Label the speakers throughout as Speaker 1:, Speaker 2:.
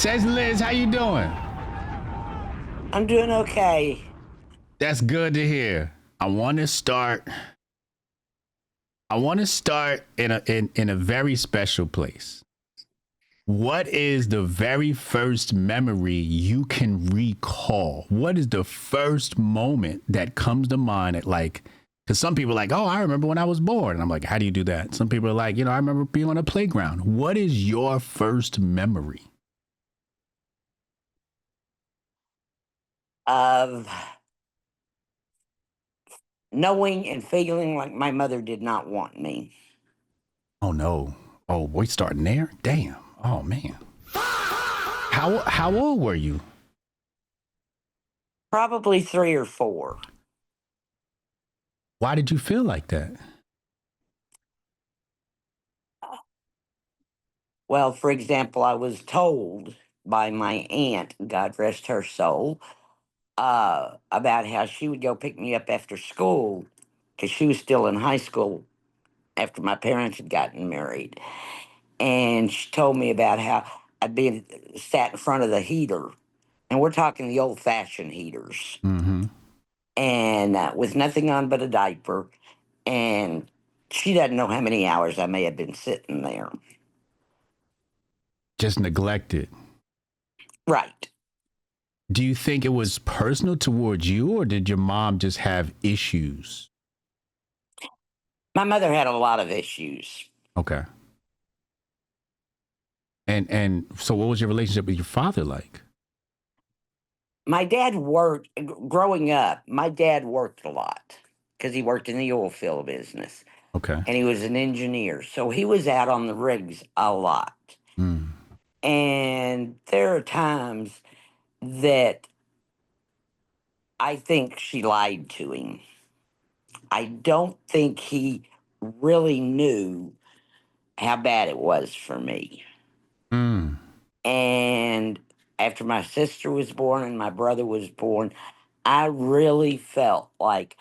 Speaker 1: Says Liz, how you doing?
Speaker 2: I'm doing okay.
Speaker 1: That's good to hear. I want to start. I want to start in a very special place. What is the very first memory you can recall? What is the first moment that comes to mind at like, because some people are like, oh, I remember when I was born. And I'm like, how do you do that? Some people are like, I remember being on a playground. What is your first memory?
Speaker 2: Of knowing and feeling like my mother did not want me.
Speaker 1: Oh no. Oh, we starting there? Damn. Oh man. How old were you?
Speaker 2: Probably 3 or 4.
Speaker 1: Why did you feel like that?
Speaker 2: Well, for example, I was told by my aunt, God rest her soul, about how she would go pick me up after school because she was still in high school after my parents had gotten married. And she told me about how I'd been sat in front of the heater. And we're talking the old fashioned heaters.
Speaker 1: Mm-hmm.
Speaker 2: And with nothing on but a diaper. And she doesn't know how many hours I may have been sitting there.
Speaker 1: Just neglected.
Speaker 2: Right.
Speaker 1: Do you think it was personal towards you, or did your mom just have issues?
Speaker 2: My mother had a lot of issues.
Speaker 1: Okay. And so what was your relationship with your father like?
Speaker 2: My dad worked, growing up, my dad worked a lot because he worked in the oil field business
Speaker 1: Okay.
Speaker 2: and he was an engineer. So he was out on the rigs a lot.
Speaker 1: Mm.
Speaker 2: And there are times that I think she lied to him. I don't think he really knew how bad it was for me.
Speaker 1: Mm.
Speaker 2: And after my sister was born and my brother was born, I really felt like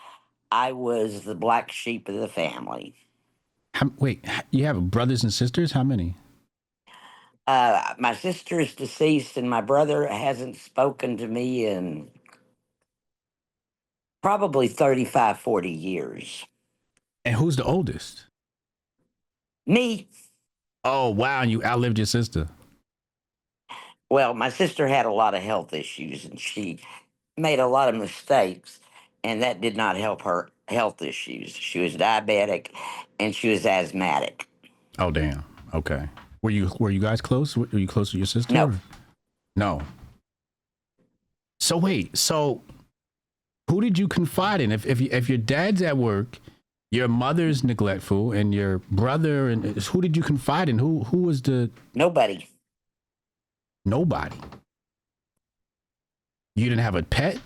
Speaker 2: I was the black sheep of the family.
Speaker 1: Wait, you have brothers and sisters? How many?
Speaker 2: My sister is deceased, and my brother hasn't spoken to me in probably 35, 40 years.
Speaker 1: And who's the oldest?
Speaker 2: Me,
Speaker 1: Oh, wow. And you outlived your sister.
Speaker 2: well, my sister had a lot of health issues, and she made a lot of mistakes, and that did not help her health issues. She was diabetic and she was asthmatic.
Speaker 1: Oh, damn. Okay. Were you guys close? Were you close to your sister?
Speaker 2: No,
Speaker 1: Or? No. So wait, so who did you confide in? If your dad's at work, your mother's neglectful, and your brother, and who did you confide in? Who was the
Speaker 2: nobody.
Speaker 1: nobody? You didn't have a pet?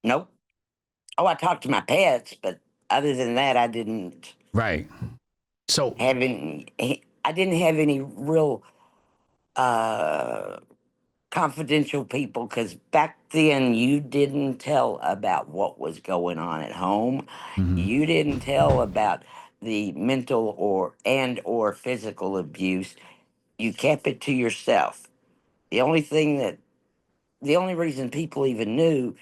Speaker 2: Nope. Oh, I talked to my pets, but other than that, I didn't
Speaker 1: Right. So
Speaker 2: have any. I didn't have any real uh, confidential people because back then you didn't tell about what was going on at home.
Speaker 1: mhm.
Speaker 2: You didn't tell about the mental or physical abuse. You kept it to yourself. The only thing that the only reason people even knew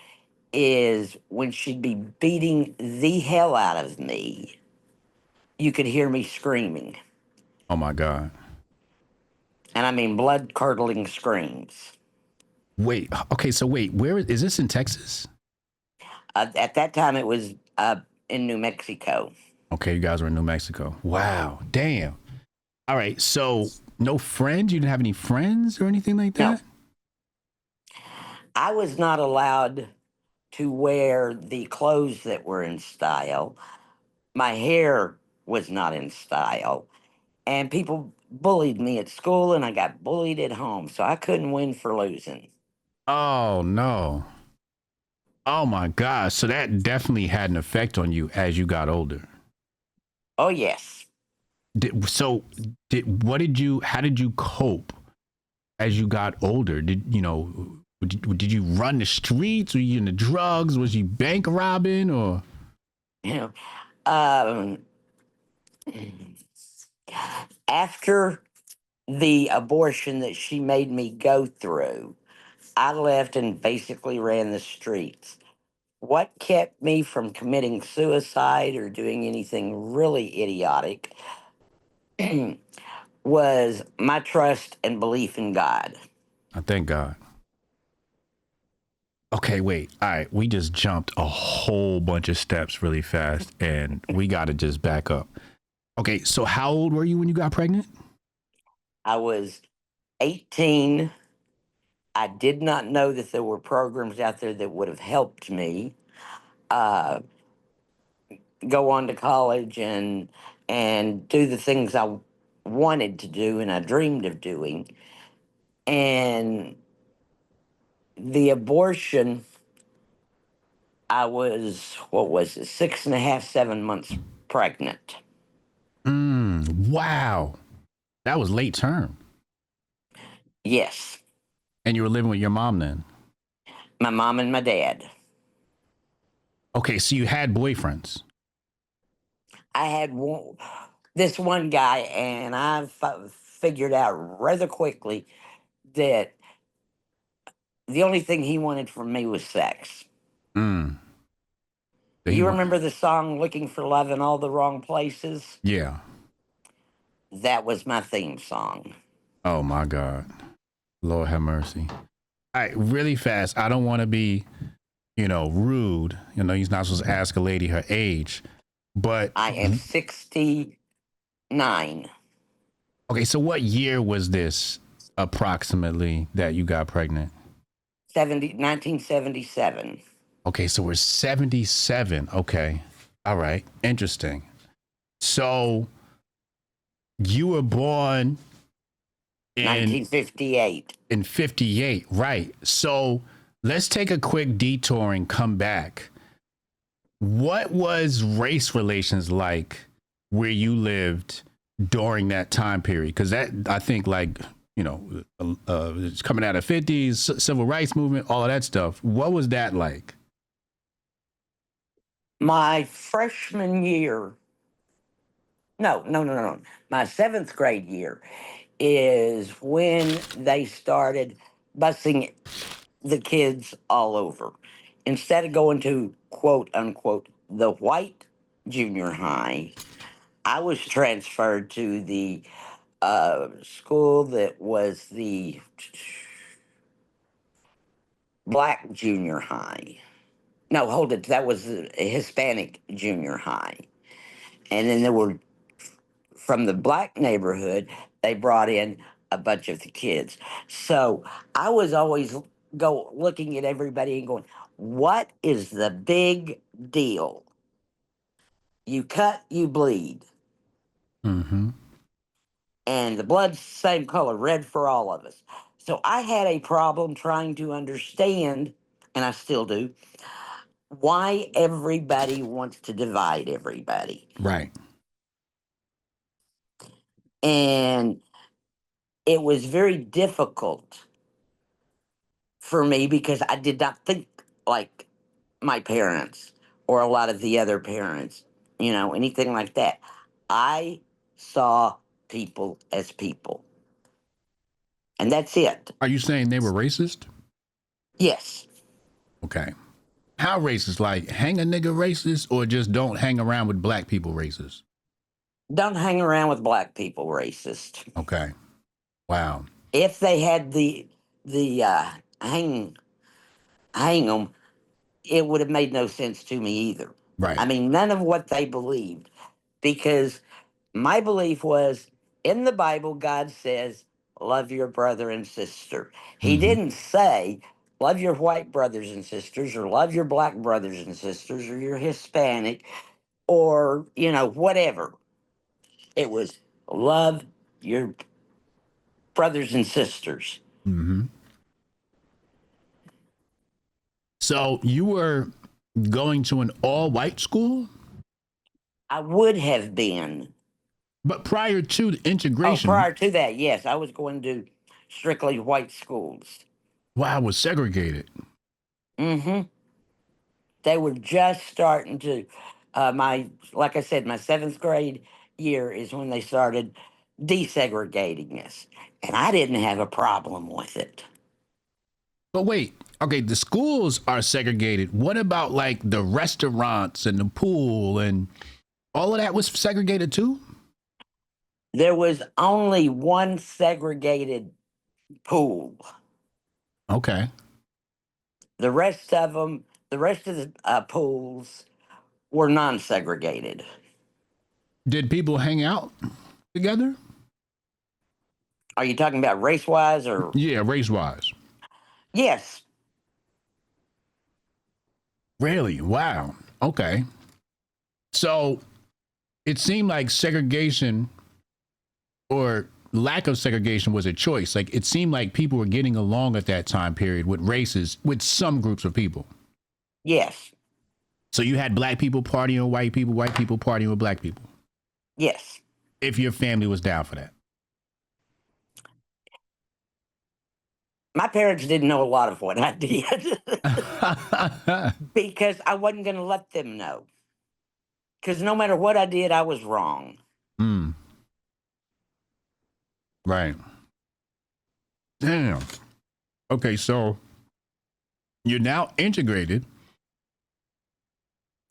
Speaker 2: is when she'd be beating the hell out of me, you could hear me screaming.
Speaker 1: Oh my God.
Speaker 2: And I mean blood curdling screams.
Speaker 1: Wait. Okay. So wait, where is this in Texas?
Speaker 2: At that time, it was in New Mexico.
Speaker 1: Okay, you guys were in New Mexico. Wow. Damn. All right. So no friends? You didn't have any friends or anything like
Speaker 2: No,
Speaker 1: that?
Speaker 2: I was not allowed to wear the clothes that were in style. My hair was not in style. And people bullied me at school, and I got bullied at home. So I couldn't win for losing.
Speaker 1: Oh no. Oh my gosh. So that definitely had an effect on you as you got older.
Speaker 2: Oh, yes.
Speaker 1: How did you cope as you got older? Did you run the streets? Were you into drugs? Was you bank robbing or?
Speaker 2: You know, um, after the abortion that she made me go through, I left and basically ran the streets. What kept me from committing suicide or doing anything really idiotic was my trust and belief in God.
Speaker 1: I thank God. Okay, wait. All right, we just jumped a whole bunch of steps really fast, and we got to just back up. Okay, so how old were you when you got pregnant?
Speaker 2: I was 18. I did not know that there were programs out there that would have helped me uh, go on to college and do the things I wanted to do and I dreamed of doing. And the abortion, I was, what was it, 6.5, 7 months pregnant.
Speaker 1: Wow, that was late term,
Speaker 2: Yes,
Speaker 1: and you were living with your mom then.
Speaker 2: my mom and my dad.
Speaker 1: Okay, so you had boyfriends.
Speaker 2: I had this one guy, and I figured out rather quickly that the only thing he wanted from me was sex.
Speaker 1: Mm. So he
Speaker 2: You
Speaker 1: went.
Speaker 2: remember the song Looking for Love in All the Wrong Places?
Speaker 1: Yeah.
Speaker 2: That was my theme song.
Speaker 1: Oh my God, Lord have mercy. All right, really fast. I don't want to be, rude. He's not supposed to ask a lady her age, but
Speaker 2: I am 69.
Speaker 1: okay. So what year was this approximately that you got pregnant?
Speaker 2: 1977.
Speaker 1: Okay, so we're 77. Okay, all right, interesting. So you were born in
Speaker 2: 1958.
Speaker 1: in 58, right? So let's take a quick detour and come back. What was race relations like where you lived during that time period? Because that, I think, like, it's coming out of 50s, civil rights movement, all of that stuff. What was that like?
Speaker 2: My freshman year, no. My seventh grade year is when they started busing the kids all over. Instead of going to quote unquote the white junior high, I was transferred to the school that was the black junior high. No, hold it. That was a Hispanic junior high. And then there were, from the black neighborhood, they brought in a bunch of the kids. So I was always looking at everybody and going, what is the big deal? You cut, you bleed.
Speaker 1: Mm-hmm.
Speaker 2: And the blood's the same color, red for all of us. So I had a problem trying to understand, and I still do, why everybody wants to divide everybody.
Speaker 1: Right.
Speaker 2: And it was very difficult for me because I did not think like my parents or a lot of the other parents, anything like that. I saw people as people. And that's it.
Speaker 1: Are you saying they were racist?
Speaker 2: Yes.
Speaker 1: Okay. How racist? Like hang a nigga racist or just don't hang around with black people racist?
Speaker 2: Don't hang around with black people racist.
Speaker 1: Okay. Wow.
Speaker 2: If they had the hang them, it would have made no sense to me either.
Speaker 1: Right.
Speaker 2: I mean, none of what they believed, because my belief was in the Bible, God says, love your brother and sister. He
Speaker 1: Mm-hmm.
Speaker 2: didn't say, love your white brothers and sisters, or love your black brothers and sisters, or your Hispanic, or, whatever. It was love your brothers and sisters.
Speaker 1: Mm-hmm. So you were going to an all-white school?
Speaker 2: I would have been.
Speaker 1: But prior to the
Speaker 2: Oh,
Speaker 1: integration,
Speaker 2: prior to that, yes, I was going to strictly white schools.
Speaker 1: wow, it was segregated.
Speaker 2: Mm-hmm. They were just starting to. Like I said, my seventh grade year is when they started desegregating us. And I didn't have a problem with it.
Speaker 1: But wait, okay, the schools are segregated. What about like the restaurants and the pool and all of that was segregated too?
Speaker 2: There was only one segregated pool.
Speaker 1: Okay.
Speaker 2: The rest of the pools were non-segregated.
Speaker 1: Did people hang out together?
Speaker 2: Are you talking about race-wise or?
Speaker 1: Yeah, race wise.
Speaker 2: Yes.
Speaker 1: Really? Wow. Okay. So it seemed like segregation or lack of segregation was a choice. Like it seemed like people were getting along at that time period with races, with some groups of people.
Speaker 2: Yes.
Speaker 1: So you had black people partying with white people partying with black people.
Speaker 2: Yes.
Speaker 1: If your family was down for that.
Speaker 2: My parents didn't know a lot of what I did because I wasn't going to let them know. Because no matter what I did, I was wrong.
Speaker 1: Mm. Right. Damn. Okay, so you're now integrated.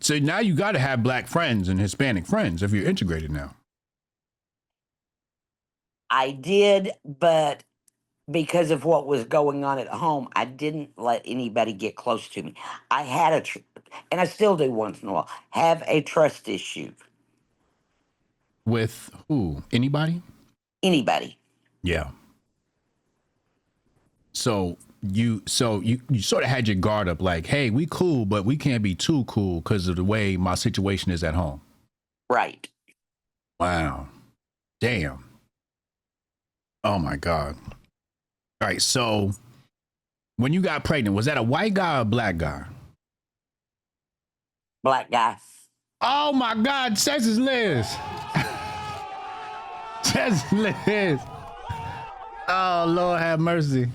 Speaker 1: So now you got to have black friends and Hispanic friends if you're integrated now.
Speaker 2: I did, but because of what was going on at home, I didn't let anybody get close to me. I had and I still do once in a while, have a trust issue.
Speaker 1: With who? Anybody?
Speaker 2: Anybody.
Speaker 1: Yeah. So you sort of had your guard up like, hey, we cool, but we can't be too cool because of the way my situation is at home.
Speaker 2: Right.
Speaker 1: Wow. Damn. Oh my God. All right. So when you got pregnant, was that a white guy or a black guy?
Speaker 2: Black guy.
Speaker 1: Oh my God, Texas Liz. Texas Liz. Oh, Lord have mercy.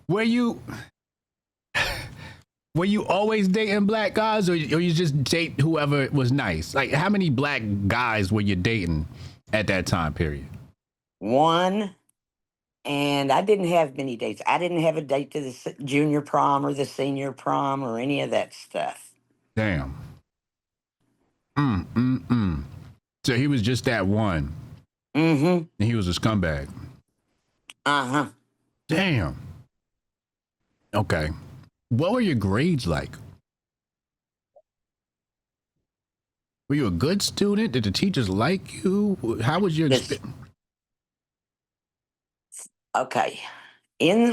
Speaker 1: Were you always dating black guys or you just date whoever was nice? Like how many black guys were you dating at that time period?
Speaker 2: One, and I didn't have many dates. I didn't have a date to the junior prom or the senior prom or any of that stuff.
Speaker 1: Damn. So he was just that one.
Speaker 2: Mm-hmm.
Speaker 1: And he was a scumbag.
Speaker 2: Uh-huh.
Speaker 1: Damn. Okay. What were your grades like? Were you a good student? Did the teachers like you? How was your experience?
Speaker 2: Okay.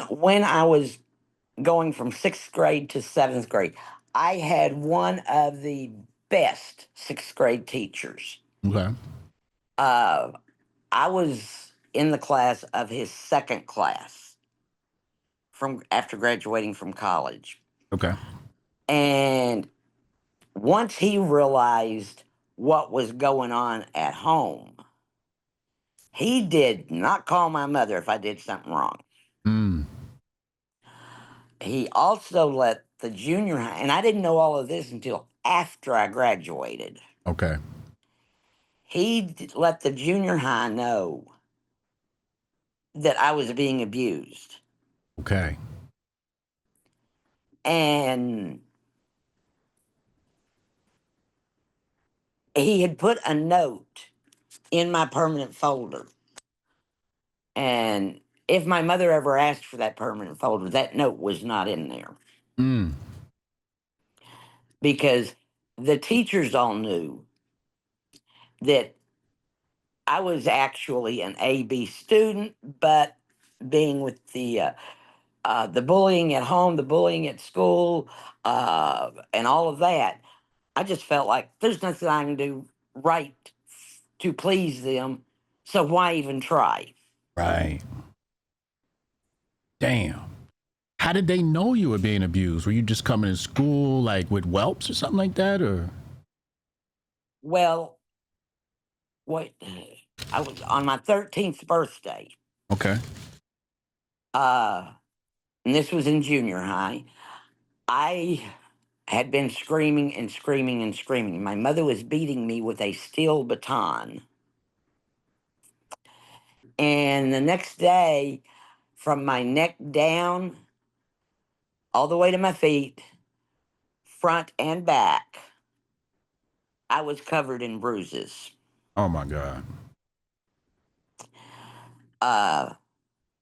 Speaker 2: When I was going from 6th grade to 7th grade, I had one of the best 6th grade teachers.
Speaker 1: Okay.
Speaker 2: I was in the class of his second class from after graduating from college.
Speaker 1: Okay.
Speaker 2: And once he realized what was going on at home, he did not call my mother if I did something wrong.
Speaker 1: Mm.
Speaker 2: He also let the junior high, and I didn't know all of this until after I graduated.
Speaker 1: Okay.
Speaker 2: He let the junior high know that I was being abused.
Speaker 1: Okay.
Speaker 2: And he had put a note in my permanent folder. And if my mother ever asked for that permanent folder, that note was not in there.
Speaker 1: Mm.
Speaker 2: Because the teachers all knew that I was actually an AB student, but being with the bullying at home, the bullying at school, and all of that, I just felt like there's nothing I can do right to please them. So why even try?
Speaker 1: Right. Damn. How did they know you were being abused? Were you just coming to school like with whelps or something like that, or?
Speaker 2: Well, what I was on my 13th birthday.
Speaker 1: Okay.
Speaker 2: And this was in junior high. I had been screaming and screaming and screaming. My mother was beating me with a steel baton. And the next day, from my neck down, all the way to my feet, front and back, I was covered in bruises.
Speaker 1: Oh my God.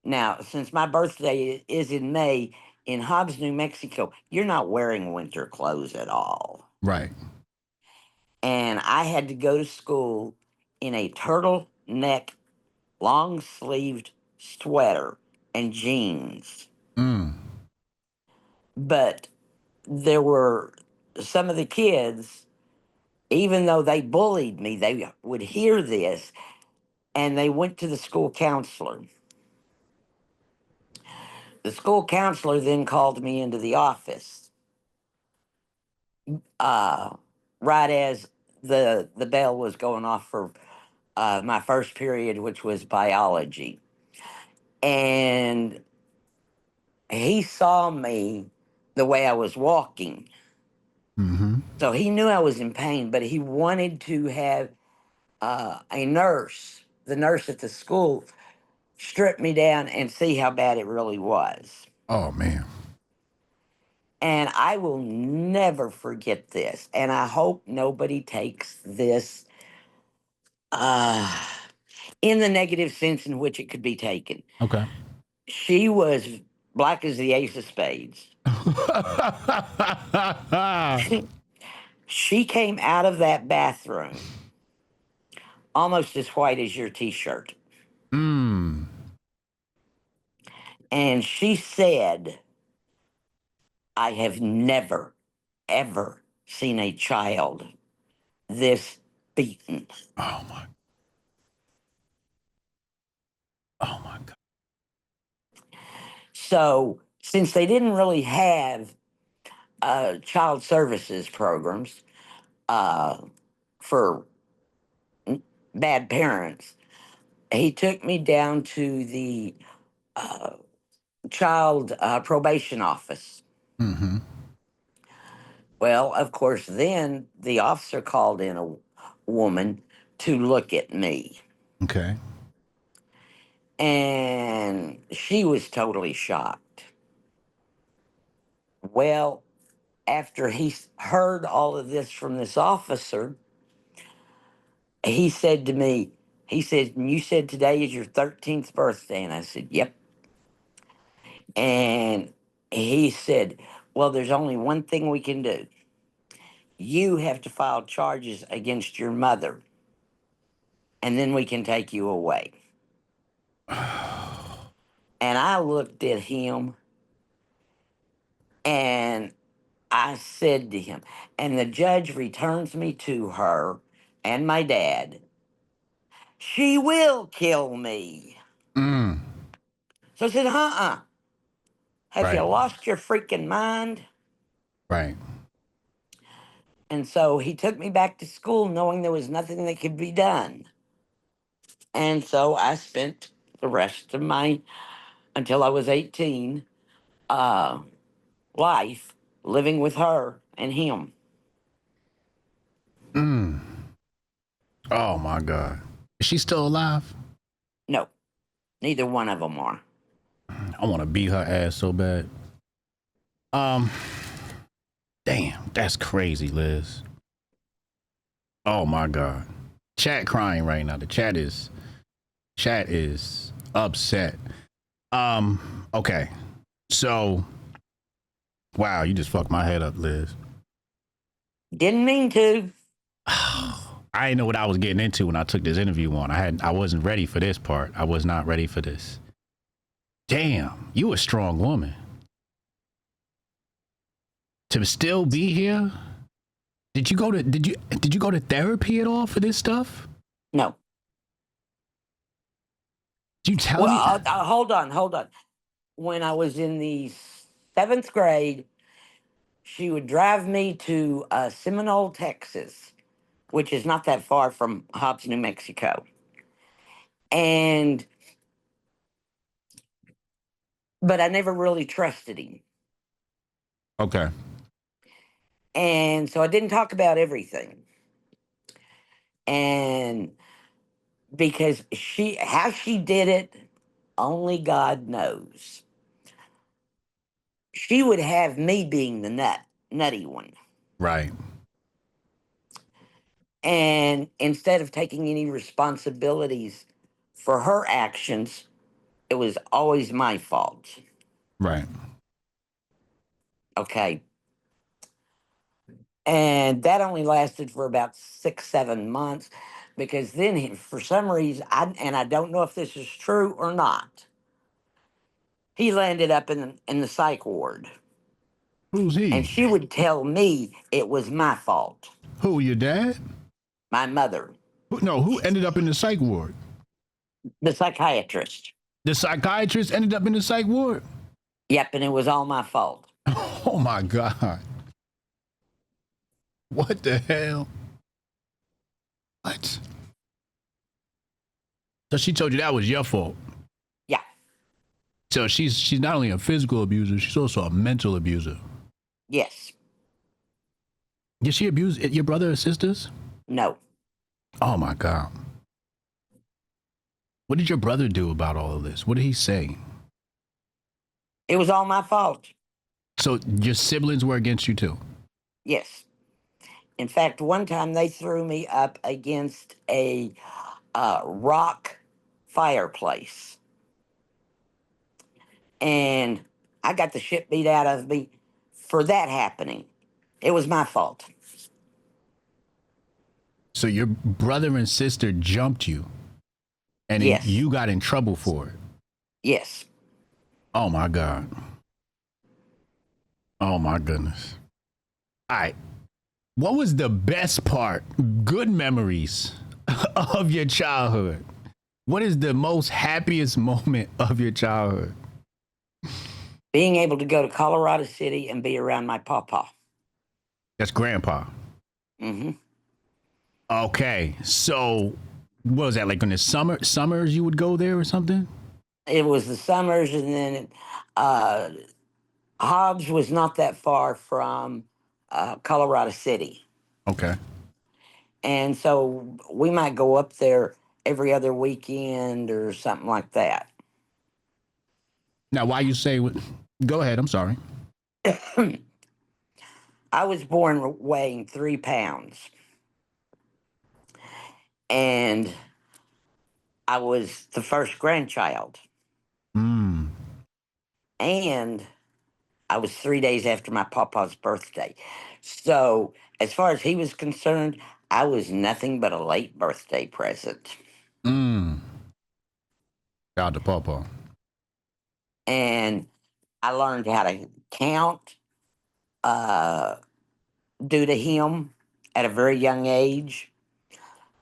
Speaker 2: Now, since my birthday is in May, in Hobbs, New Mexico, you're not wearing winter clothes at all.
Speaker 1: Right.
Speaker 2: And I had to go to school in a turtleneck, long sleeved sweater and jeans.
Speaker 1: Mm.
Speaker 2: But there were some of the kids, even though they bullied me, they would hear this and they went to the school counselor. The school counselor then called me into the office, right as the bell was going off for my first period, which was biology. And he saw me the way I was walking.
Speaker 1: Mm-hmm.
Speaker 2: So he knew I was in pain, but he wanted to have a nurse, the nurse at the school, strip me down and see how bad it really was.
Speaker 1: Oh man.
Speaker 2: And I will never forget this. And I hope nobody takes this uh, in the negative sense in which it could be taken.
Speaker 1: Okay.
Speaker 2: She was black as the ace of spades. She came out of that bathroom almost as white as your t-shirt.
Speaker 1: Mm.
Speaker 2: And she said, I have never, ever seen a child this beaten.
Speaker 1: Oh my. Oh my God.
Speaker 2: So, since they didn't really have child services programs uh, for bad parents, he took me down to the child probation office.
Speaker 1: Mm-hmm.
Speaker 2: Well, of course, then the officer called in a woman to look at me,
Speaker 1: Okay.
Speaker 2: and she was totally shocked. Well, after he heard all of this from this officer, he said to me, he said, you said today is your 13th birthday. And I said, yep. And he said, well, there's only one thing we can do. You have to file charges against your mother, and then we can take you away. And I looked at him and I said to him, and the judge returns me to her and my dad. She will kill me.
Speaker 1: Mm.
Speaker 2: So I said, have you
Speaker 1: Right.
Speaker 2: lost your freaking mind?
Speaker 1: Right.
Speaker 2: And so he took me back to school knowing there was nothing that could be done. And so I spent the rest of my, until I was 18, uh, life living with her and him.
Speaker 1: Mm. Oh my God. Is she still alive?
Speaker 2: No, neither one of them are.
Speaker 1: I want to beat her ass so bad. Um. Damn, that's crazy, Liz. Oh my God. Chat crying right now. The chat is upset. Okay. So wow, you just fucked my head up, Liz.
Speaker 2: Didn't mean to.
Speaker 1: I didn't know what I was getting into when I took this interview on. I wasn't ready for this part. I was not ready for this. Damn, you a strong woman. To still be here? Did you go to therapy at all for this stuff?
Speaker 2: No.
Speaker 1: Did you tell
Speaker 2: Well,
Speaker 1: you?
Speaker 2: hold on. When I was in the seventh grade, she would drive me to Seminole, Texas, which is not that far from Hobbs, New Mexico. And, but I never really trusted him.
Speaker 1: Okay.
Speaker 2: And so I didn't talk about everything. And because how she did it, only God knows. She would have me being the nutty one.
Speaker 1: Right.
Speaker 2: And instead of taking any responsibilities for her actions, it was always my fault.
Speaker 1: Right.
Speaker 2: Okay. And that only lasted for about 6, 7 months because then for some reason, and I don't know if this is true or not, he landed up in the psych ward.
Speaker 1: Who's
Speaker 2: And
Speaker 1: he?
Speaker 2: she would tell me it was my fault,
Speaker 1: Who, your dad?
Speaker 2: my mother,
Speaker 1: Who ended up in the psych ward?
Speaker 2: the psychiatrist.
Speaker 1: The psychiatrist ended up in the psych ward?
Speaker 2: Yep, and it was all my fault.
Speaker 1: Oh my God. What the hell? What? So she told you that was your fault.
Speaker 2: Yeah,
Speaker 1: So she's not only a physical abuser, she's also a mental abuser.
Speaker 2: yes,
Speaker 1: Did she abuse your brother or sisters?
Speaker 2: no.
Speaker 1: Oh my God. What did your brother do about all of this? What did he say?
Speaker 2: It was all my fault.
Speaker 1: So your siblings were against you too?
Speaker 2: Yes. In fact, one time they threw me up against a rock fireplace. And I got the shit beat out of me for that happening. It was my fault.
Speaker 1: So your brother and sister jumped you and then
Speaker 2: Yes.
Speaker 1: you got in trouble for it?
Speaker 2: Yes.
Speaker 1: Oh my God. Oh my goodness. All right. What was the best part, good memories of your childhood? What is the most happiest moment of your childhood?
Speaker 2: Being able to go to Colorado City and be around my pawpaw.
Speaker 1: That's grandpa.
Speaker 2: Mm-hmm.
Speaker 1: Okay. So what was that, like in the summers you would go there or something?
Speaker 2: It was the summers, and then uh, Hobbs was not that far from Colorado City.
Speaker 1: Okay.
Speaker 2: And so we might go up there every other weekend or something like that.
Speaker 1: Now, why you say, go ahead, I'm sorry.
Speaker 2: I was born weighing 3 pounds. And I was the first grandchild.
Speaker 1: Mm,
Speaker 2: And I was 3 days after my papa's birthday. So, as far as he was concerned, I was nothing but a late birthday present.
Speaker 1: mm. Shout out to Pawpaw.
Speaker 2: And I learned how to count uh, due to him at a very young age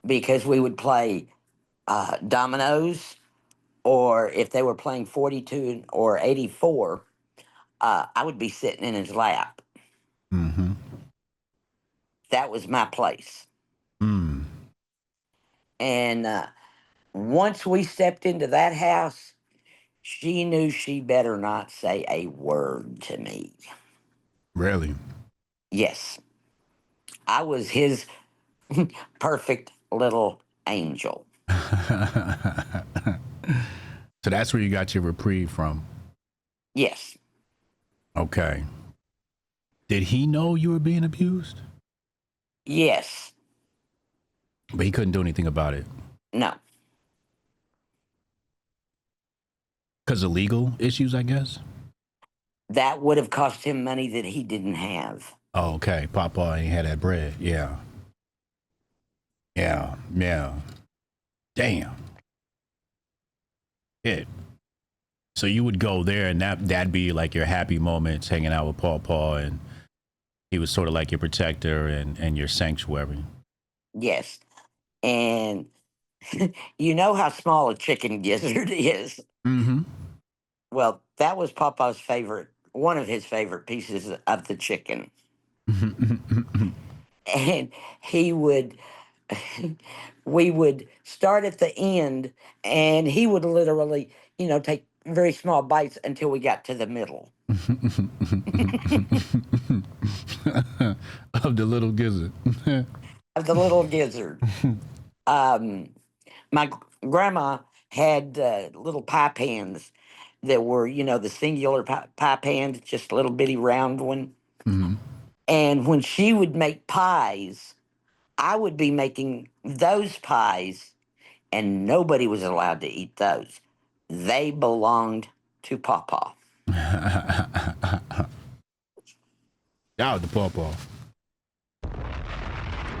Speaker 2: because we would play dominoes, or if they were playing 42 or 84, I would be sitting in his lap.
Speaker 1: Mm-hmm.
Speaker 2: That was my place.
Speaker 1: Mm.
Speaker 2: And once we stepped into that house, she knew she better not say a word to me.
Speaker 1: Really?
Speaker 2: Yes, I was his perfect little angel.
Speaker 1: So that's where you got your reprieve from.
Speaker 2: Yes,
Speaker 1: Okay. Did he know you were being abused?
Speaker 2: yes,
Speaker 1: But he couldn't do anything about it
Speaker 2: no.
Speaker 1: because of legal issues, I guess.
Speaker 2: That would have cost him money that he didn't have.
Speaker 1: Oh, okay. Papa ain't had that bread. Yeah. Yeah. Yeah. Damn. It. So you would go there and that'd be like your happy moments hanging out with Pawpaw, and he was sort of like your protector and your sanctuary.
Speaker 2: Yes. And you know how small a chicken gizzard is.
Speaker 1: Mm-hmm.
Speaker 2: Well, that was Papa's favorite, one of his favorite pieces of the chicken. And he would, we would start at the end, and he would literally take very small bites until we got to the middle
Speaker 1: Of the little gizzard.
Speaker 2: of the little gizzard. Um, my grandma had little pie pans that were, the singular pie pans, just a little bitty round one.
Speaker 1: Mhm.
Speaker 2: And when she would make pies, I would be making those pies, and nobody was allowed to eat those. They belonged to Papa.
Speaker 1: That was the pawpaw.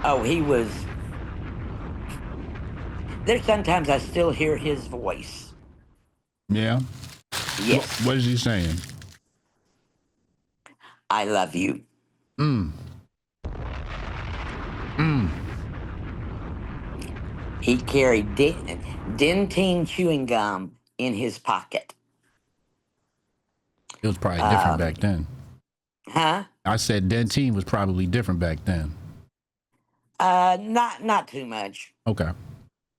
Speaker 2: Oh, he was. There's sometimes I still hear his voice.
Speaker 1: Yeah.
Speaker 2: Yes,
Speaker 1: What is he saying?
Speaker 2: I love you.
Speaker 1: Mm. Mm.
Speaker 2: He carried dentine chewing gum in his pocket.
Speaker 1: It was probably different back then.
Speaker 2: Huh?
Speaker 1: I said dentine was probably different back then.
Speaker 2: Not too much,
Speaker 1: Okay.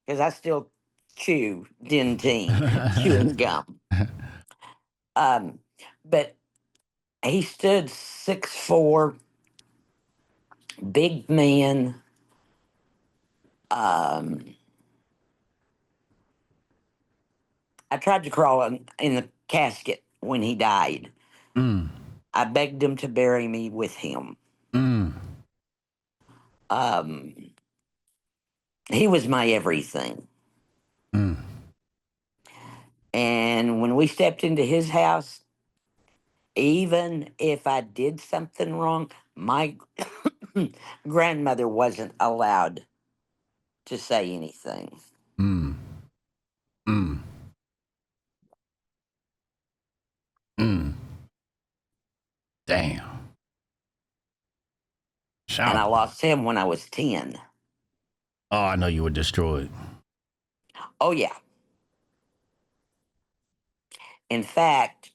Speaker 2: because I still chew dentine chewing gum. Um, but he stood 6'4", big man. Um, I tried to crawl in the casket when he died.
Speaker 1: Mm.
Speaker 2: I begged him to bury me with him.
Speaker 1: Mm.
Speaker 2: Um, he was my everything.
Speaker 1: Mm.
Speaker 2: And when we stepped into his house, even if I did something wrong, my grandmother wasn't allowed to say anything.
Speaker 1: Mm. Mm. Mm. Damn.
Speaker 2: And I
Speaker 1: Shout.
Speaker 2: lost him when I was 10.
Speaker 1: Oh, I know you were destroyed.
Speaker 2: Oh, yeah. In fact,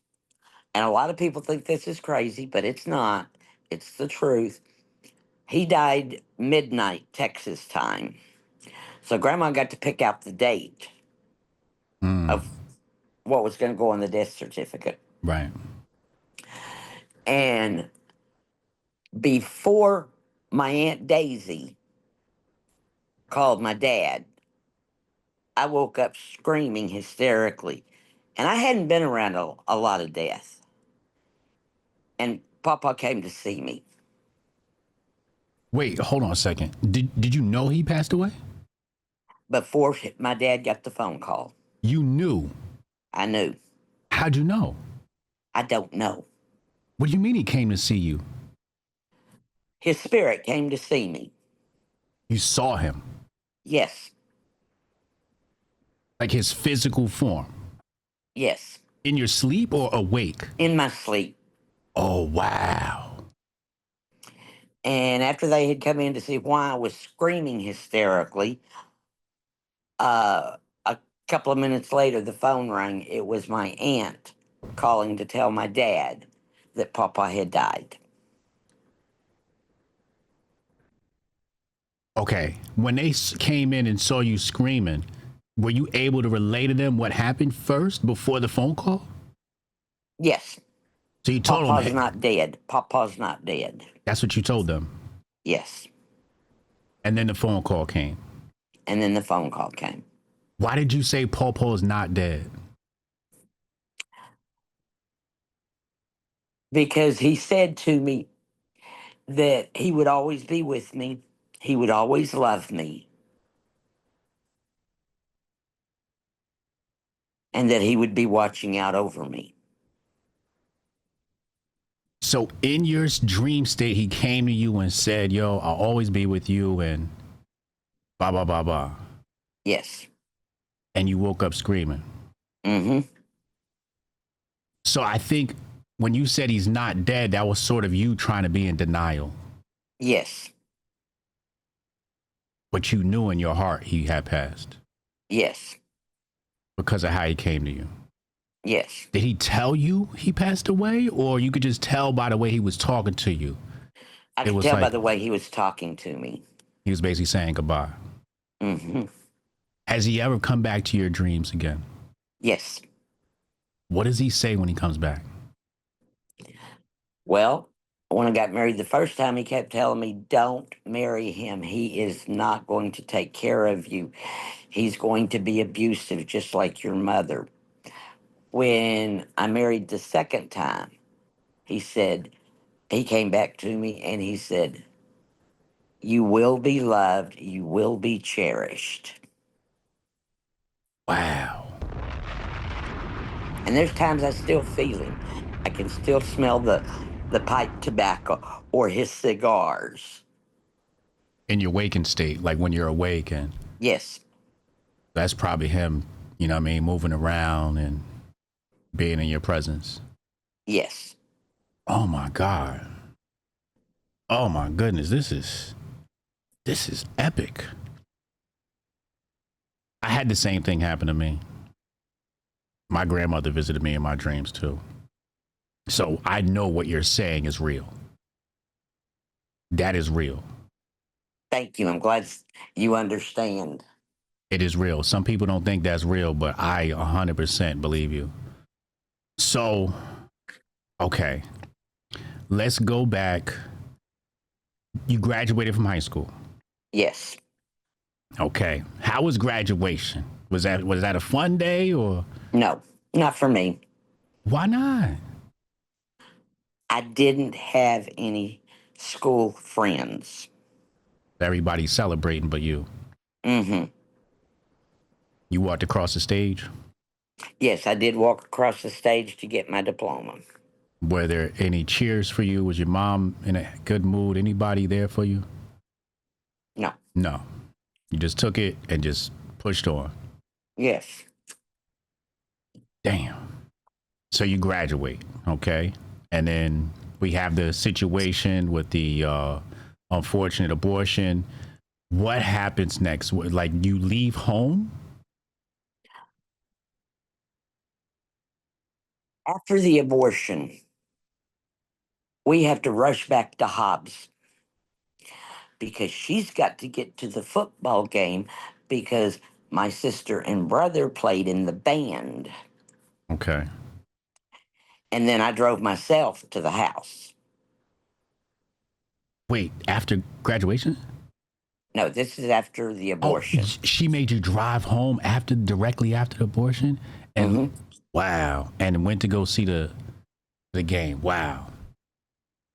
Speaker 2: and a lot of people think this is crazy, but it's not. It's the truth. He died midnight Texas time. So Grandma got to pick out the date
Speaker 1: Mm.
Speaker 2: of what was going to go on the death certificate.
Speaker 1: Right.
Speaker 2: And before my Aunt Daisy called my dad, I woke up screaming hysterically. And I hadn't been around a lot of death. And Papa came to see me.
Speaker 1: Wait, hold on a second. Did you know he passed away?
Speaker 2: Before my dad got the phone call,
Speaker 1: You knew.
Speaker 2: I knew.
Speaker 1: How'd you know?
Speaker 2: I don't know.
Speaker 1: What do you mean he came to see you?
Speaker 2: His spirit came to see me.
Speaker 1: You saw him.
Speaker 2: Yes,
Speaker 1: Like his physical form.
Speaker 2: yes,
Speaker 1: In your sleep or awake?
Speaker 2: in my sleep.
Speaker 1: Oh, wow.
Speaker 2: And after they had come in to see why I was screaming hysterically, a couple of minutes later, the phone rang. It was my aunt calling to tell my dad that Papa had died.
Speaker 1: Okay. When they came in and saw you screaming, were you able to relay to them what happened first before the phone call?
Speaker 2: Yes,
Speaker 1: So you told them,
Speaker 2: Papa's
Speaker 1: hey,
Speaker 2: not dead. Papa's not dead.
Speaker 1: that's what you told them.
Speaker 2: Yes.
Speaker 1: And then the phone call came.
Speaker 2: And then the phone call came.
Speaker 1: Why did you say Paw is not dead?
Speaker 2: Because he said to me that he would always be with me, he would always love me, and that he would be watching out over me.
Speaker 1: So in your dream state, he came to you and said, yo, I'll always be with you and blah, blah, blah, blah.
Speaker 2: Yes.
Speaker 1: And you woke up screaming.
Speaker 2: Mm-hmm.
Speaker 1: So I think when you said he's not dead, that was sort of you trying to be in denial.
Speaker 2: Yes.
Speaker 1: But you knew in your heart he had passed
Speaker 2: Yes.
Speaker 1: because of how he came to you.
Speaker 2: Yes.
Speaker 1: Did he tell you he passed away, or you could just tell by the way he was talking to you?
Speaker 2: I
Speaker 1: It
Speaker 2: could
Speaker 1: was
Speaker 2: tell by
Speaker 1: like
Speaker 2: the way he was talking to me.
Speaker 1: he was basically saying goodbye.
Speaker 2: Mm-hmm.
Speaker 1: Has he ever come back to your dreams again?
Speaker 2: Yes.
Speaker 1: What does he say when he comes back?
Speaker 2: Well, when I got married the first time, he kept telling me, don't marry him. He is not going to take care of you. He's going to be abusive, just like your mother. When I married the second time, he said, he came back to me and he said, you will be loved, you will be cherished.
Speaker 1: Wow.
Speaker 2: And there's times I still feel him. I can still smell the pipe tobacco or his cigars.
Speaker 1: In your waking state, like when you're awake, and
Speaker 2: Yes,
Speaker 1: that's probably him, you know what I mean, moving around and being in your presence.
Speaker 2: yes.
Speaker 1: Oh my God. Oh my goodness. This is epic. I had the same thing happen to me. My grandmother visited me in my dreams too. So I know what you're saying is real. That is real.
Speaker 2: Thank you. I'm glad you understand.
Speaker 1: It is real. Some people don't think that's real, but I 100% believe you. So, okay, let's go back. You graduated from high school.
Speaker 2: Yes.
Speaker 1: Okay. How was graduation? Was that a fun day, or
Speaker 2: No, not for me.
Speaker 1: why not?
Speaker 2: I didn't have any school friends.
Speaker 1: Everybody's celebrating but you.
Speaker 2: Mm-hmm.
Speaker 1: You walked across the stage.
Speaker 2: Yes, I did walk across the stage to get my diploma.
Speaker 1: Were there any cheers for you? Was your mom in a good mood? Anybody there for you?
Speaker 2: No.
Speaker 1: No. You just took it and just pushed on.
Speaker 2: Yes.
Speaker 1: Damn. So you graduate, okay? And then we have the situation with the unfortunate abortion. What happens next? Like, you leave home?
Speaker 2: After the abortion, we have to rush back to Hobbs because she's got to get to the football game because my sister and brother played in the band.
Speaker 1: Okay.
Speaker 2: And then I drove myself to the house.
Speaker 1: Wait, after graduation?
Speaker 2: No, this is after the
Speaker 1: Oh,
Speaker 2: abortion.
Speaker 1: she made you drive home directly after the abortion? And
Speaker 2: Hmm.
Speaker 1: wow. And went to go see the game. Wow.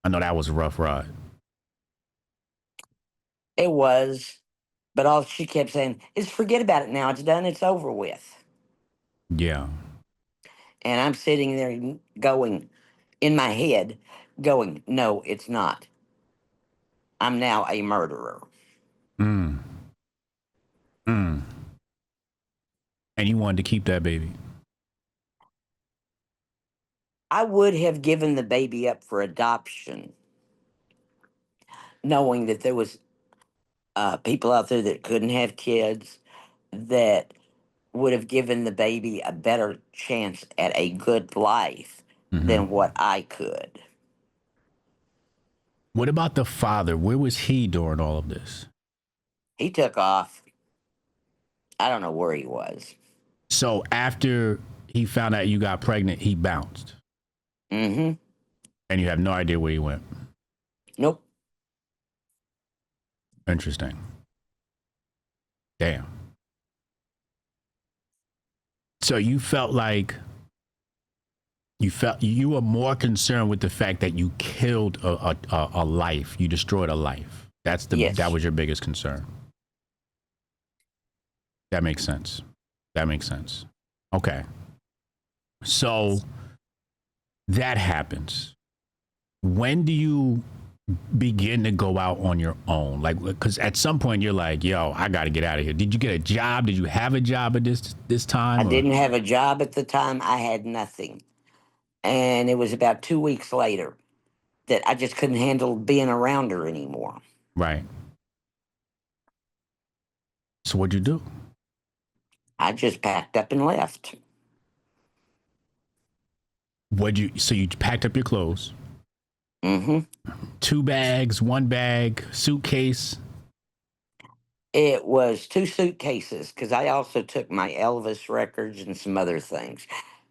Speaker 1: I know that was a rough ride.
Speaker 2: It was, but all she kept saying is, forget about it now. It's done. It's over with.
Speaker 1: Yeah.
Speaker 2: And I'm sitting there going, in my head, going, no, it's not. I'm now a murderer.
Speaker 1: Mm. Mm. And you wanted to keep that baby.
Speaker 2: I would have given the baby up for adoption, knowing that there was people out there that couldn't have kids that would have given the baby a better chance at a good life
Speaker 1: Mm-hmm.
Speaker 2: than what I could.
Speaker 1: What about the father? Where was he during all of this?
Speaker 2: He took off. I don't know where he was.
Speaker 1: So after he found out you got pregnant, he bounced.
Speaker 2: Mm-hmm.
Speaker 1: And you have no idea where he went.
Speaker 2: Nope.
Speaker 1: Interesting. Damn. So you felt like you were more concerned with the fact that you killed a life. You destroyed a life. That
Speaker 2: Yes.
Speaker 1: was your biggest concern. That makes sense. That makes sense. Okay. So that happens. When do you begin to go out on your own? Like, because at some point you're like, yo, I got to get out of here. Did you get a job? Did you have a job at this
Speaker 2: I
Speaker 1: time? Or
Speaker 2: didn't have a job at the time. I had nothing. And it was about 2 weeks later that I just couldn't handle being around her anymore.
Speaker 1: right. So what'd you do?
Speaker 2: I just packed up and left.
Speaker 1: So you packed up your clothes,
Speaker 2: Mm-hmm.
Speaker 1: 2 bags, 1 bag, suitcase.
Speaker 2: It was 2 suitcases because I also took my Elvis records and some other things.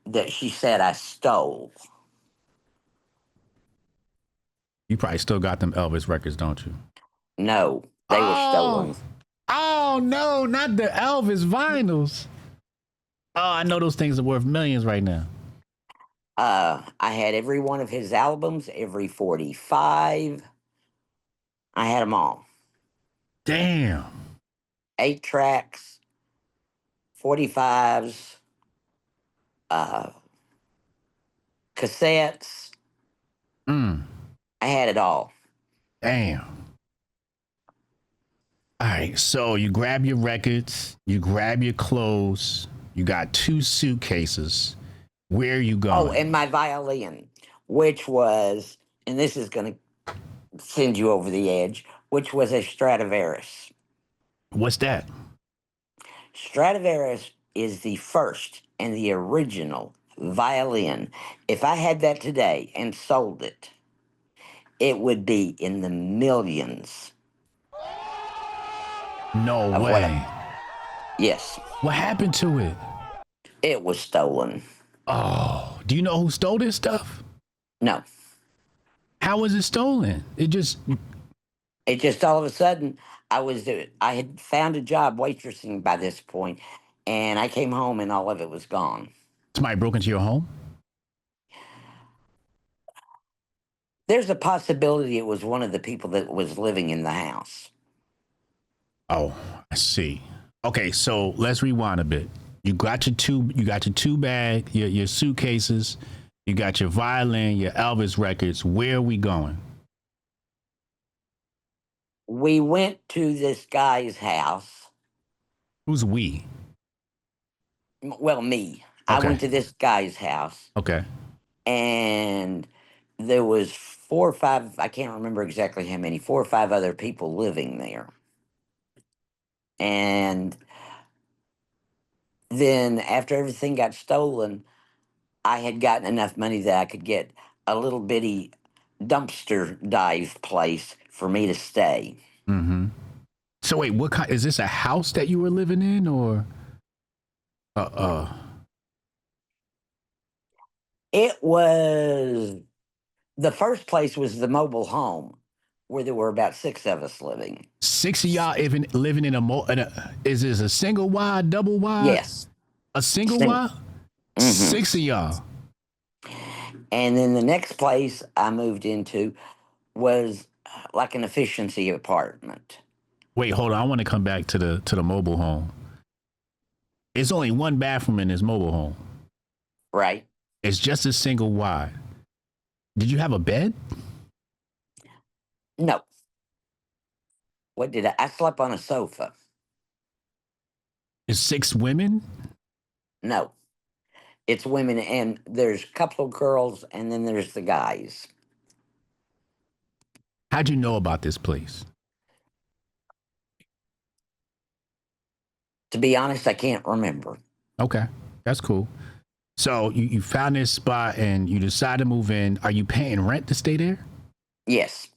Speaker 2: that she said I stole.
Speaker 1: You probably still got them Elvis records, don't you?
Speaker 2: No, they were
Speaker 1: Oh,
Speaker 2: stolen.
Speaker 1: oh no, not the Elvis vinyls. Oh, I know those things are worth millions right now.
Speaker 2: I had every one of his albums, every 45. I had them all.
Speaker 1: Damn.
Speaker 2: 8 tracks, 45s, uh, cassettes.
Speaker 1: Mm,
Speaker 2: I had it all.
Speaker 1: damn. All right, so you grab your records, you grab your clothes, you got 2 suitcases. Where are you
Speaker 2: Oh,
Speaker 1: going?
Speaker 2: and my violin, which was, and this is going to send you over the edge, which was a Stradivarius.
Speaker 1: What's that?
Speaker 2: Stradivarius is the first and the original violin. If I had that today and sold it, it would be in the millions
Speaker 1: No
Speaker 2: of what
Speaker 1: way.
Speaker 2: yes,
Speaker 1: What happened to it?
Speaker 2: it was stolen.
Speaker 1: Oh, do you know who stole this stuff?
Speaker 2: No,
Speaker 1: How was it stolen? It just,
Speaker 2: it just all of a sudden, I had found a job waitressing by this point, and I came home and all of it was gone.
Speaker 1: somebody broke into your home?
Speaker 2: There's a possibility it was one of the people that was living in the house.
Speaker 1: Oh, I see. Okay, so let's rewind a bit. You got your two bag, your suitcases, you got your violin, your Elvis records. Where are we going?
Speaker 2: We went to this guy's house.
Speaker 1: Who's we?
Speaker 2: Well, me. I
Speaker 1: Okay.
Speaker 2: went to this guy's house,
Speaker 1: Okay.
Speaker 2: and there was 4 or 5. I can't remember exactly how many. 4 or 5 other people living there, and then after everything got stolen, I had gotten enough money that I could get a little bitty dumpster dive place for me to stay.
Speaker 1: Mm-hmm. So wait, what kind is this a house that you were living in or uh uh
Speaker 2: It was the first place was the mobile home where there were about 6 of us living.
Speaker 1: 6 of y'all even living in is this a single wide, double wide?
Speaker 2: Yes.
Speaker 1: A single wide?
Speaker 2: Mm-hmm.
Speaker 1: 6 of y'all.
Speaker 2: And then the next place I moved into was like an efficiency apartment.
Speaker 1: Wait, hold on. I want to come back to the mobile home. It's only one bathroom in this mobile home.
Speaker 2: Right?
Speaker 1: It's just a single wide. Did you have a bed?
Speaker 2: No. What did I slept on a sofa.
Speaker 1: It's 6 women?
Speaker 2: No. It's women, and there's a couple of girls, and then there's the guys.
Speaker 1: How'd you know about this place?
Speaker 2: To be honest, I can't remember.
Speaker 1: Okay, that's cool. So you found this spot and you decide to move in. Are you paying rent to stay there?
Speaker 2: Yes.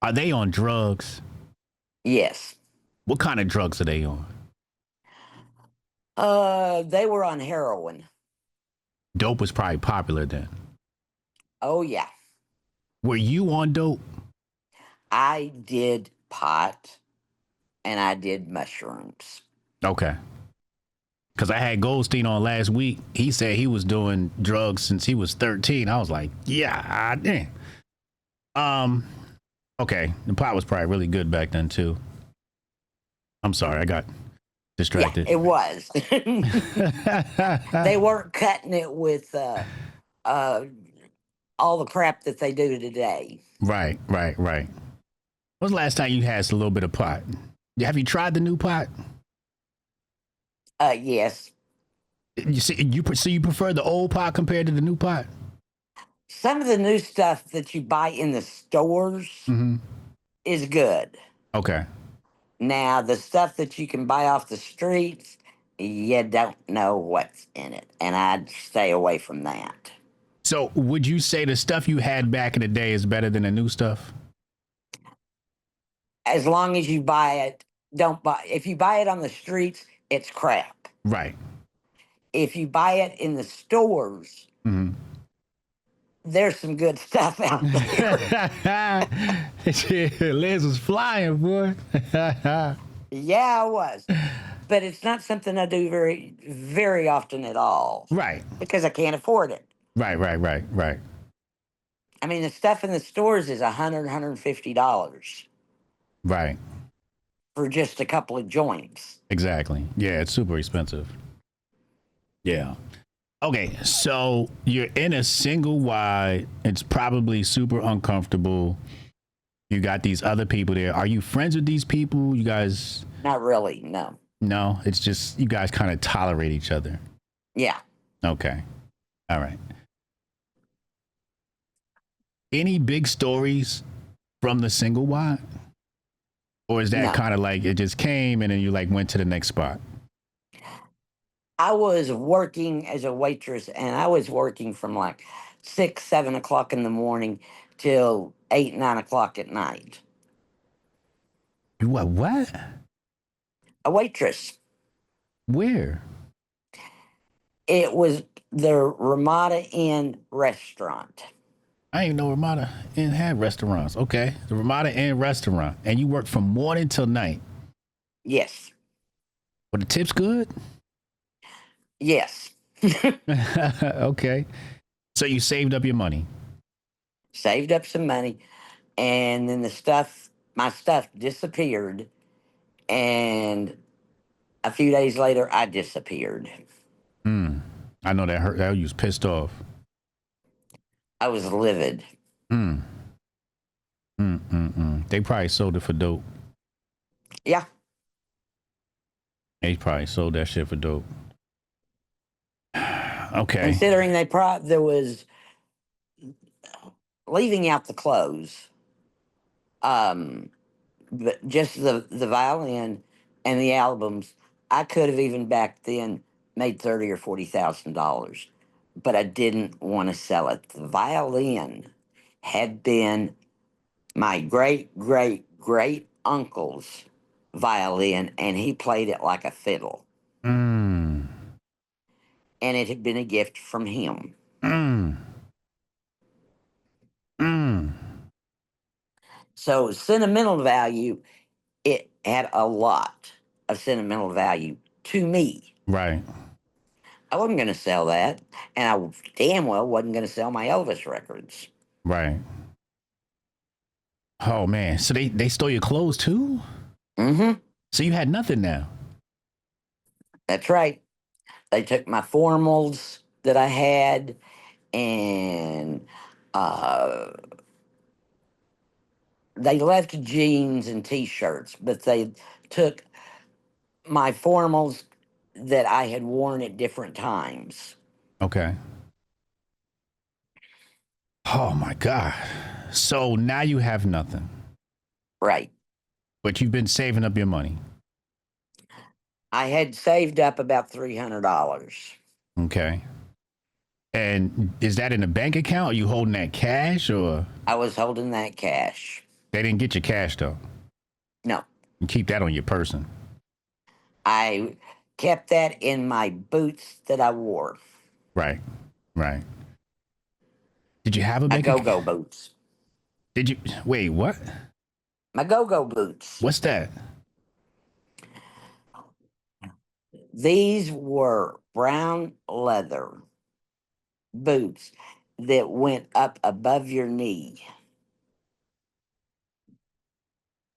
Speaker 1: Are they on drugs?
Speaker 2: Yes.
Speaker 1: What kind of drugs are they on?
Speaker 2: They were on heroin.
Speaker 1: Dope was probably popular then.
Speaker 2: Oh, yeah.
Speaker 1: Were you on dope?
Speaker 2: I did pot and I did mushrooms.
Speaker 1: Okay. Because I had Goldstein on last week. He said he was doing drugs since he was 13. I was like, yeah, damn. Okay. The pot was probably really good back then too. I'm sorry, I got distracted.
Speaker 2: Yeah, it was. They weren't cutting it with all the crap that they do today.
Speaker 1: Right. When was the last time you had a little bit of pot? Have you tried the new pot?
Speaker 2: Yes.
Speaker 1: You see, you prefer the old pot compared to the new pot?
Speaker 2: Some of the new stuff that you buy in the stores
Speaker 1: Mm-hmm.
Speaker 2: is good.
Speaker 1: Okay.
Speaker 2: Now, the stuff that you can buy off the streets, you don't know what's in it. And I'd stay away from that.
Speaker 1: So would you say the stuff you had back in the day is better than the new stuff?
Speaker 2: As long as you buy it, don't buy. If you buy it on the streets, it's crap.
Speaker 1: Right.
Speaker 2: If you buy it in the stores,
Speaker 1: Mhm.
Speaker 2: there's some good stuff out there.
Speaker 1: Liz was flying, boy.
Speaker 2: Yeah, I was. But it's not something I do very, very often at all
Speaker 1: Right.
Speaker 2: because I can't afford it.
Speaker 1: Right.
Speaker 2: I mean, the stuff in the stores is $150
Speaker 1: Right.
Speaker 2: for just a couple of joints.
Speaker 1: Exactly. Yeah, it's super expensive. Yeah. Okay, so you're in a single wide. It's probably super uncomfortable. You got these other people there. Are you friends with these people? You guys,
Speaker 2: Not really, no.
Speaker 1: no, it's just you guys kind of tolerate each other.
Speaker 2: Yeah,
Speaker 1: Okay. All right. Any big stories from the single wide? Or is that
Speaker 2: no.
Speaker 1: kind of like it just came and then you like went to the next spot?
Speaker 2: I was working as a waitress and I was working from like 6, 7 o'clock in the morning till 8, 9 o'clock at night.
Speaker 1: You what?
Speaker 2: A waitress.
Speaker 1: Where?
Speaker 2: It was the Ramada Inn restaurant.
Speaker 1: I didn't know Ramada Inn had restaurants. Okay. The Ramada Inn restaurant. And you work from morning till night.
Speaker 2: Yes.
Speaker 1: Were the tips good?
Speaker 2: Yes.
Speaker 1: Okay. So you saved up your money.
Speaker 2: Saved up some money. And then my stuff disappeared. And a few days later, I disappeared.
Speaker 1: I know that hurt. That you was pissed off.
Speaker 2: I was livid.
Speaker 1: Mm. They probably sold it for dope.
Speaker 2: Yeah.
Speaker 1: They probably sold that shit for dope. Okay.
Speaker 2: Considering there was leaving out the clothes, um, but just the violin and the albums, I could have even back then made $30,000 or $40,000, but I didn't want to sell it. The violin had been my great uncle's violin, and he played it like a fiddle,
Speaker 1: Mm.
Speaker 2: and it had been a gift from him.
Speaker 1: Mm. Mm.
Speaker 2: So sentimental value, it had a lot of sentimental value to me.
Speaker 1: Right.
Speaker 2: I wasn't going to sell that, and I damn well wasn't going to sell my Elvis records.
Speaker 1: Right. Oh man. So they stole your clothes too?
Speaker 2: Mm-hmm.
Speaker 1: So you had nothing now.
Speaker 2: That's right. They took my formals that I had, and uh, they left jeans and T-shirts, but they took my formals that I had worn at different times.
Speaker 1: Okay. Oh my God. So now you have nothing,
Speaker 2: Right.
Speaker 1: but you've been saving up your money.
Speaker 2: I had saved up about $300.
Speaker 1: Okay. And is that in a bank account? Are you holding that cash or
Speaker 2: I was holding that cash.
Speaker 1: they didn't get your cash though?
Speaker 2: No,
Speaker 1: You keep that on your person.
Speaker 2: I kept that in my boots that I wore.
Speaker 1: Right. Right. Did you have a
Speaker 2: My
Speaker 1: bank
Speaker 2: go-go
Speaker 1: account?
Speaker 2: boots.
Speaker 1: Did you wait, what?
Speaker 2: My go-go boots.
Speaker 1: What's that?
Speaker 2: These were brown leather boots that went up above your knee.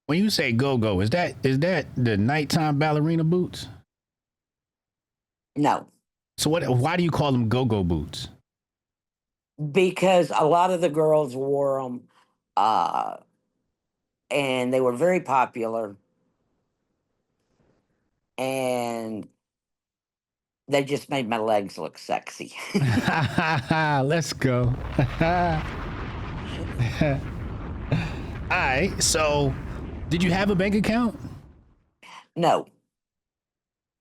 Speaker 1: When you say go go, is that the nighttime ballerina boots?
Speaker 2: No,
Speaker 1: So what why do you call them go go boots?
Speaker 2: because a lot of the girls wore them, uh, and they were very popular, and they just made my legs look sexy.
Speaker 1: Let's go. All right. So, did you have a bank account?
Speaker 2: No,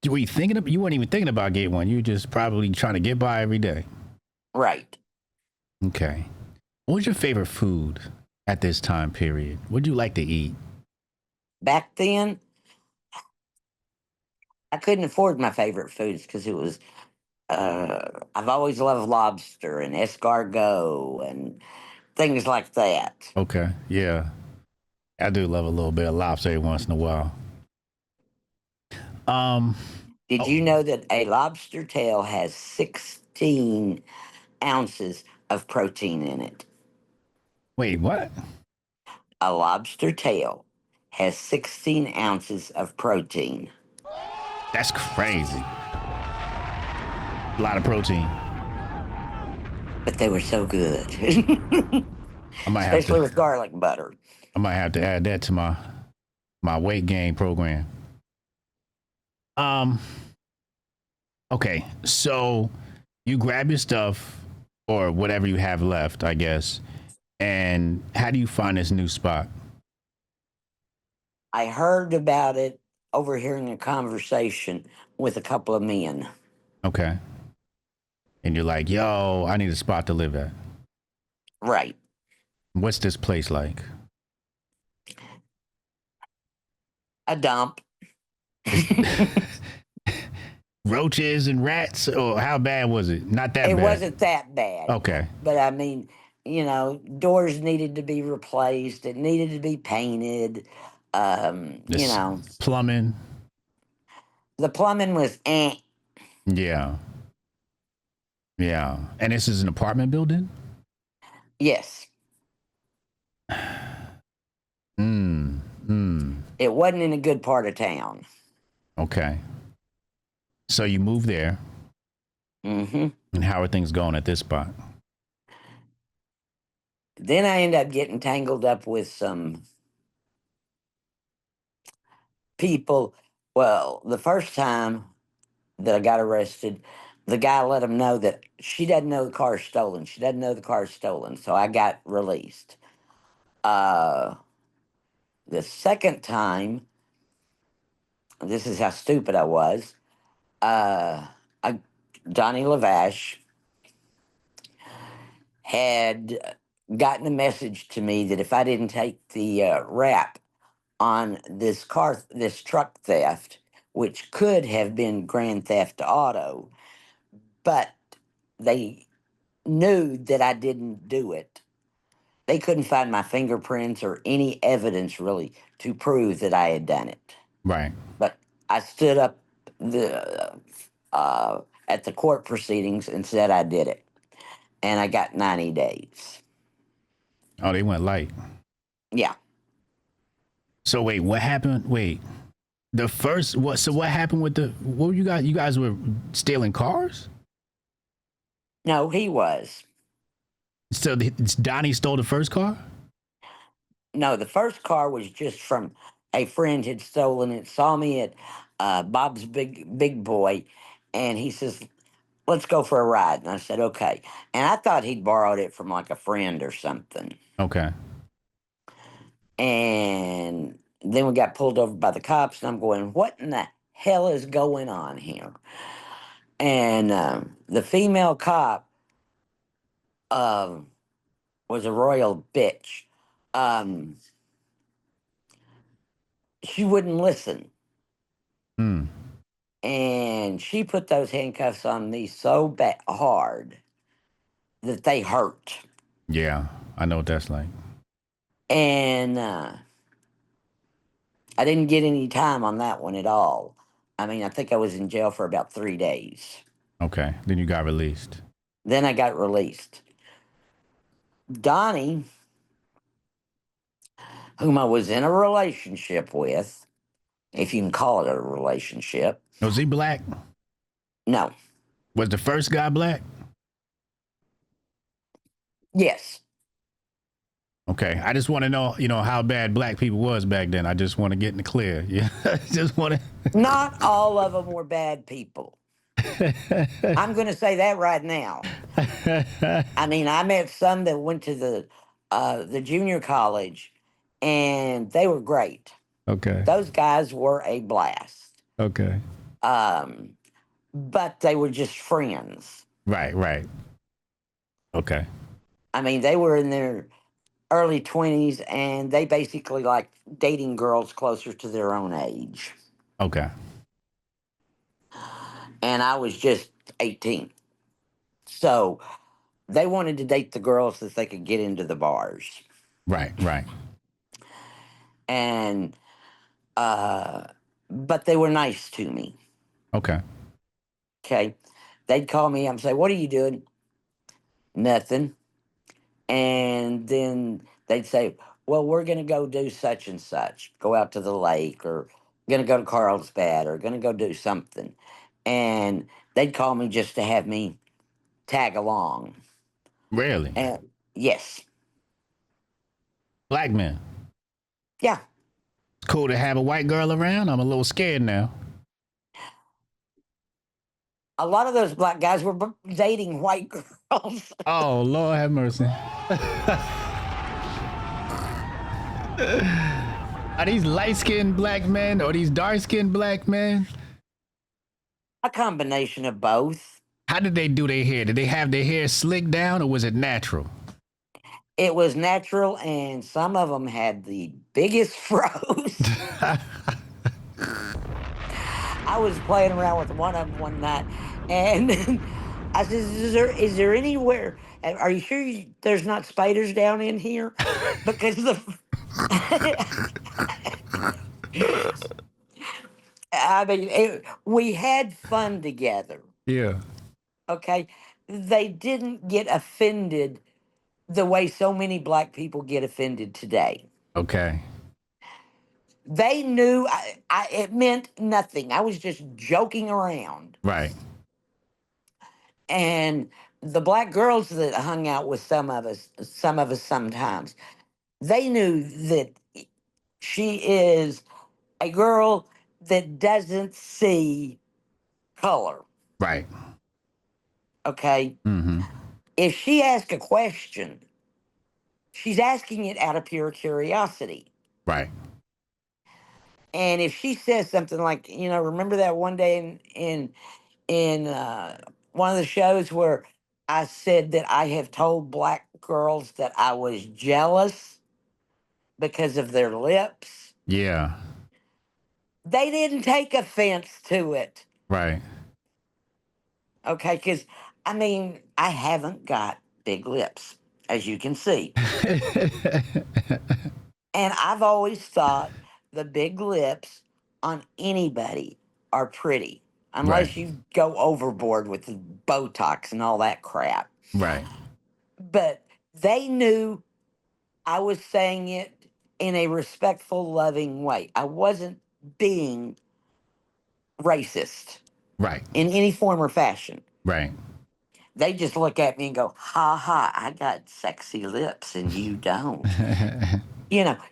Speaker 1: Were you thinking of? You weren't even thinking about getting one. You were just probably trying to get by every day.
Speaker 2: right.
Speaker 1: Okay. What was your favorite food at this time period? What do you like to eat?
Speaker 2: Back then, I couldn't afford my favorite foods because it was I've always loved lobster and escargot and things like that.
Speaker 1: Okay. Yeah. I do love a little bit of lobster every once in a while. Um.
Speaker 2: Did
Speaker 1: Oh,
Speaker 2: you know that a lobster tail has 16 ounces of protein in it?
Speaker 1: wait. What?
Speaker 2: A lobster tail has 16 ounces of protein.
Speaker 1: That's crazy. A lot of protein.
Speaker 2: But they were so good,
Speaker 1: I might have
Speaker 2: especially
Speaker 1: to.
Speaker 2: with garlic butter.
Speaker 1: I might have to add that to my weight gain program. Um. Okay. So you grab your stuff or whatever you have left, I guess. And how do you find this new spot?
Speaker 2: I heard about it overhearing a conversation with a couple of men.
Speaker 1: Okay. And you're like, yo, I need a spot to live at.
Speaker 2: Right.
Speaker 1: What's this place like?
Speaker 2: A dump.
Speaker 1: It's roaches and rats, or how bad was it? Not that
Speaker 2: It
Speaker 1: bad.
Speaker 2: wasn't that bad.
Speaker 1: Okay.
Speaker 2: But I mean, doors needed to be replaced. It needed to be painted.
Speaker 1: This plumbing.
Speaker 2: The plumbing was
Speaker 1: Yeah. Yeah. And this is an apartment building?
Speaker 2: yes.
Speaker 1: Mm.
Speaker 2: It wasn't in a good part of town.
Speaker 1: Okay. So you move there.
Speaker 2: Hmm.
Speaker 1: And how are things going at this spot?
Speaker 2: Then I ended up getting tangled up with some people. Well, the first time that I got arrested, the guy let him know that she doesn't know the car's stolen. She doesn't know the car's stolen. So I got released. Uh, the second time, this is how stupid I was. Uh, I, Johnny Lavash had gotten a message to me that if I didn't take the rap on this truck theft, which could have been grand theft auto, but they knew that I didn't do it. They couldn't find my fingerprints or any evidence really to prove that I had done it.
Speaker 1: Right.
Speaker 2: But I stood up the at the court proceedings and said I did it, and I got 90 days.
Speaker 1: Oh, they went light.
Speaker 2: Yeah.
Speaker 1: So wait, what happened? Wait. The first what so what happened with the what were you guys were stealing cars?
Speaker 2: No, he was.
Speaker 1: So Donnie stole the first car?
Speaker 2: No, the first car was just from a friend had stolen it. Saw me at Bob's Big Boy, and he says, "Let's go for a ride." And I said, "Okay." And I thought he'd borrowed it from like a friend or something.
Speaker 1: Okay.
Speaker 2: And then we got pulled over by the cops, and I'm going, "What in the hell is going on here?" And the female cop um, was a royal bitch. Um, she wouldn't listen.
Speaker 1: Hmm.
Speaker 2: And she put those handcuffs on me so hard that they hurt.
Speaker 1: Yeah, I know what that's like.
Speaker 2: And I didn't get any time on that one at all. I mean, I think I was in jail for about 3 days.
Speaker 1: Okay. Then you got released.
Speaker 2: Then I got released. Donnie, whom I was in a relationship with, if you can call it a relationship,
Speaker 1: Was he black?
Speaker 2: no,
Speaker 1: Was the first guy black?
Speaker 2: yes,
Speaker 1: Okay. I just want to know, how bad black people was back then. I just want to get in the clear. Yeah. just want
Speaker 2: not all of them were bad people. I'm going to say that right now.
Speaker 1: to.
Speaker 2: I mean, I met some that went to the junior college, and they were great.
Speaker 1: Okay.
Speaker 2: Those guys were a blast.
Speaker 1: Okay.
Speaker 2: Um, but they were just friends.
Speaker 1: Right. Right. Okay.
Speaker 2: I mean, they were in their early 20s, and they basically like dating girls closer to their own age.
Speaker 1: Okay.
Speaker 2: And I was just 18. So they wanted to date the girls so that they could get into the bars.
Speaker 1: Right, right.
Speaker 2: And, but they were nice to me.
Speaker 1: Okay.
Speaker 2: Okay. They'd call me up and say, "What are you doing?" "Nothing." And then they'd say, "Well, we're going to go do such and such, go out to the lake, or going to go to Carlsbad, or going to go do something." And they'd call me just to have me tag along.
Speaker 1: Really?
Speaker 2: And yes,
Speaker 1: Black men.
Speaker 2: yeah,
Speaker 1: It's cool to have a white girl around. I'm a little scared now.
Speaker 2: a lot of those black guys were dating white girls.
Speaker 1: Oh, Lord have mercy. Are these light-skinned black men or these dark-skinned black men?
Speaker 2: A combination of both.
Speaker 1: How did they do their hair? Did they have their hair slicked down or was it natural?
Speaker 2: It was natural, and some of them had the biggest froze. I was playing around with one of them one night, and I said, "Is there anywhere? Are you sure there's not spiders down in here?" Because I mean, we had fun together.
Speaker 1: Yeah.
Speaker 2: Okay, they didn't get offended the way so many black people get offended today.
Speaker 1: Okay.
Speaker 2: They knew it meant nothing. I was just joking around.
Speaker 1: Right.
Speaker 2: And the black girls that hung out with some of us sometimes, they knew that she is a girl that doesn't see color.
Speaker 1: Right.
Speaker 2: Okay.
Speaker 1: Mm-hmm.
Speaker 2: If she asks a question, she's asking it out of pure curiosity.
Speaker 1: Right.
Speaker 2: And if she says something like, remember that one day in one of the shows where I said that I have told black girls that I was jealous because of their lips.
Speaker 1: Yeah.
Speaker 2: They didn't take offense to it.
Speaker 1: Right.
Speaker 2: Okay. Because, I mean, I haven't got big lips, as you can see. And I've always thought the big lips on anybody are pretty,
Speaker 1: Right.
Speaker 2: unless you go overboard with the Botox and all that crap.
Speaker 1: Right.
Speaker 2: But they knew I was saying it in a respectful, loving way. I wasn't being racist
Speaker 1: Right.
Speaker 2: in any form or fashion.
Speaker 1: Right.
Speaker 2: They just look at me and go, "Ha ha, I got sexy lips and you don't."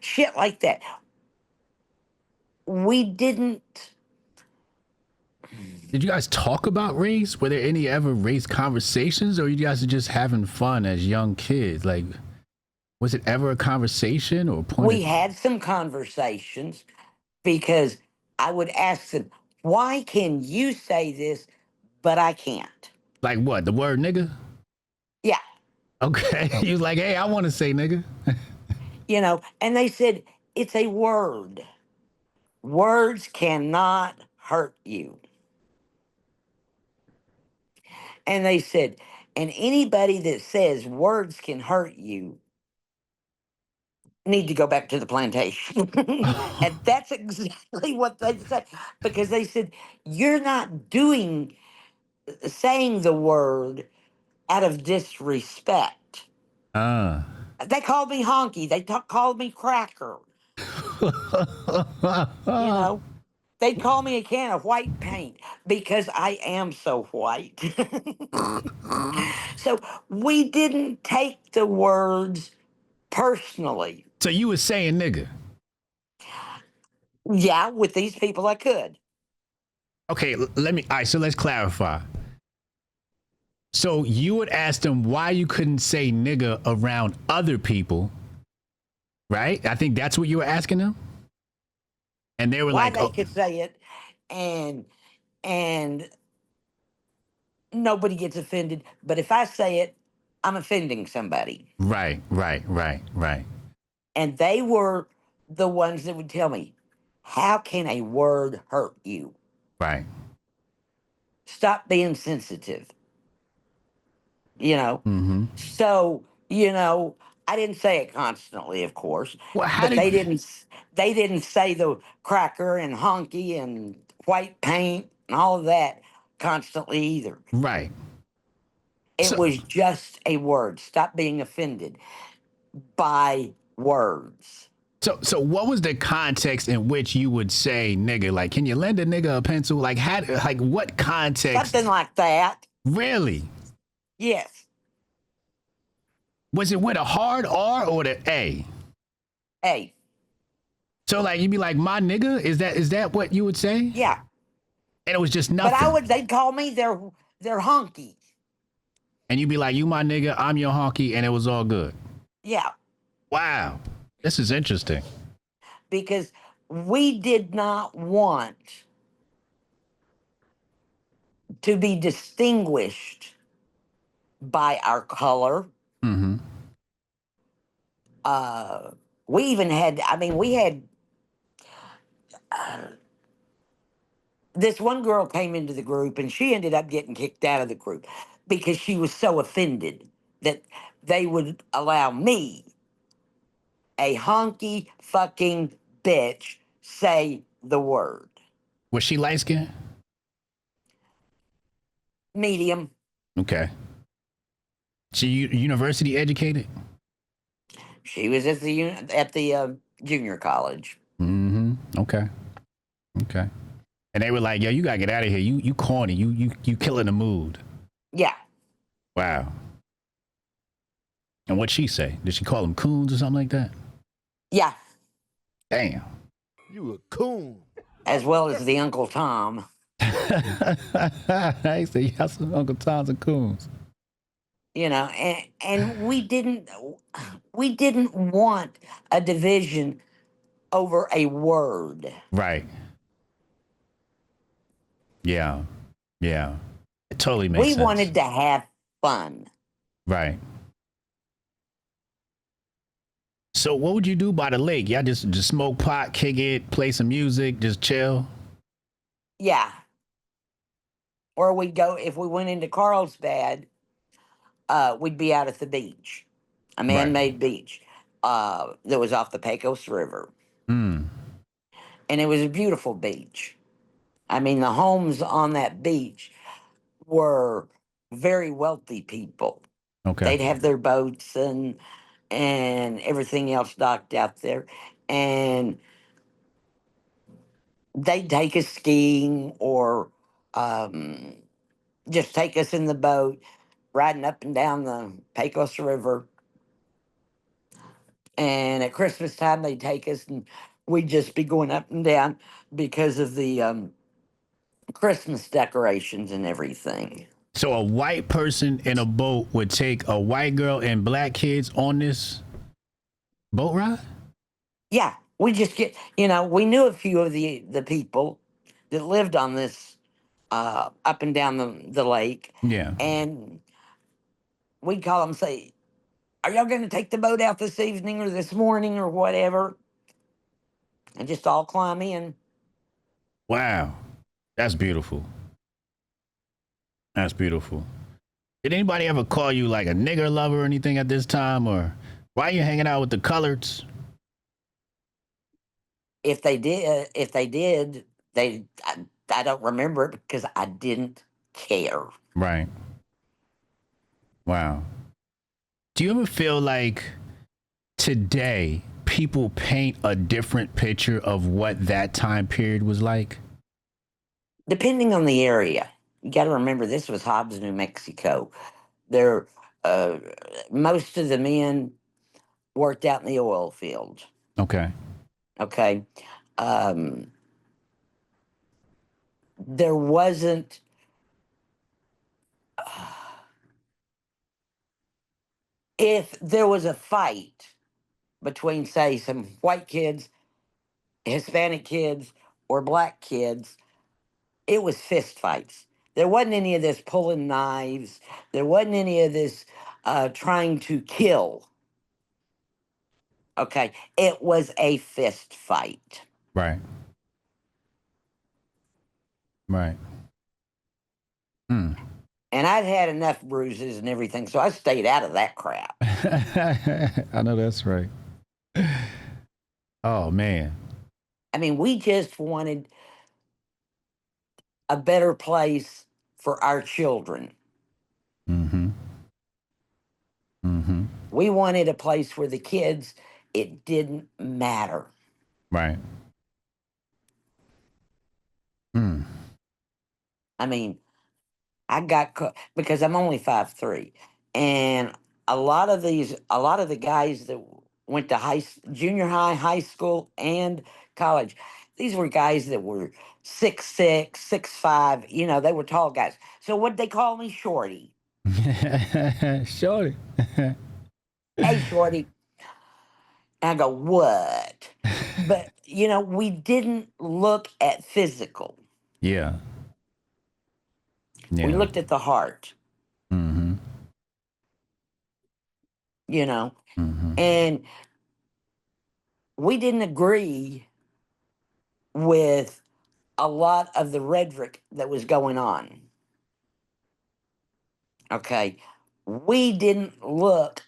Speaker 2: Shit like that. We didn't.
Speaker 1: Did you guys talk about race? Were there any ever race conversations, or you guys are just having fun as young kids? Like, was it ever a conversation or a point?
Speaker 2: We had some conversations because I would ask them, "Why can you say this, but I can't?"
Speaker 1: Like what? The word nigga?
Speaker 2: Yeah.
Speaker 1: Okay. You was like, hey, I want to say nigga.
Speaker 2: And they said, "It's a word. Words cannot hurt you." And they said, "And anybody that says words can hurt you need to go back to the plantation." And that's exactly what they said, because they said, "You're not saying the word out of disrespect."
Speaker 1: uh.
Speaker 2: They called me honky. They called me cracker. You know, they call me a can of white paint because I am so white. So we didn't take the words personally.
Speaker 1: So you was saying nigga.
Speaker 2: Yeah, with these people I could.
Speaker 1: Okay, let me. All right, so let's clarify. So you would ask them why you couldn't say nigga around other people, right? I think that's what you were asking them. And they were
Speaker 2: Why
Speaker 1: like,
Speaker 2: they
Speaker 1: oh,
Speaker 2: could say it and and nobody gets offended, but if I say it, I'm offending somebody.
Speaker 1: right, right, right, right.
Speaker 2: And they were the ones that would tell me, "How can a word hurt you?"
Speaker 1: Right.
Speaker 2: Stop being sensitive. You know,
Speaker 1: Mm-hmm.
Speaker 2: so you know, I didn't say it constantly, of course,
Speaker 1: Well, how
Speaker 2: but
Speaker 1: did?
Speaker 2: they didn't say the cracker and honky and white paint and all of that constantly either.
Speaker 1: Right.
Speaker 2: It
Speaker 1: So,
Speaker 2: was just a word. Stop being offended by words.
Speaker 1: so what was the context in which you would say nigga? Like, can you lend a nigga a pencil? Like, like what
Speaker 2: Something
Speaker 1: context?
Speaker 2: like that.
Speaker 1: Really?
Speaker 2: Yes.
Speaker 1: Was it with a hard R or the A?
Speaker 2: Hey,
Speaker 1: So like you'd be like, my nigga, is that what you would say?
Speaker 2: yeah.
Speaker 1: And it was just
Speaker 2: But
Speaker 1: nothing.
Speaker 2: they'd call me their honky.
Speaker 1: And you'd be like, you my nigga, I'm your honky, and it was all good.
Speaker 2: Yeah.
Speaker 1: Wow. This is interesting.
Speaker 2: Because we did not want to be distinguished by our color.
Speaker 1: Mm-hmm.
Speaker 2: Uh, we even had, I mean, we had this one girl came into the group and she ended up getting kicked out of the group because she was so offended that they would allow me, a honky fucking bitch, say the word.
Speaker 1: Was she light skinned?
Speaker 2: Medium.
Speaker 1: Okay. She university educated?
Speaker 2: She was at the junior college.
Speaker 1: Mm-hmm. Okay. Okay. And they were like, yo, you gotta get out of here. You corny. You killing the mood.
Speaker 2: Yeah.
Speaker 1: Wow. And what'd she say? Did she call them coons or something like that?
Speaker 2: Yeah.
Speaker 1: Damn.
Speaker 3: You a coon.
Speaker 2: As well as the Uncle Tom.
Speaker 1: I used to yell some Uncle Tom's and coons.
Speaker 2: You know, and we didn't want a division over a word.
Speaker 1: Right. Yeah. Yeah. It totally makes
Speaker 2: We
Speaker 1: sense.
Speaker 2: wanted to have fun.
Speaker 1: Right. So what would you do by the lake? Y'all just smoke pot, kick it, play some music, just chill.
Speaker 2: Yeah. Or we'd go, if we went into Carlsbad, we'd be out at the beach, a
Speaker 1: Right.
Speaker 2: man-made beach that was off the Pecos River.
Speaker 1: Mm.
Speaker 2: And it was a beautiful beach. I mean, the homes on that beach were very wealthy people.
Speaker 1: Okay.
Speaker 2: They'd have their boats and everything else docked out there. And they'd take us skiing or um, just take us in the boat, riding up and down the Pecos River. And at Christmas time, they'd take us and we'd just be going up and down because of the Christmas decorations and everything.
Speaker 1: So a white person in a boat would take a white girl and black kids on this boat ride?
Speaker 2: Yeah, we just get, we knew a few of the people that lived on this up and down the lake.
Speaker 1: Yeah.
Speaker 2: And we'd call them, say, are y'all going to take the boat out this evening or this morning or whatever? And just all climb in.
Speaker 1: Wow. That's beautiful. That's beautiful. Did anybody ever call you like a nigger lover or anything at this time? Or why are you hanging out with the coloreds?
Speaker 2: If they did, I don't remember it because I didn't care.
Speaker 1: Right. Wow. Do you ever feel like today people paint a different picture of what that time period was like?
Speaker 2: Depending on the area, you got to remember this was Hobbs, New Mexico. There, uh, most of the men worked out in the oil field.
Speaker 1: Okay.
Speaker 2: Okay, um, there wasn't. If there was a fight between, say, some white kids, Hispanic kids, or black kids, it was fist fights. There wasn't any of this pulling knives. There wasn't any of this trying to kill. Okay, it was a fist fight.
Speaker 1: Right. Right. Mm.
Speaker 2: And I'd had enough bruises and everything, so I stayed out of that crap.
Speaker 1: I know that's right. Oh man.
Speaker 2: I mean, we just wanted a better place for our children.
Speaker 1: Mm-hmm. Mm-hmm.
Speaker 2: We wanted a place where the kids, it didn't matter.
Speaker 1: Right. Mm.
Speaker 2: I mean, I got because I'm only 5'3", and a lot of the guys that went to junior high, high school, and college, these were guys that were 6'6", 6'5". You know, they were tall guys. So what they call me, Shorty.
Speaker 1: Shorty.
Speaker 2: Hey, Shorty. And I go, what? But you know, we didn't look at physical.
Speaker 1: Yeah.
Speaker 2: We
Speaker 1: Yeah.
Speaker 2: looked at the heart.
Speaker 1: Mm-hmm.
Speaker 2: You know,
Speaker 1: Mm-hmm.
Speaker 2: and we didn't agree with a lot of the rhetoric that was going on. Okay. We didn't look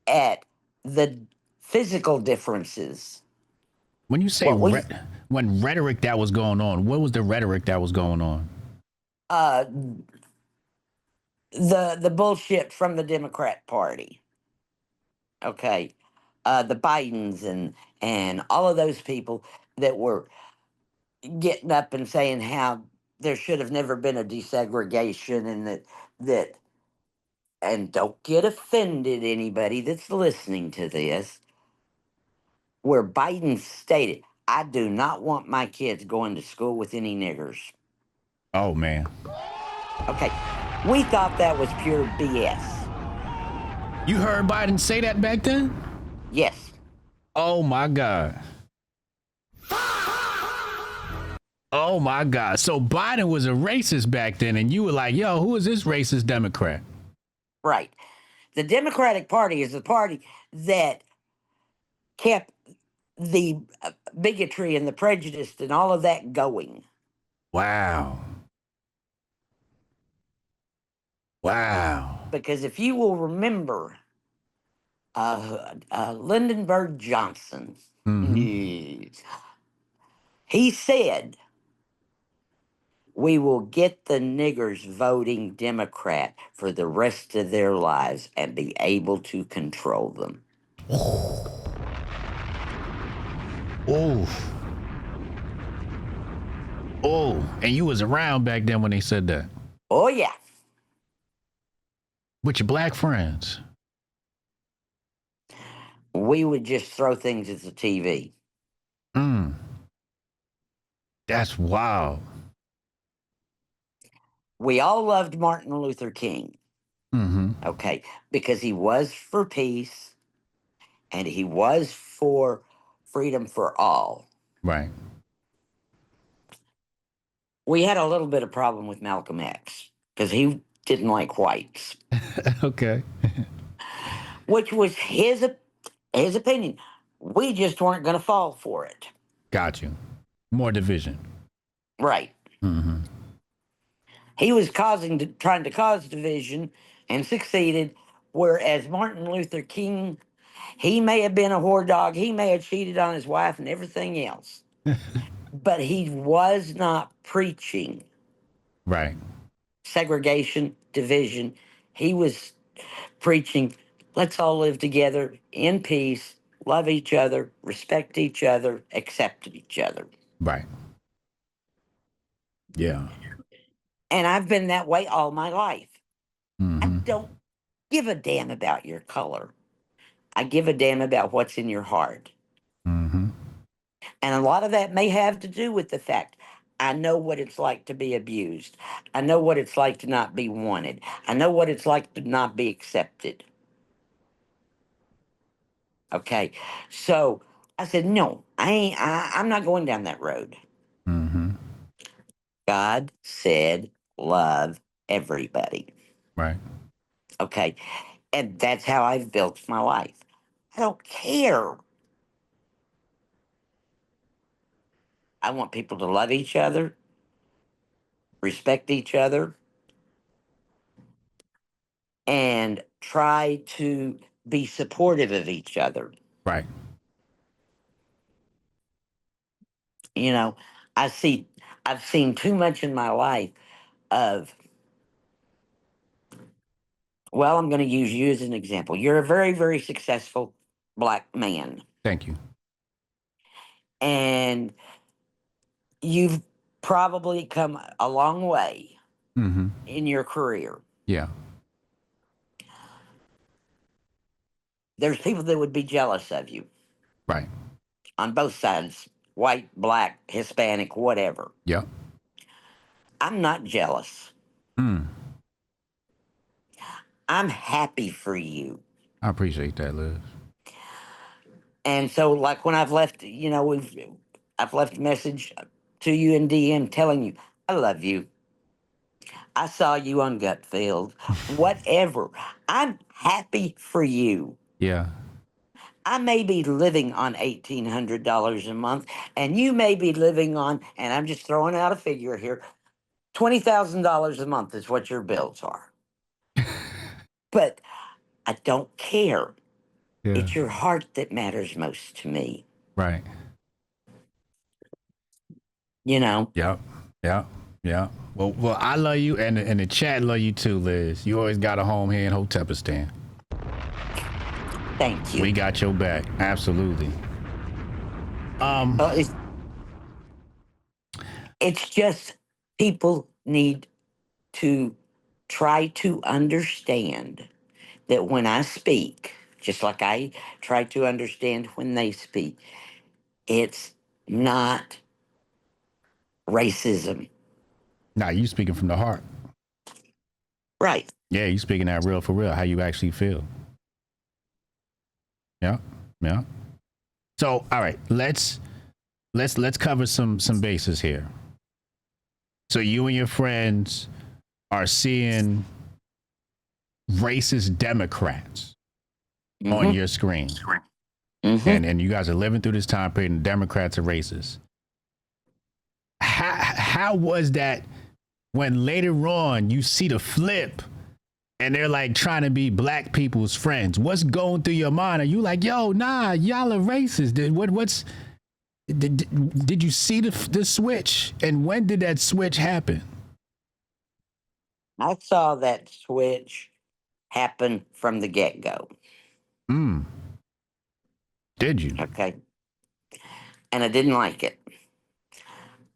Speaker 2: at the physical differences.
Speaker 1: When you say
Speaker 2: What we,
Speaker 1: when rhetoric that was going on, what was the rhetoric that was going on?
Speaker 2: uh, the bullshit from the Democrat Party. Okay. The Bidens and all of those people that were getting up and saying how there should have never been a desegregation and that and don't get offended, anybody that's listening to this, where Biden stated, I do not want my kids going to school with any niggers.
Speaker 1: Oh man.
Speaker 2: Okay, we thought that was pure BS.
Speaker 1: You heard Biden say that back then?
Speaker 2: Yes,
Speaker 1: Oh my God. Oh my God. So Biden was a racist back then, and you were like, yo, who is this racist Democrat?
Speaker 2: right. The Democratic Party is the party that kept the bigotry and the prejudice and all of that going.
Speaker 1: Wow. Wow.
Speaker 2: Because if you will remember, Lyndon Johnson,
Speaker 1: Mm-hmm.
Speaker 2: he said, we will get the niggers voting Democrat for the rest of their lives and be able to control them.
Speaker 1: Oh. Oh. And you was around back then when they said that.
Speaker 2: Oh, yeah.
Speaker 1: With your black friends.
Speaker 2: We would just throw things at the TV.
Speaker 1: Mm. That's wild.
Speaker 2: We all loved Martin Luther King,
Speaker 1: Mm-hmm.
Speaker 2: okay, because he was for peace and he was for freedom for all.
Speaker 1: Right.
Speaker 2: We had a little bit of problem with Malcolm X because he didn't like whites,
Speaker 1: Okay.
Speaker 2: which was his opinion. We just weren't going to fall for it.
Speaker 1: Got you. More division.
Speaker 2: Right.
Speaker 1: Mm-hmm.
Speaker 2: He was trying to cause division and succeeded, whereas Martin Luther King, he may have been a whore dog, he may have cheated on his wife and everything else, but he was not preaching
Speaker 1: Right.
Speaker 2: segregation, division. He was preaching, let's all live together in peace, love each other, respect each other, accept each other.
Speaker 1: Right. Yeah.
Speaker 2: And I've been that way all my life. I
Speaker 1: Mm-hmm.
Speaker 2: don't give a damn about your color. I give a damn about what's in your heart.
Speaker 1: Mm-hmm.
Speaker 2: And a lot of that may have to do with the fact I know what it's like to be abused. I know what it's like to not be wanted. I know what it's like to not be accepted. Okay. So I said, no, I'm not going down that road.
Speaker 1: Mm-hmm.
Speaker 2: God said, love everybody.
Speaker 1: Right.
Speaker 2: Okay. And that's how I've built my life. I don't care. I want people to love each other, respect each other, and try to be supportive of each other.
Speaker 1: Right.
Speaker 2: You know, I've seen too much in my life of, well, I'm going to use you as an example. You're a very, very successful black man,
Speaker 1: Thank you.
Speaker 2: and you've probably come a long way
Speaker 1: Mm-hmm.
Speaker 2: in your career.
Speaker 1: Yeah.
Speaker 2: There's people that would be jealous of you
Speaker 1: Right.
Speaker 2: on both sides, white, black, Hispanic, whatever.
Speaker 1: Yep.
Speaker 2: I'm not jealous.
Speaker 1: Mm.
Speaker 2: I'm happy for you.
Speaker 1: I appreciate that, Liz.
Speaker 2: And so, like when I've left, I've left a message to you in DM telling you, I love you. I saw you on Gutfield. Whatever. I'm happy for you.
Speaker 1: Yeah.
Speaker 2: I may be living on $1,800 a month, and you may be living on, and I'm just throwing out a figure here, $20,000 a month is what your bills are. But I don't care.
Speaker 1: Yeah.
Speaker 2: It's your heart that matters most to me.
Speaker 1: Right.
Speaker 2: You know,
Speaker 1: Yep. Yep. Yeah. Well, I love you, and the chat love you too, Liz. You always got a home here in Hotepistan.
Speaker 2: thank you.
Speaker 1: We got your back. Absolutely.
Speaker 2: Well, it's just people need to try to understand that when I speak, just like I try to understand when they speak, it's not racism.
Speaker 1: Nah, you speaking from the heart.
Speaker 2: Right.
Speaker 1: Yeah, you speaking that real for real, how you actually feel. Yeah. Yeah. So, all right, let's cover some bases here. So you and your friends are seeing racist Democrats on your screen.
Speaker 2: Mm-hmm.
Speaker 1: And you guys are living through this time period and Democrats are racist. How was that when later on you see the flip and they're like trying to be black people's friends? What's going through your mind? Are you like, yo, nah, y'all are racist? Did you see the switch? And when did that switch happen?
Speaker 2: I saw that switch happen from the get-go.
Speaker 1: Did you?
Speaker 2: Okay. And I didn't like it.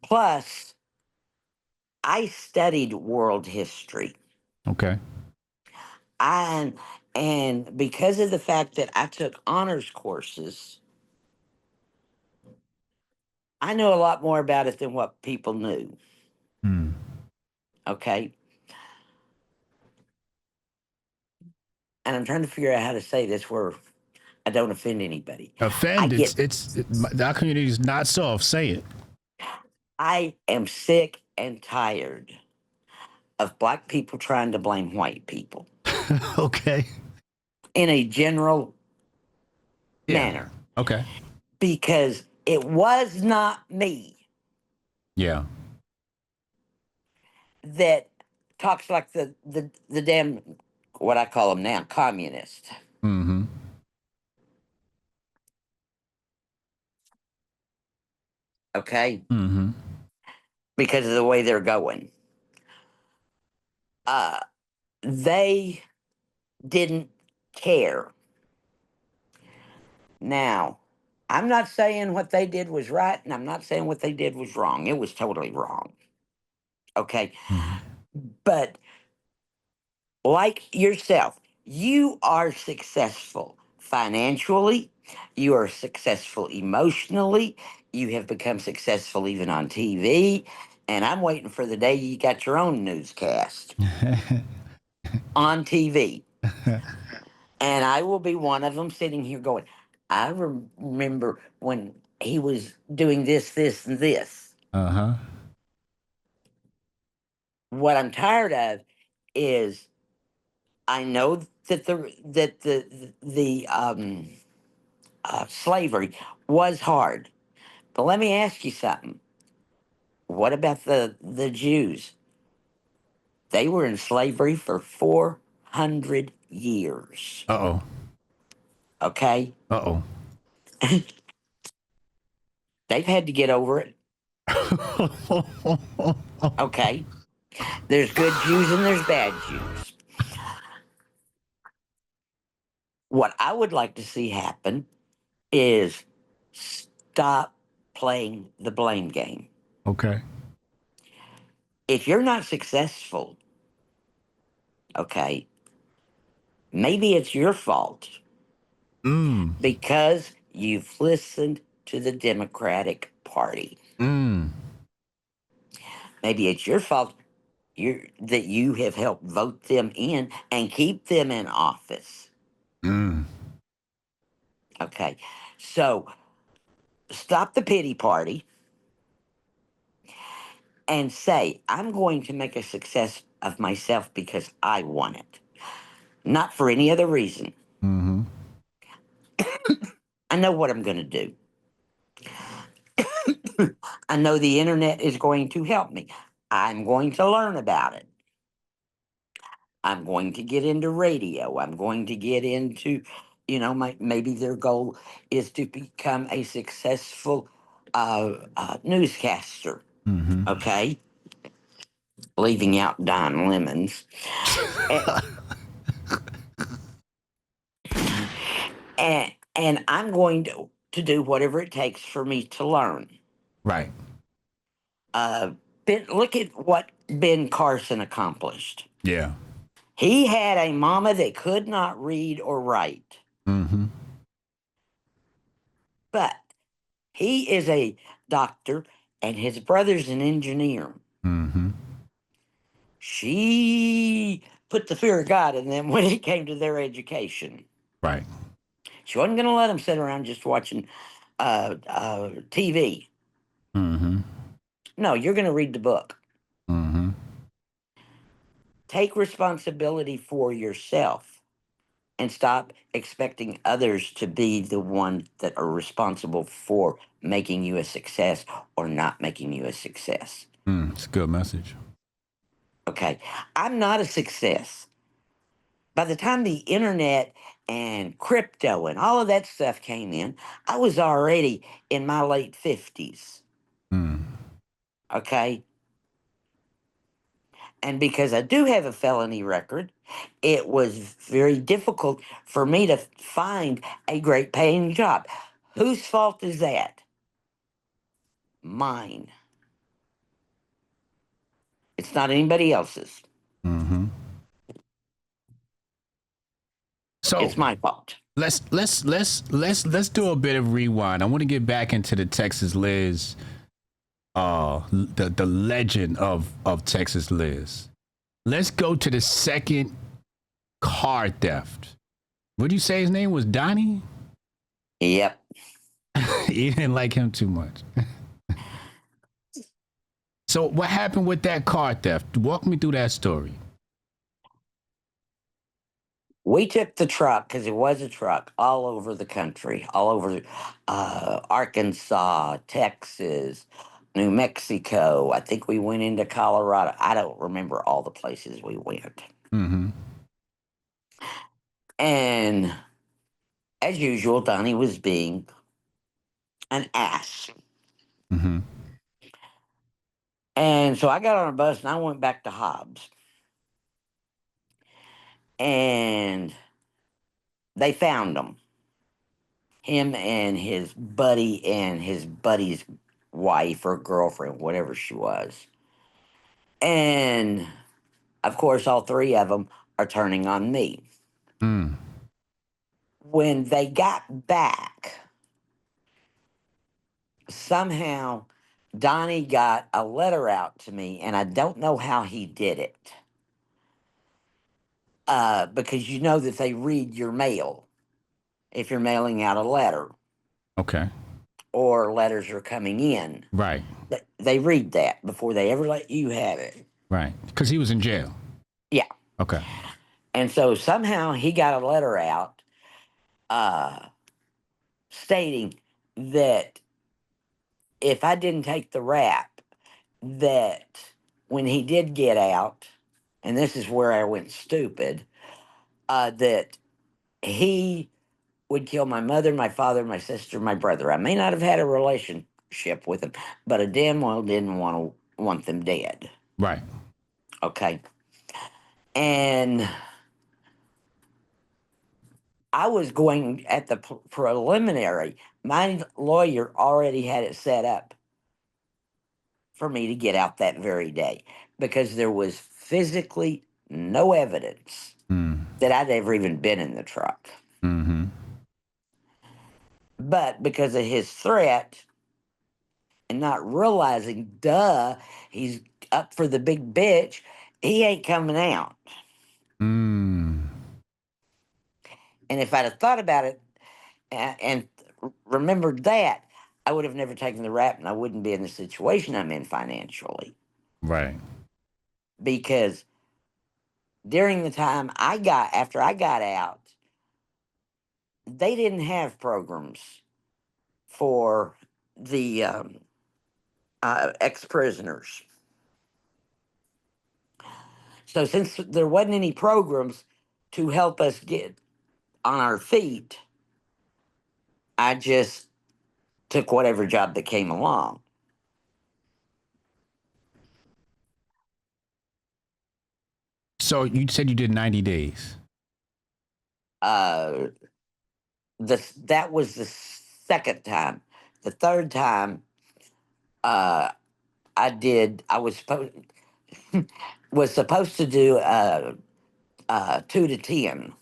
Speaker 2: Plus, I studied world history.
Speaker 1: Okay.
Speaker 2: And because of the fact that I took honors courses, I know a lot more about it than what people knew. Okay. And I'm trying to figure out how to say this where I don't offend anybody.
Speaker 1: Offend, our community is not soft. Say it.
Speaker 2: I am sick and tired of black people trying to blame white people
Speaker 1: Okay.
Speaker 2: in a general manner.
Speaker 1: Okay.
Speaker 2: Because it was not me
Speaker 1: Yeah.
Speaker 2: that talks like the damn, what I call them now, communist.
Speaker 1: Mm-hmm.
Speaker 2: Okay?
Speaker 1: Mm-hmm.
Speaker 2: Because of the way they're going. They didn't care. Now, I'm not saying what they did was right, and I'm not saying what they did was wrong. It was totally wrong. Okay?
Speaker 1: Mm-hmm.
Speaker 2: But like yourself, you are successful financially, you are successful emotionally, you have become successful even on TV, and I'm waiting for the day you got your own newscast on TV. And I will be one of them sitting here going, I remember when he was doing this, this, and this.
Speaker 1: Uh-huh.
Speaker 2: What I'm tired of is I know that the slavery was hard, but let me ask you something. What about the Jews? They were in slavery for 100 years.
Speaker 1: Uh
Speaker 2: Okay?
Speaker 1: oh.
Speaker 2: They've had to get over it.
Speaker 1: Uh oh.
Speaker 2: Okay? There's good Jews and there's bad Jews. What I would like to see happen is stop playing the blame game.
Speaker 1: Okay.
Speaker 2: If you're not successful, okay, maybe it's your fault
Speaker 1: Mm.
Speaker 2: because you've listened to the Democratic Party.
Speaker 1: Mm.
Speaker 2: Maybe it's your fault that you have helped vote them in and keep them in office.
Speaker 1: Mm.
Speaker 2: Okay, so stop the pity party and say, I'm going to make a success of myself because I want it, not for any other reason.
Speaker 1: Mm-hmm.
Speaker 2: I know what I'm going to do. I know the internet is going to help me. I'm going to learn about it. I'm going to get into radio. I'm going to get into, maybe their goal is to become a successful newscaster.
Speaker 1: Mm-hmm.
Speaker 2: Okay, leaving out Don Lemons, and, and I'm going to do whatever it takes for me to learn.
Speaker 1: Right.
Speaker 2: Look at what Ben Carson accomplished.
Speaker 1: Yeah.
Speaker 2: He had a mama that could not read or write,
Speaker 1: Mm-hmm.
Speaker 2: but he is a doctor and his brother's an engineer.
Speaker 1: Mm-hmm.
Speaker 2: She put the fear of God in them when it came to their education.
Speaker 1: Right.
Speaker 2: She wasn't going to let them sit around just watching TV.
Speaker 1: Mm-hmm.
Speaker 2: No, you're going to read the book.
Speaker 1: Mm-hmm.
Speaker 2: Take responsibility for yourself and stop expecting others to be the one that are responsible for making you a success or not making you a success.
Speaker 1: It's a good message.
Speaker 2: Okay, I'm not a success. By the time the internet and crypto and all of that stuff came in, I was already in my late 50s.
Speaker 1: Mm.
Speaker 2: Okay, and because I do have a felony record, it was very difficult for me to find a great paying job. Whose fault is that? Mine. It's not anybody else's.
Speaker 1: Mm-hmm. So
Speaker 2: It's my fault.
Speaker 1: let's do a bit of rewind. I want to get back into the Texas Liz, the legend of Texas Liz. Let's go to the second car theft. Would you say his name was Donnie?
Speaker 2: Yep.
Speaker 1: You didn't like him too much. So what happened with that car theft? Walk me through that story.
Speaker 2: We took the truck because it was a truck all over the country, all over Arkansas, Texas, New Mexico. I think we went into Colorado. I don't remember all the places we went.
Speaker 1: Mm-hmm.
Speaker 2: And as usual, Donnie was being an ass.
Speaker 1: Mm-hmm.
Speaker 2: And so I got on a bus and I went back to Hobbs. And they found him and his buddy's wife or girlfriend, whatever she was. And of course, all three of them are turning on me.
Speaker 1: Mm.
Speaker 2: When they got back, somehow Donnie got a letter out to me, and I don't know how he did it. Because you know that they read your mail if you're mailing out a letter
Speaker 1: Okay.
Speaker 2: or letters are coming in.
Speaker 1: Right.
Speaker 2: They read that before they ever let you have it.
Speaker 1: Right. Because he was in jail.
Speaker 2: Yeah.
Speaker 1: Okay.
Speaker 2: And so somehow he got a letter out stating that if I didn't take the rap, that when he did get out, and this is where I went stupid, that he would kill my mother, my father, my sister, my brother. I may not have had a relationship with him, but I damn well didn't want them dead.
Speaker 1: Right.
Speaker 2: Okay. And I was going at the preliminary. My lawyer already had it set up for me to get out that very day because there was physically no evidence that I'd ever even been in the truck.
Speaker 1: Mm-hmm.
Speaker 2: But because of his threat and not realizing, he's up for the big bitch, he ain't coming out.
Speaker 1: Mm.
Speaker 2: And if I'd have thought about it and remembered that, I would have never taken the rap and I wouldn't be in the situation I'm in financially.
Speaker 1: Right.
Speaker 2: Because during the time after I got out, they didn't have programs for the ex prisoners. So since there wasn't any programs to help us get on our feet, I just took whatever job that came along.
Speaker 1: So you said you did 90 days.
Speaker 2: Uh, that was the second time. The third time, I was supposed to do 2 to 10.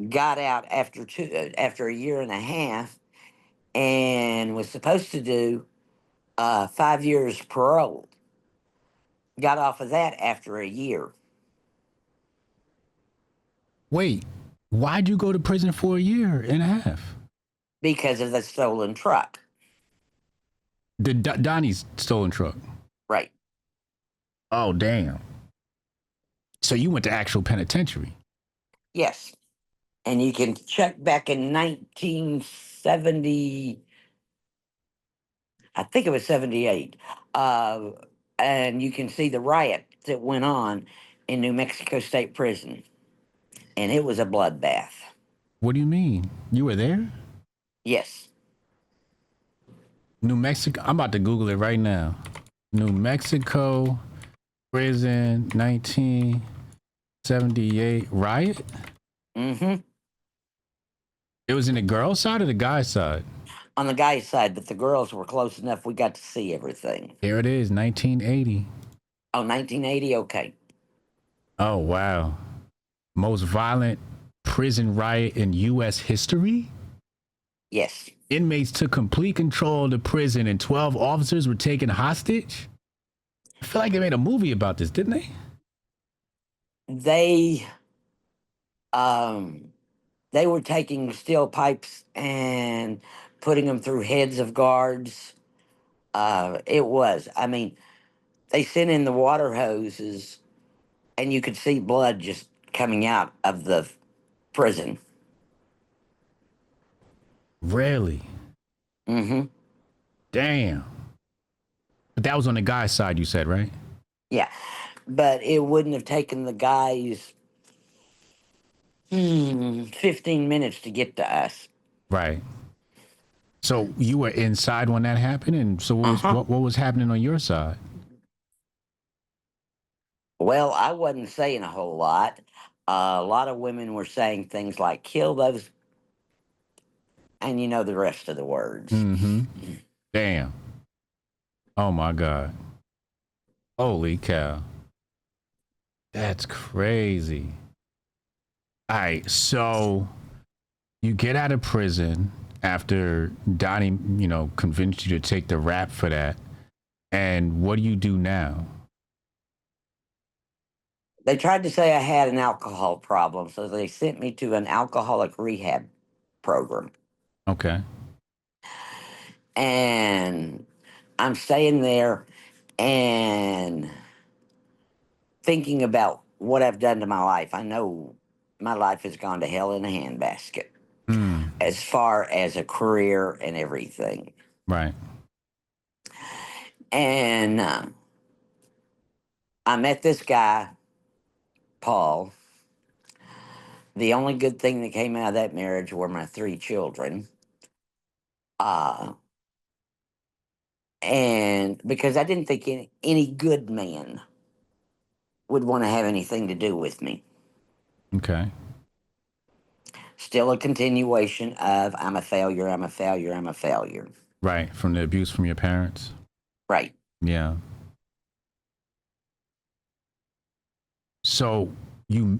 Speaker 2: Got out after a year and a half, and was supposed to do 5 years parole. Got off of that after a year
Speaker 1: Wait, why'd you go to prison for a year and a half?
Speaker 2: because of the stolen truck.
Speaker 1: The Donnie's stolen truck.
Speaker 2: Right.
Speaker 1: Oh, damn. So you went to actual penitentiary.
Speaker 2: Yes. And you can check back in 1970, I think it was 78, and you can see the riot that went on in New Mexico State Prison. And it was a bloodbath.
Speaker 1: What do you mean? You were there?
Speaker 2: Yes.
Speaker 1: New Mexico. I'm about to Google it right now. New Mexico prison 1978 riot.
Speaker 2: Mm-hmm.
Speaker 1: It was in the girl's side or the guy's side?
Speaker 2: On the guy's side, but the girls were close enough we got to see everything.
Speaker 1: Here it is, 1980.
Speaker 2: Oh, 1980? Okay.
Speaker 1: Oh, wow. Most violent prison riot in U.S. history?
Speaker 2: Yes.
Speaker 1: Inmates took complete control of the prison and 12 officers were taken hostage? I feel like they made a movie about this, didn't they?
Speaker 2: They they were taking steel pipes and putting them through heads of guards. I mean, they sent in the water hoses and you could see blood just coming out of the prison.
Speaker 1: Really?
Speaker 2: Mm-hmm.
Speaker 1: Damn. But that was on the guy's side, you said, right?
Speaker 2: Yeah. But it wouldn't have taken the guys 15 minutes to get to us.
Speaker 1: Right. So you were inside when that happened, and so
Speaker 2: Uh-huh.
Speaker 1: what was happening on your side?
Speaker 2: Well, I wasn't saying a whole lot. A lot of women were saying things like, kill those, and you know the rest of the words.
Speaker 1: Mm-hmm. Damn. Oh my God. Holy cow. That's crazy. All right, so you get out of prison after Donnie, convinced you to take the rap for that. And what do you do now?
Speaker 2: They tried to say I had an alcohol problem, so they sent me to an alcoholic rehab program.
Speaker 1: Okay.
Speaker 2: And I'm staying there and thinking about what I've done to my life. I know my life has gone to hell in a handbasket
Speaker 1: Mm,
Speaker 2: as far as a career and everything.
Speaker 1: right.
Speaker 2: And I met this guy, Paul, The only good thing that came out of that marriage were my 3 children. Uh, and because I didn't think any good man would want to have anything to do with me.
Speaker 1: Okay.
Speaker 2: Still a continuation of I'm a failure, I'm a failure, I'm a failure.
Speaker 1: Right. From the abuse from your parents.
Speaker 2: Right.
Speaker 1: Yeah. So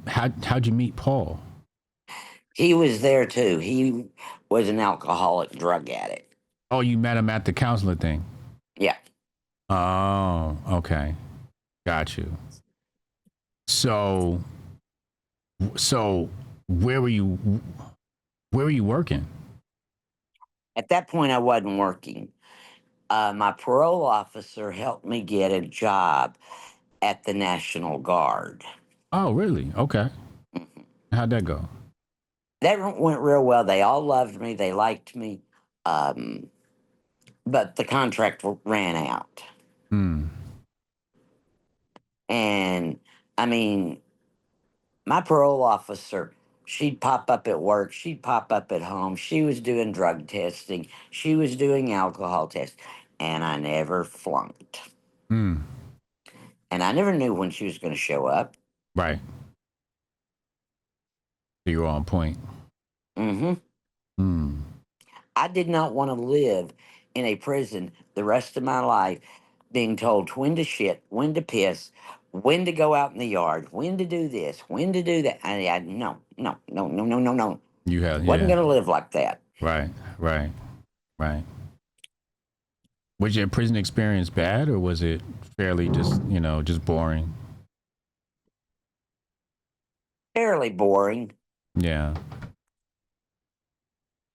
Speaker 1: how'd you meet Paul?
Speaker 2: He was there too. He was an alcoholic drug addict.
Speaker 1: Oh, you met him at the counselor thing.
Speaker 2: Yeah.
Speaker 1: Oh, okay. Got you. So so where were you working?
Speaker 2: At that point, I wasn't working. My parole officer helped me get a job at the National Guard.
Speaker 1: Oh, really? Okay.
Speaker 2: Mhm.
Speaker 1: How'd that go?
Speaker 2: That went real well. They all loved me. They liked me. Um, but the contract ran out.
Speaker 1: Hmm.
Speaker 2: And I mean, my parole officer, she'd pop up at work, she'd pop up at home. She was doing drug testing, she was doing alcohol tests, and I never flunked.
Speaker 1: Hmm.
Speaker 2: And I never knew when she was going to show up.
Speaker 1: Right. So you were on point.
Speaker 2: Hmm.
Speaker 1: Hmm.
Speaker 2: I did not want to live in a prison the rest of my life being told when to shit, when to piss, when to go out in the yard, when to do this, when to do that. No, no, no, no, no, no, no.
Speaker 1: You had
Speaker 2: Wasn't
Speaker 1: yeah.
Speaker 2: going to live like that.
Speaker 1: Right. Right. Right. Was your prison experience bad or was it fairly just, just boring?
Speaker 2: Fairly boring.
Speaker 1: Yeah.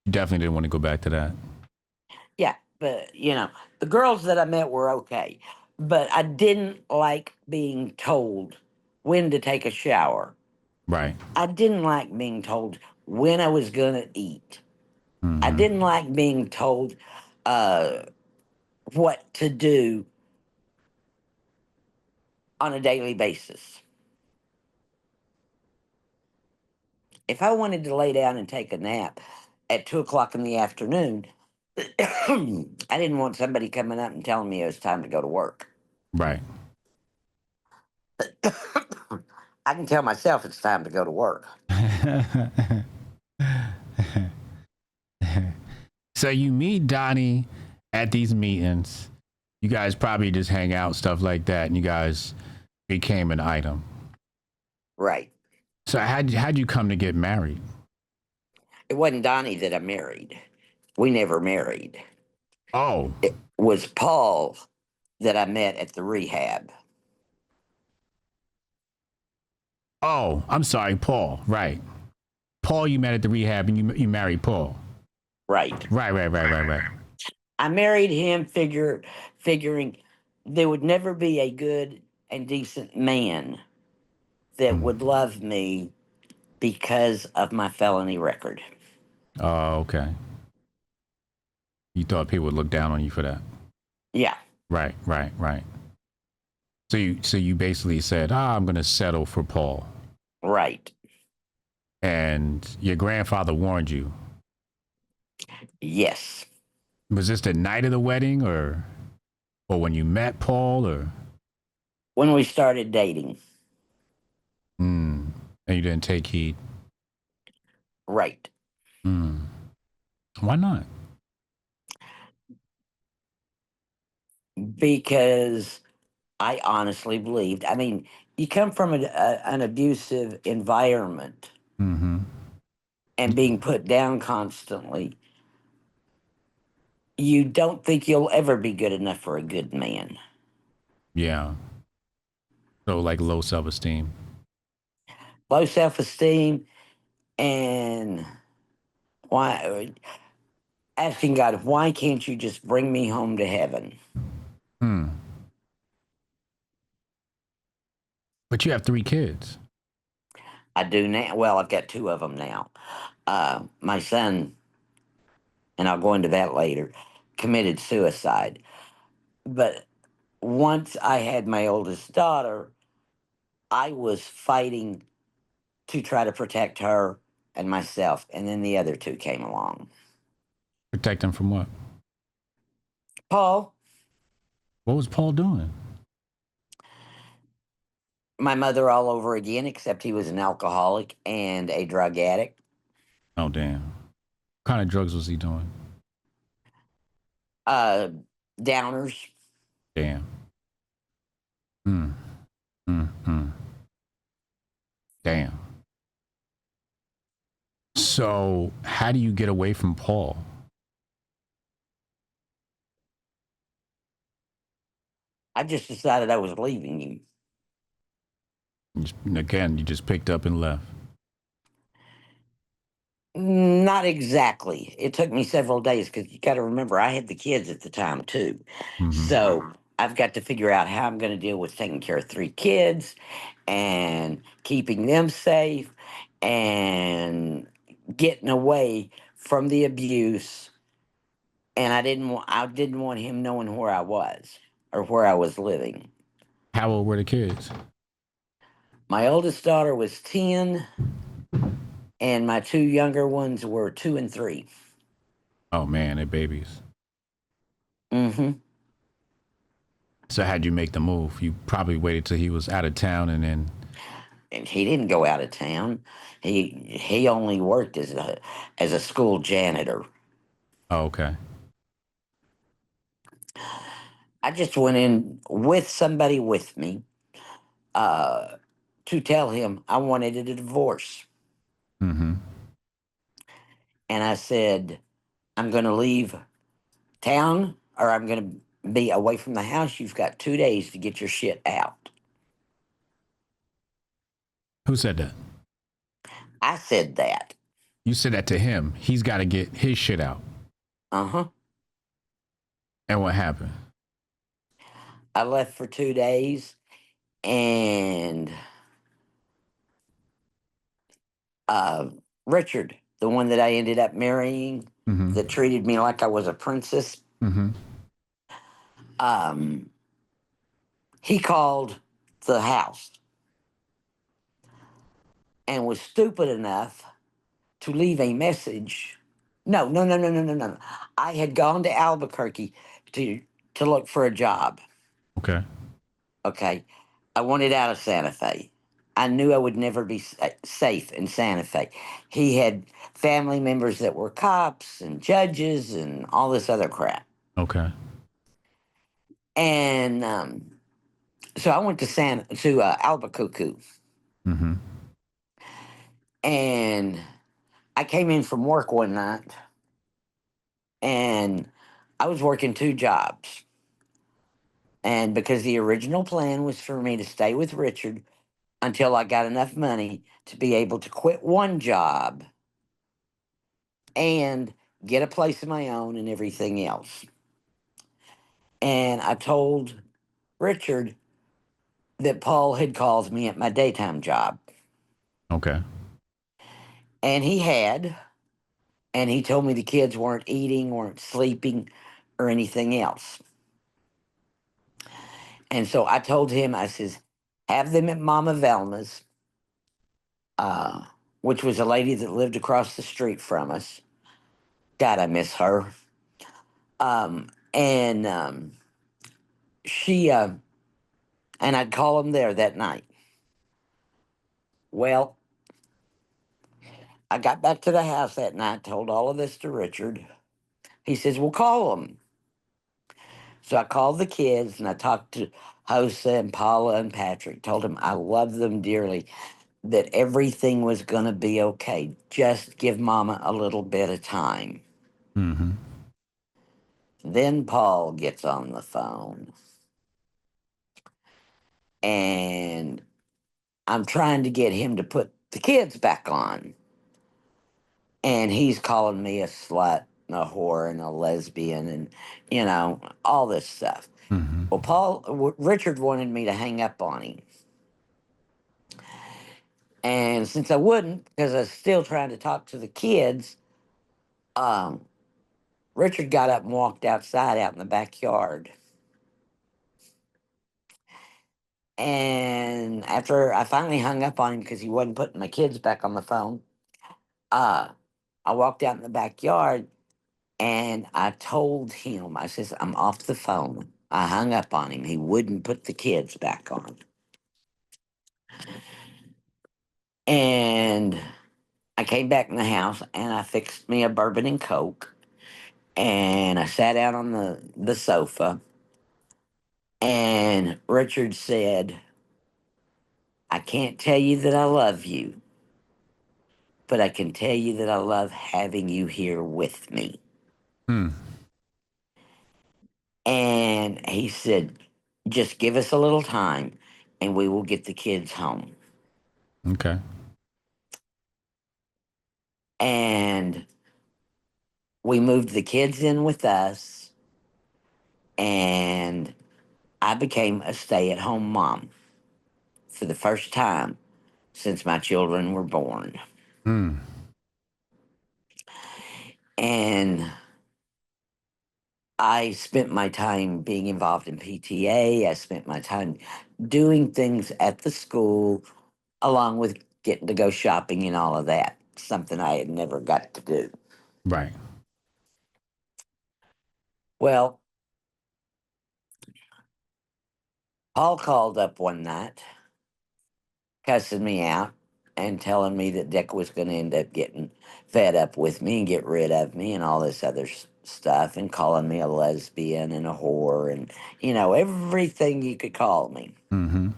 Speaker 1: You definitely didn't want to go back to that.
Speaker 2: Yeah, but the girls that I met were okay. But I didn't like being told when to take a shower.
Speaker 1: Right.
Speaker 2: I didn't like being told when I was going to eat. I
Speaker 1: Mm-hmm.
Speaker 2: didn't like being told uh, what to do on a daily basis. If I wanted to lay down and take a nap at 2 o'clock in the afternoon, I didn't want somebody coming up and telling me it was time to go to work.
Speaker 1: Right.
Speaker 2: I can tell myself it's time to go to work.
Speaker 1: So you meet Donnie at these meetings. You guys probably just hang out, stuff like that, and you guys became an item.
Speaker 2: Right.
Speaker 1: So how'd you come to get married?
Speaker 2: It wasn't Donnie that I married. We never married.
Speaker 1: Oh,
Speaker 2: It was Paul that I met at the rehab.
Speaker 1: oh, I'm sorry, Paul. Right, Paul. You met at the rehab, and you married Paul.
Speaker 2: Right.
Speaker 1: Right.
Speaker 2: I married him figuring there would never be a good and decent man that
Speaker 1: Mm.
Speaker 2: would love me because of my felony record.
Speaker 1: Oh, okay. You thought people would look down on you for that.
Speaker 2: Yeah.
Speaker 1: Right. So you basically said, I'm going to settle for Paul,
Speaker 2: Right.
Speaker 1: and your grandfather warned you.
Speaker 2: Yes.
Speaker 1: Was this the night of the wedding, or when you met Paul, or
Speaker 2: When we started dating.
Speaker 1: and you didn't take heed?
Speaker 2: Right.
Speaker 1: Mm. Why not?
Speaker 2: Because I honestly believed, I mean, you come from an abusive environment
Speaker 1: Mm-hmm.
Speaker 2: and being put down constantly, you don't think you'll ever be good enough for a good man.
Speaker 1: Yeah. So like low self-esteem.
Speaker 2: Low self esteem and why asking God, why can't you just bring me home to heaven?
Speaker 1: Hmm. But you have 3 kids.
Speaker 2: I do now. Well, I've got 2 of them now. My son, and I'll go into that later, committed suicide. But once I had my oldest daughter, I was fighting to try to protect her and myself. And then the other two came along.
Speaker 1: Protect him from what?
Speaker 2: Paul,
Speaker 1: What was Paul doing?
Speaker 2: my mother all over again, except he was an alcoholic and a drug addict.
Speaker 1: Oh, damn. What kind of drugs was he doing?
Speaker 2: Downers.
Speaker 1: Damn. Hmm. Hmm. Damn. So, how do you get away from Paul?
Speaker 2: I just decided I was leaving him.
Speaker 1: Again, you just picked up and left.
Speaker 2: Not exactly. It took me several days because you got to remember I had the kids at the time too.
Speaker 1: Mm-hmm.
Speaker 2: So I've got to figure out how I'm going to deal with taking care of 3 kids and keeping them safe and getting away from the abuse. And I didn't want him knowing where I was or where I was living.
Speaker 1: How old were the kids?
Speaker 2: My oldest daughter was 10 and my 2 younger ones were 2 and 3.
Speaker 1: Oh man, they're babies.
Speaker 2: Mm-hmm.
Speaker 1: So how'd you make the move? You probably waited till he was out of town and then.
Speaker 2: And he didn't go out of town. He only worked as a school janitor.
Speaker 1: Oh, okay.
Speaker 2: I just went in with somebody with me to tell him I wanted a divorce.
Speaker 1: Mm-hmm.
Speaker 2: And I said, I'm going to leave town or I'm going to be away from the house. You've got 2 days to get your shit out.
Speaker 1: Who said that?
Speaker 2: I said that.
Speaker 1: You said that to him. He's got to get his shit out.
Speaker 2: Uh-huh.
Speaker 1: And what happened?
Speaker 2: I left for 2 days and Richard, the one that I ended up marrying,
Speaker 1: Mm-hmm.
Speaker 2: that treated me like I was a princess,
Speaker 1: Mm-hmm.
Speaker 2: um, he called the house and was stupid enough to leave a message. No. I had gone to Albuquerque to look for a job.
Speaker 1: Okay.
Speaker 2: Okay, I wanted out of Santa Fe. I knew I would never be safe in Santa Fe. He had family members that were cops and judges and all this other crap.
Speaker 1: Okay.
Speaker 2: And so I went to Albuquerque,
Speaker 1: Mm-hmm.
Speaker 2: and I came in from work one night, and I was working 2 jobs. And because the original plan was for me to stay with Richard until I got enough money to be able to quit one job and get a place of my own and everything else. And I told Richard that Paul had called me at my daytime job.
Speaker 1: Okay.
Speaker 2: And he had. And he told me the kids weren't eating, weren't sleeping, or anything else. And so I told him, I says, have them at Mama Velma's, uh, which was a lady that lived across the street from us. God, I miss her. And she, and I'd call them there that night. Well, I got back to the house that night, told all of this to Richard. He says, well, call them. So I called the kids and I talked to Jose and Paula and Patrick, told them I love them dearly, that everything was going to be okay. Just give Mama a little bit of time.
Speaker 1: Mm-hmm.
Speaker 2: Then Paul gets on the phone and I'm trying to get him to put the kids back on. And he's calling me a slut and a whore and a lesbian and, all this stuff.
Speaker 1: Mm-hmm.
Speaker 2: Well, Richard wanted me to hang up on him. And since I wouldn't, because I was still trying to talk to the kids, um, Richard got up and walked outside out in the backyard. And after I finally hung up on him because he wasn't putting my kids back on the phone, uh, I walked out in the backyard and I told him, I says, I'm off the phone. I hung up on him. He wouldn't put the kids back on. And I came back in the house and I fixed me a bourbon and Coke. And I sat out on the sofa. And Richard said, I can't tell you that I love you, but I can tell you that I love having you here with me.
Speaker 1: Hmm.
Speaker 2: And he said, just give us a little time and we will get the kids home.
Speaker 1: Okay.
Speaker 2: And we moved the kids in with us, and I became a stay at home mom for the first time since my children were born.
Speaker 1: Hmm.
Speaker 2: And I spent my time being involved in PTA. I spent my time doing things at the school, along with getting to go shopping and all of that, something I had never got to do.
Speaker 1: Right.
Speaker 2: Well, Paul called up one night, cussing me out and telling me that Dick was going to end up getting fed up with me and get rid of me and all this other stuff, and calling me a lesbian and a whore and, everything you could call me.
Speaker 1: Mm-hmm.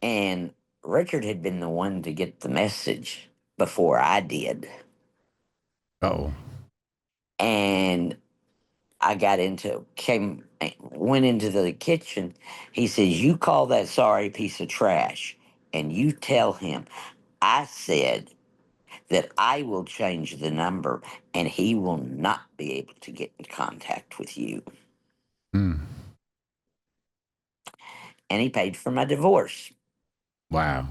Speaker 2: And Richard had been the one to get the message before I did.
Speaker 1: Oh.
Speaker 2: And I went into the kitchen. He says, you call that sorry piece of trash and you tell him I said that I will change the number and he will not be able to get in contact with you.
Speaker 1: Hmm.
Speaker 2: And he paid for my divorce.
Speaker 1: Wow.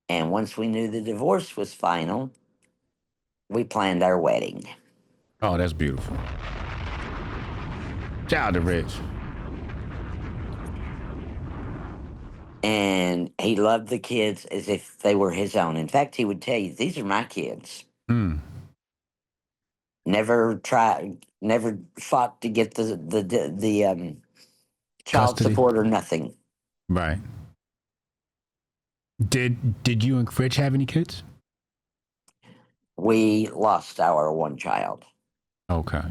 Speaker 2: And once we knew the divorce was final, we planned our wedding.
Speaker 1: Oh, that's beautiful. Shout out to Rich.
Speaker 2: And he loved the kids as if they were his own. In fact, he would tell you, these are my kids.
Speaker 1: Hmm.
Speaker 2: Never fought to get the child
Speaker 1: Custody.
Speaker 2: support or nothing.
Speaker 1: Right. Did you and Rich have any kids?
Speaker 2: We lost our one child.
Speaker 1: Okay.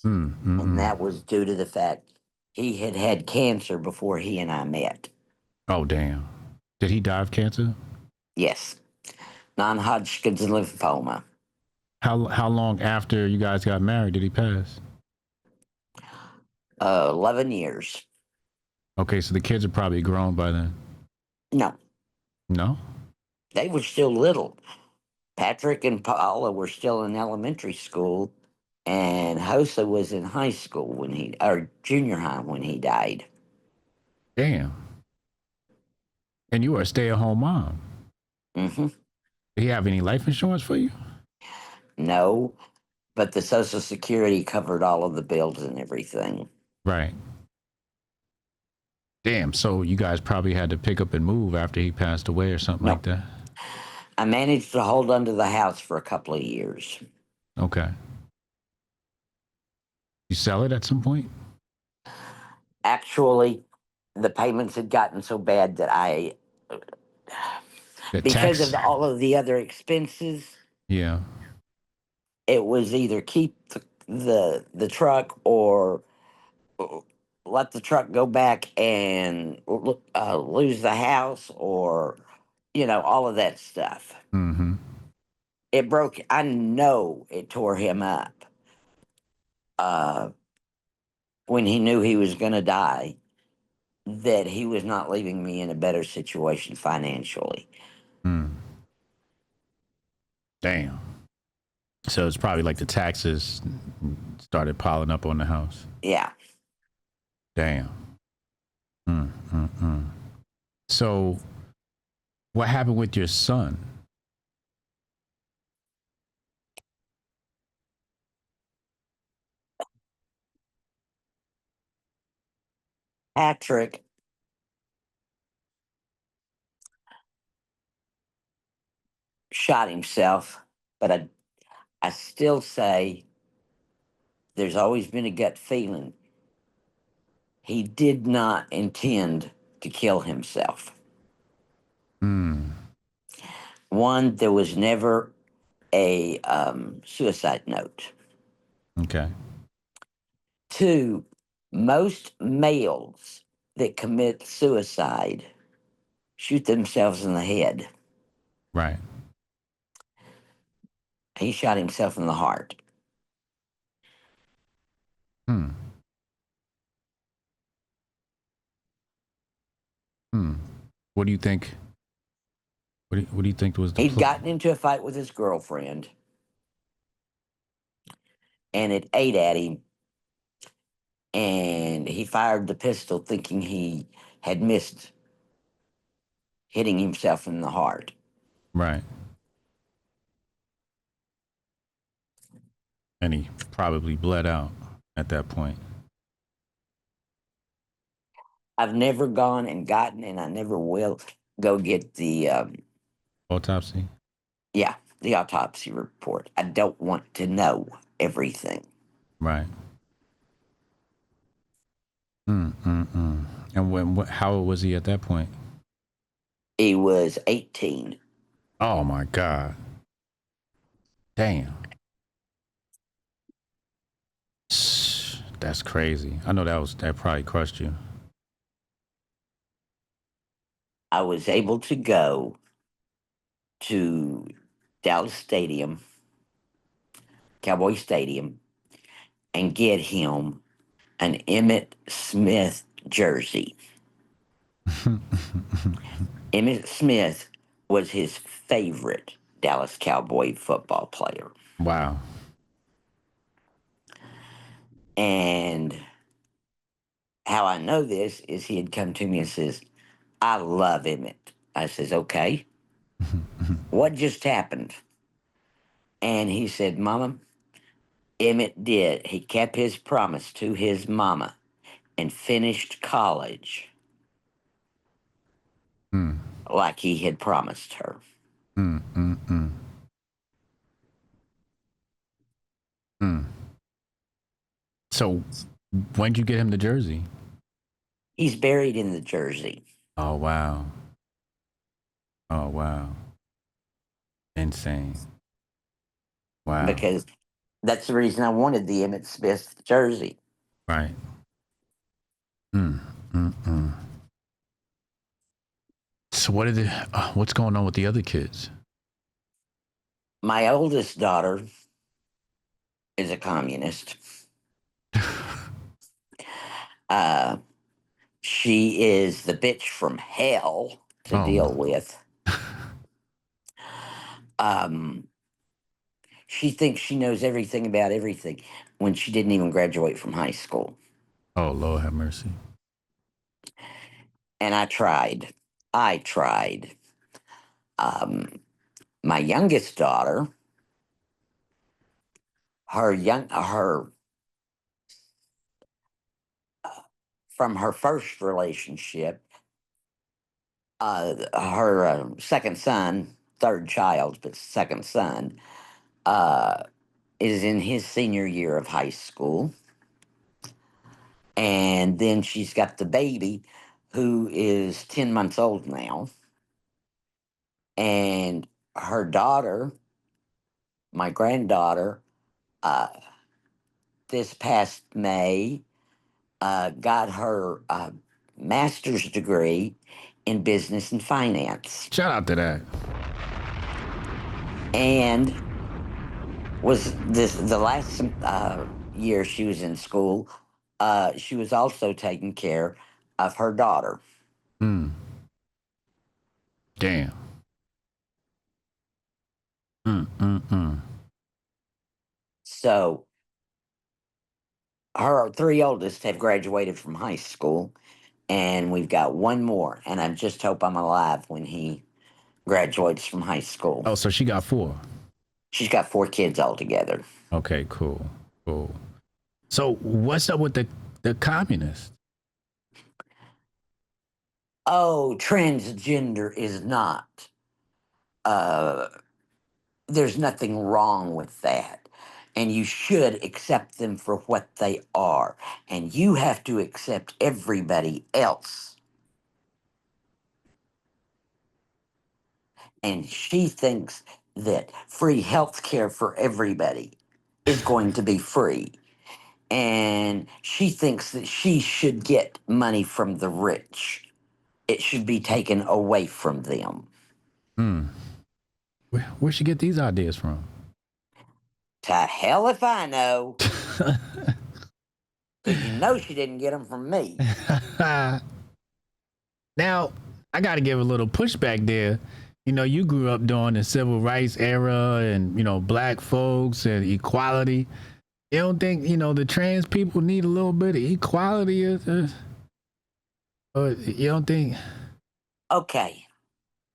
Speaker 1: Hmm.
Speaker 2: And
Speaker 1: Mm-mm.
Speaker 2: that was due to the fact he had had cancer before he and I met.
Speaker 1: Oh, damn. Did he die of cancer?
Speaker 2: Yes, non-Hodgkin's lymphoma.
Speaker 1: How long after you guys got married did he pass?
Speaker 2: 11 years.
Speaker 1: Okay, so the kids are probably grown by then.
Speaker 2: No,
Speaker 1: No?
Speaker 2: they were still little. Patrick and Paula were still in elementary school, and Hosa was in high school or junior high when he died.
Speaker 1: Damn. And you were a stay-at-home mom.
Speaker 2: Hmm.
Speaker 1: Did he have any life insurance for you?
Speaker 2: No, but the Social Security covered all of the bills and everything.
Speaker 1: Right. Damn. So you guys probably had to pick up and move after he passed away or something
Speaker 2: No,
Speaker 1: like that.
Speaker 2: I managed to hold onto the house for a couple of years.
Speaker 1: Okay. You sell it at some point?
Speaker 2: Actually, the payments had gotten so bad that
Speaker 1: The
Speaker 2: because of
Speaker 1: tax?
Speaker 2: all of the other expenses,
Speaker 1: Yeah.
Speaker 2: it was either keep the truck or let the truck go back and lose the house, or all of that stuff.
Speaker 1: Mm-hmm.
Speaker 2: It broke. I know it tore him up uh, when he knew he was going to die. That he was not leaving me in a better situation financially.
Speaker 1: Mm. Damn. So it's probably like the taxes started piling up on the house.
Speaker 2: Yeah.
Speaker 1: Damn. Mm, mm, mm. So what happened with your son?
Speaker 2: Patrick shot himself, but I still say there's always been a gut feeling he did not intend to kill himself. One, there was never a suicide note.
Speaker 1: Okay.
Speaker 2: Two, most males that commit suicide shoot themselves in the head.
Speaker 1: Right.
Speaker 2: He shot himself in the heart.
Speaker 1: Hmm. Hmm. What do you think? What do you think was the
Speaker 2: He'd gotten into a fight with his girlfriend, and it ate at him, and he fired the pistol thinking he had missed hitting himself in the heart.
Speaker 1: Right. And he probably bled out at that point.
Speaker 2: I've never gone and gotten, and I never will go get the
Speaker 1: Autopsy.
Speaker 2: the autopsy report. I don't want to know everything.
Speaker 1: Right. Mm. And how old was he at that point?
Speaker 2: He was 18.
Speaker 1: Oh my God. Damn. That's crazy. I know that probably crushed you.
Speaker 2: I was able to go to Dallas Stadium, Cowboy Stadium, and get him an Emmett Smith jersey. Emmett Smith was his favorite Dallas Cowboy football player.
Speaker 1: Wow.
Speaker 2: And how I know this is he had come to me and says, I love Emmett. I says, okay, what just happened? And he said, Mama, Emmett did. He kept his promise to his mama and finished college
Speaker 1: Mm.
Speaker 2: like he had promised her.
Speaker 1: Mm. So when'd you get him the jersey?
Speaker 2: He's buried in the jersey.
Speaker 1: Oh wow. Oh wow. Insane. Wow.
Speaker 2: Because that's the reason I wanted the Emmett Smith jersey.
Speaker 1: Right. Mm. So what's going on with the other kids?
Speaker 2: My oldest daughter is a communist. She is the bitch from hell to
Speaker 1: Oh
Speaker 2: deal
Speaker 1: my.
Speaker 2: with. Um, she thinks she knows everything about everything when she didn't even graduate from high school.
Speaker 1: Oh Lord have mercy.
Speaker 2: And I tried. I tried. My youngest daughter, her from her first relationship, her second son, third child, but second son, uh, is in his senior year of high school. And then she's got the baby who is 10 months old now. And her daughter, my granddaughter, uh, this past May, got her master's degree in business and finance.
Speaker 1: Shout out to that.
Speaker 2: And was this the last year she was in school, she was also taking care of her daughter.
Speaker 1: Mm. Damn. Mm.
Speaker 2: So her three oldest have graduated from high school, and we've got one more. And I just hope I'm alive when he graduates from high school.
Speaker 1: Oh, so she got 4.
Speaker 2: She's got 4 kids altogether.
Speaker 1: Okay, cool. So what's up with the communists?
Speaker 2: Oh, transgender is not. Uh, there's nothing wrong with that. And you should accept them for what they are. And you have to accept everybody else. And she thinks that free health care for everybody is going to be free. And she thinks that she should get money from the rich. It should be taken away from them.
Speaker 1: Hmm. Where'd she get these ideas from?
Speaker 2: To hell if I know. Because you know she didn't get them from me.
Speaker 1: Now, I got to give a little pushback there. You know, you grew up during the civil rights era and, you know, black folks and equality. You don't think, you know, the trans people need a little bit of equality? Or you don't think?
Speaker 2: Okay.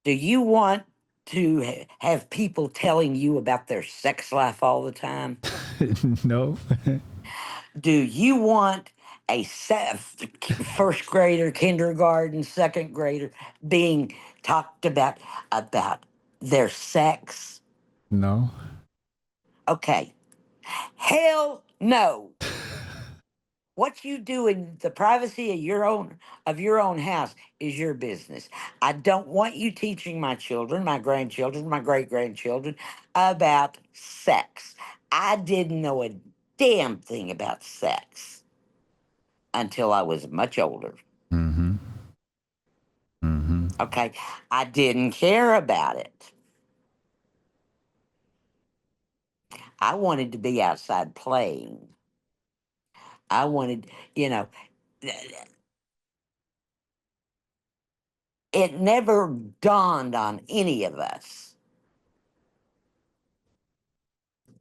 Speaker 2: Do you want to have people telling you about their sex life all the time?
Speaker 1: No.
Speaker 2: Do you want a first grader, kindergarten, second grader being talked about their sex?
Speaker 1: No.
Speaker 2: Okay. Hell no. What you do in the privacy of your own house is your business. I don't want you teaching my children, my grandchildren, my great grandchildren about sex. I didn't know a damn thing about sex until I was much older.
Speaker 1: Mm-hmm. Mm-hmm.
Speaker 2: Okay. I didn't care about it. I wanted to be outside playing. I wanted, you know, it never dawned on any of us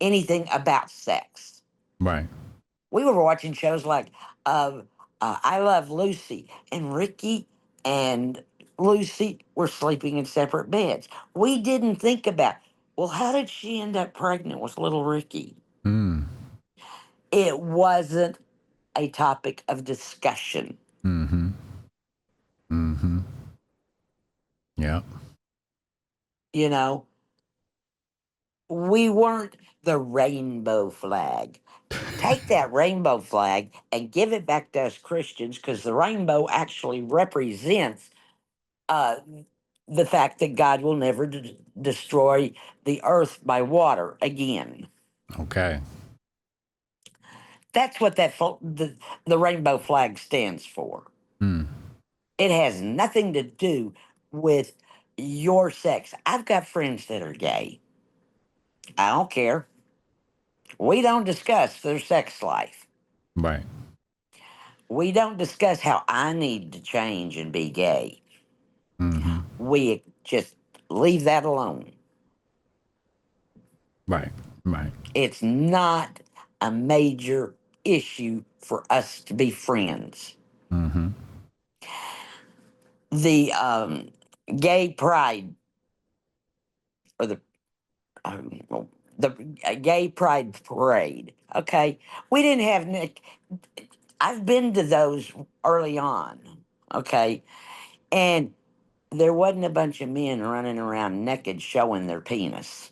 Speaker 2: anything about sex.
Speaker 1: Right.
Speaker 2: We were watching shows like I Love Lucy, and Ricky and Lucy were sleeping in separate beds. We didn't think about, well, how did she end up pregnant with little Ricky?
Speaker 1: Mm.
Speaker 2: It wasn't a topic of discussion.
Speaker 1: Mm-hmm. Mm-hmm. Yeah.
Speaker 2: You know, we weren't the rainbow flag. Take that rainbow flag and give it back to us Christians, because the rainbow actually represents uh, the fact that God will never destroy the earth by water again.
Speaker 1: Okay.
Speaker 2: That's what the rainbow flag stands for.
Speaker 1: Mm.
Speaker 2: It has nothing to do with your sex. I've got friends that are gay. I don't care. We don't discuss their sex life.
Speaker 1: Right.
Speaker 2: We don't discuss how I need to change and be gay.
Speaker 1: Mm-hmm.
Speaker 2: We just leave that alone.
Speaker 1: Right. Right.
Speaker 2: It's not a major issue for us to be friends.
Speaker 1: Mm-hmm.
Speaker 2: The gay pride, or the gay pride parade. Okay, we didn't have Nick. I've been to those early on. Okay, and there wasn't a bunch of men running around naked showing their penis.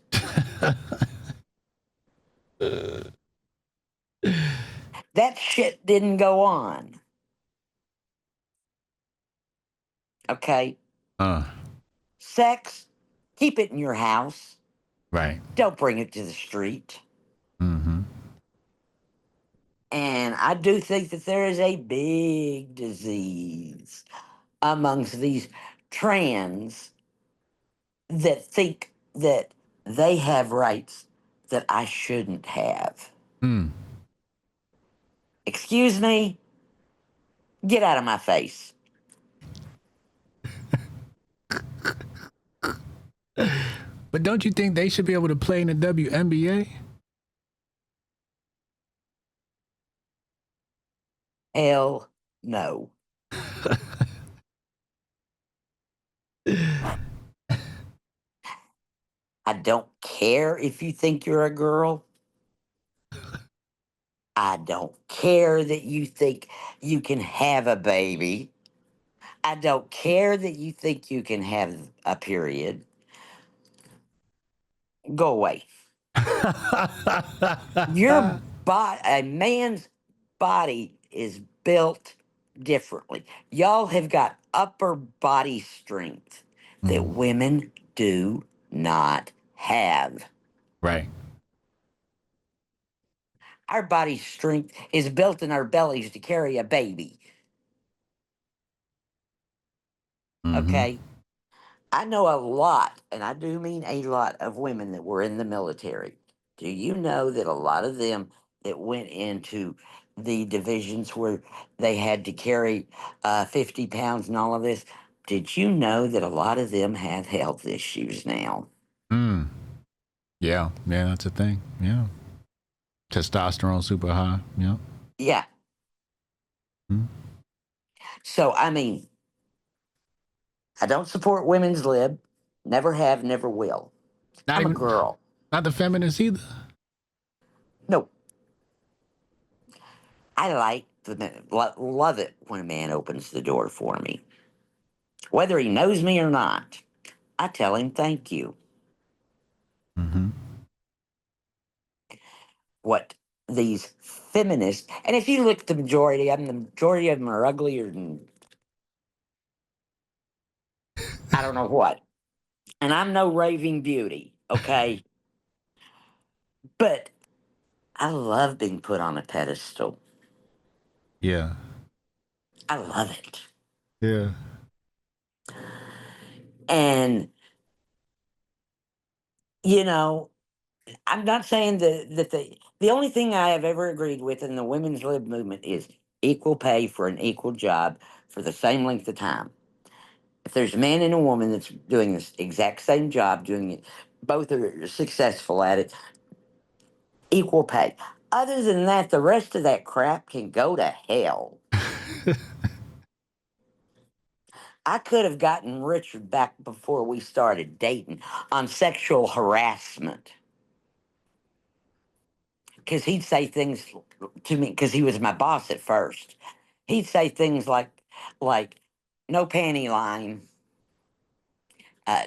Speaker 2: That shit didn't go on. Okay,
Speaker 1: uh.
Speaker 2: sex, keep it in your house.
Speaker 1: Right.
Speaker 2: Don't bring it to the street.
Speaker 1: Mm-hmm.
Speaker 2: And I do think that there is a big disease amongst these trans that think that they have rights that I shouldn't have.
Speaker 1: Mm.
Speaker 2: Excuse me? Get out of my face.
Speaker 1: But don't you think they should be able to play in the WNBA?
Speaker 2: Hell no. I don't care if you think you're a girl. I don't care that you think you can have a baby. I don't care that you think you can have a period. Go away. A man's body is built differently. Y'all have got upper body strength that women do not have.
Speaker 1: Right.
Speaker 2: Our body strength is built in our bellies to carry a baby. Okay? I know a lot, and I do mean a lot, of women that were in the military. Do you know that a lot of them that went into the divisions where they had to carry 50 pounds and all of this? Did you know that a lot of them have health issues now?
Speaker 1: Mm. Yeah. Yeah, that's a thing. Yeah. Testosterone super high. Yeah.
Speaker 2: Yeah.
Speaker 1: Mm.
Speaker 2: So, I mean, I don't support women's lib. Never have, never will.
Speaker 1: Not
Speaker 2: I'm a
Speaker 1: even,
Speaker 2: girl.
Speaker 1: not the feminists either.
Speaker 2: No, I love it when a man opens the door for me. Whether he knows me or not, I tell him thank you.
Speaker 1: Mm-hmm.
Speaker 2: What these feminists, and if you look at the majority of them, the majority of them are uglier than I don't know what. And I'm no raving beauty, okay? But I love being put on a pedestal.
Speaker 1: Yeah.
Speaker 2: I love it.
Speaker 1: Yeah.
Speaker 2: And, you know, I'm not saying that the only thing I have ever agreed with in the women's lib movement is equal pay for an equal job for the same length of time. If there's a man and a woman that's doing this exact same job, doing it, both are successful at it, equal pay. Other than that, the rest of that crap can go to hell. I could have gotten Richard back before we started dating on sexual harassment. Because he'd say things to me, because he was my boss at first. He'd say things like, no panty line.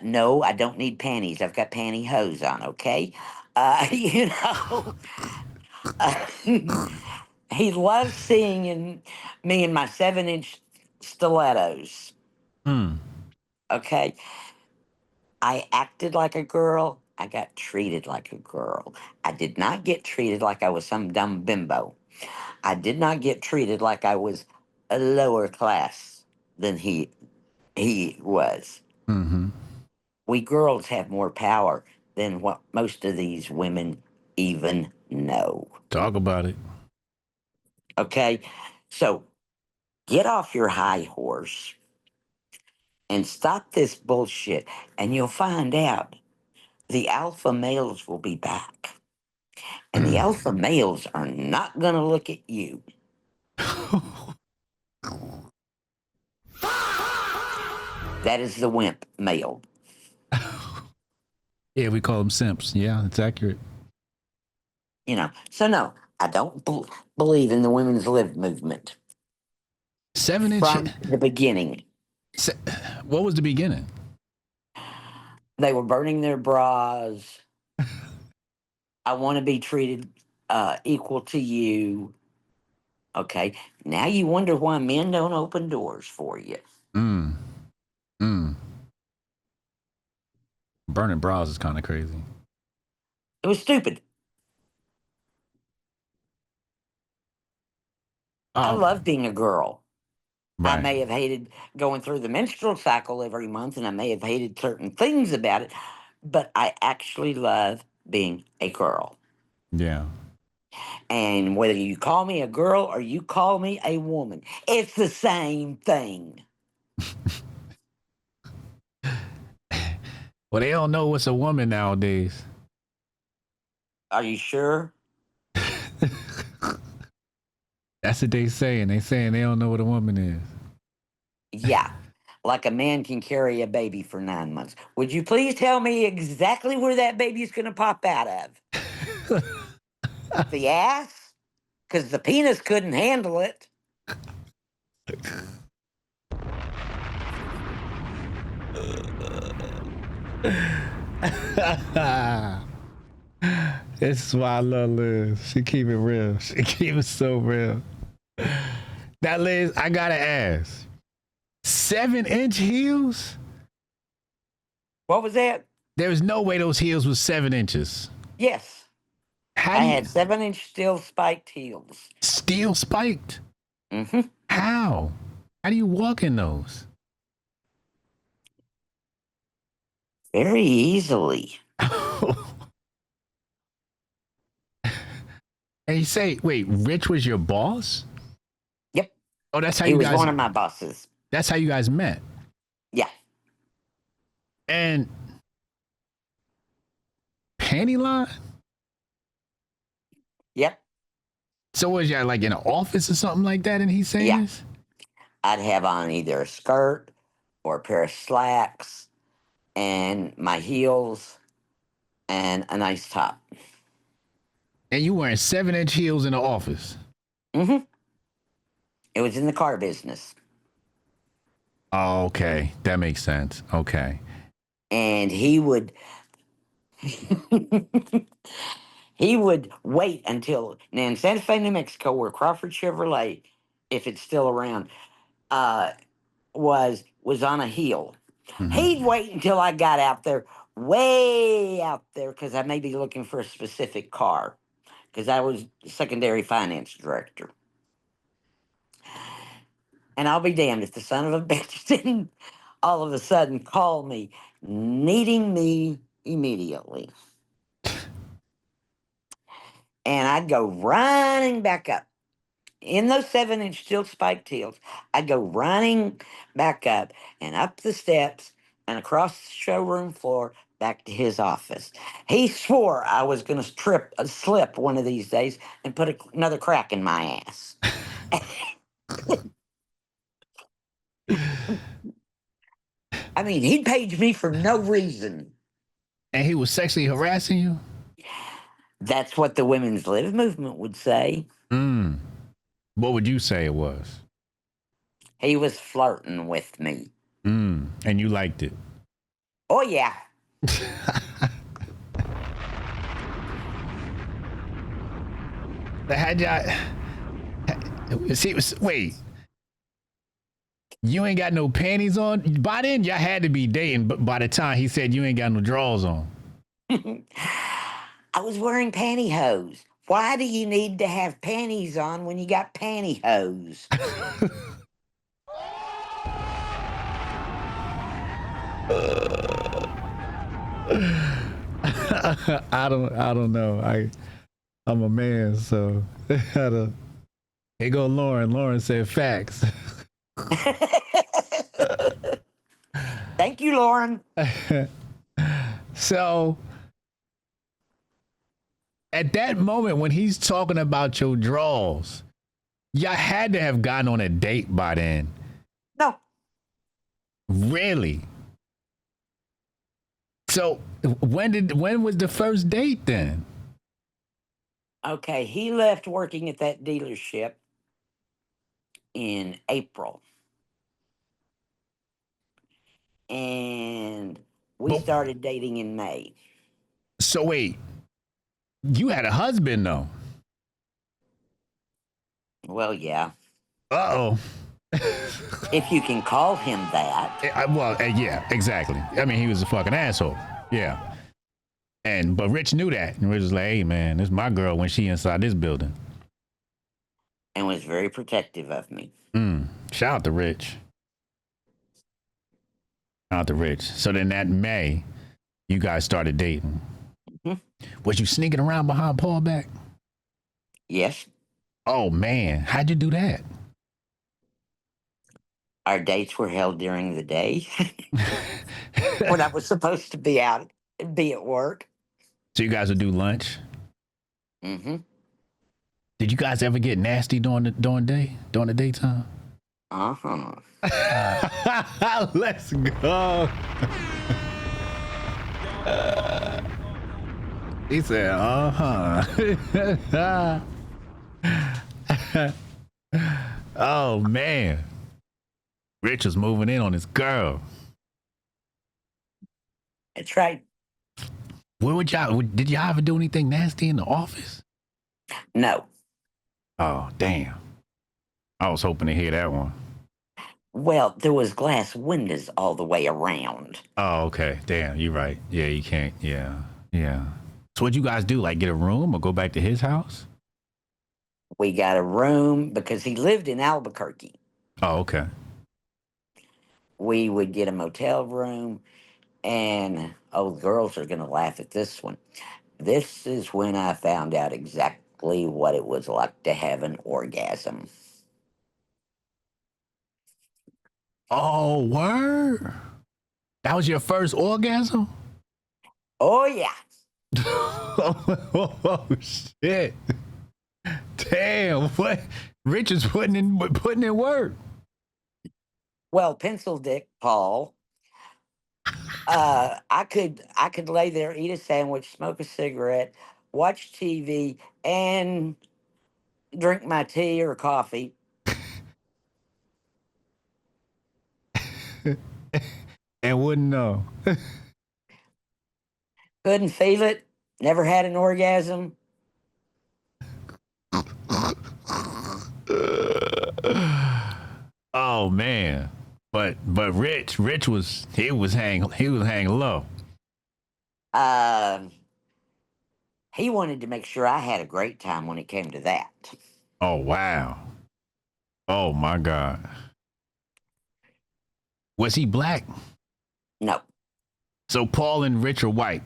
Speaker 2: No, I don't need panties. I've got pantyhose on, okay? You know, he loves seeing me in my 7-inch stilettos,
Speaker 1: Mm.
Speaker 2: okay? I acted like a girl. I got treated like a girl. I did not get treated like I was some dumb bimbo. I did not get treated like I was a lower class than he was.
Speaker 1: Mm-hmm.
Speaker 2: We girls have more power than what most of these women even know.
Speaker 1: Talk about it.
Speaker 2: Okay? So get off your high horse and stop this bullshit, and you'll find out the alpha males will be back. And the alpha males are not going to look at you. That is the wimp male.
Speaker 1: Yeah, we call them simps. Yeah, it's accurate.
Speaker 2: You know, so no, I don't believe in the women's lib movement
Speaker 1: 7-inch.
Speaker 2: from the beginning.
Speaker 1: What was the beginning?
Speaker 2: They were burning their bras. I want to be treated equal to you. Okay, now you wonder why men don't open doors for you.
Speaker 1: Mm. Mm. Burning bras is kind of crazy.
Speaker 2: It was stupid. I love being a girl. I
Speaker 1: Right.
Speaker 2: may have hated going through the menstrual cycle every month, and I may have hated certain things about it, but I actually love being a girl.
Speaker 1: Yeah.
Speaker 2: And whether you call me a girl or you call me a woman, it's the same thing.
Speaker 1: Well, they don't know what's a woman nowadays.
Speaker 2: Are you sure?
Speaker 1: That's what they saying. They saying they don't know what a woman is.
Speaker 2: Yeah. Like a man can carry a baby for 9 months. Would you please tell me exactly where that baby's going to pop out of? The ass? Because the penis couldn't handle it.
Speaker 1: This is why I love Liz. She keep it real. She keep it so real. Now, Liz, I gotta ask. 7-inch heels?
Speaker 2: What was that?
Speaker 1: There's no way those heels was 7 inches.
Speaker 2: Yes.
Speaker 1: How
Speaker 2: I
Speaker 1: do you
Speaker 2: had 7-inch steel spiked heels.
Speaker 1: steel spiked?
Speaker 2: Mm-hmm.
Speaker 1: How? How do you walk in those?
Speaker 2: Very easily.
Speaker 1: And you say, wait, Rich was your boss?
Speaker 2: Yep.
Speaker 1: Oh, that's how
Speaker 2: He
Speaker 1: you
Speaker 2: was
Speaker 1: guys.
Speaker 2: one of my bosses.
Speaker 1: That's how you guys met.
Speaker 2: Yeah.
Speaker 1: And panty line.
Speaker 2: Yep.
Speaker 1: So was y'all like in an office or something like that? And he's saying
Speaker 2: Yeah.
Speaker 1: this.
Speaker 2: I'd have on either a skirt or a pair of slacks and my heels and a nice top.
Speaker 1: And you wearing 7-inch heels in the office.
Speaker 2: Mm-hmm. It was in the car business.
Speaker 1: Oh, okay, that makes sense. Okay.
Speaker 2: And he would he would wait until now in Santa Fe, New Mexico, where Crawford Chevrolet, if it's still around, uh, was on a hill.
Speaker 1: Mm-hmm.
Speaker 2: He'd wait until I got out there, way out there, because I may be looking for a specific car, because I was secondary finance director. And I'll be damned if the son of a bitch didn't all of a sudden call me, needing me immediately. And I'd go running back up. In those 7-inch steel spiked heels, I'd go running back up and up the steps and across the showroom floor back to his office. He swore I was going to slip one of these days and put another crack in my ass. I mean, he paged me for no reason.
Speaker 1: And he was sexually harassing you?
Speaker 2: That's what the women's lib movement would say.
Speaker 1: What would you say it was?
Speaker 2: He was flirting with me.
Speaker 1: And you liked it?
Speaker 2: Oh, yeah.
Speaker 1: Had y'all... See, wait. You ain't got no panties on? By then, y'all had to be dating, but by the time he said you ain't got no drawers on.
Speaker 2: I was wearing pantyhose. Why do you need to have panties on when you got pantyhose?
Speaker 1: I don't know. I'm a man, so here go Lauren. Lauren said facts.
Speaker 2: Thank you, Lauren.
Speaker 1: So at that moment when he's talking about your draws, y'all had to have gotten on a date by then.
Speaker 2: No.
Speaker 1: Really? So when was the first date then?
Speaker 2: Okay, he left working at that dealership in April. And we
Speaker 1: But-
Speaker 2: started dating in May.
Speaker 1: So wait, you had a husband though?
Speaker 2: Well, yeah.
Speaker 1: Uh-oh.
Speaker 2: If you can call him that.
Speaker 1: Yeah, exactly. I mean, he was a fucking asshole. Yeah. But Rich knew that. And Rich was like, hey, man, this is my girl when she inside this building.
Speaker 2: And was very protective of me.
Speaker 1: Shout out to Rich. Shout out to Rich. So then that May, you guys started dating.
Speaker 2: Mm-hmm.
Speaker 1: Was you sneaking around behind Paul back?
Speaker 2: Yes.
Speaker 1: Oh, man. How'd you do that?
Speaker 2: Our dates were held during the day when I was supposed to be out, be at work.
Speaker 1: So you guys would do lunch?
Speaker 2: Mm-hmm.
Speaker 1: Did you guys ever get nasty during the daytime?
Speaker 2: Uh-huh.
Speaker 1: Let's go. He said, oh, man. Rich was moving in on his girl.
Speaker 2: That's right.
Speaker 1: Where would y'all? Did y'all ever do anything nasty in the office?
Speaker 2: No.
Speaker 1: Oh, damn. I was hoping to hear that one.
Speaker 2: Well, there was glass windows all the way around.
Speaker 1: Oh, okay. Damn, you're right. Yeah, you can't. Yeah, yeah. So what'd you guys do? Like get a room or go back to his house?
Speaker 2: We got a room because he lived in Albuquerque.
Speaker 1: Oh, okay.
Speaker 2: We would get a motel room, and oh, the girls are going to laugh at this one. This is when I found out exactly what it was like to have an orgasm.
Speaker 1: Oh, word. That was your first orgasm?
Speaker 2: Oh, yeah.
Speaker 1: Oh, shit. Damn, what? Rich is putting in work.
Speaker 2: Well, pencil dick Paul. I could lay there, eat a sandwich, smoke a cigarette, watch TV, and drink my tea or coffee.
Speaker 1: And wouldn't know.
Speaker 2: Couldn't feel it. Never had an orgasm.
Speaker 1: Oh man. But Rich was hanging low.
Speaker 2: Uh, he wanted to make sure I had a great time when it came to that.
Speaker 1: Oh wow. Oh my God. Was he black?
Speaker 2: No,
Speaker 1: So Paul and Rich are white.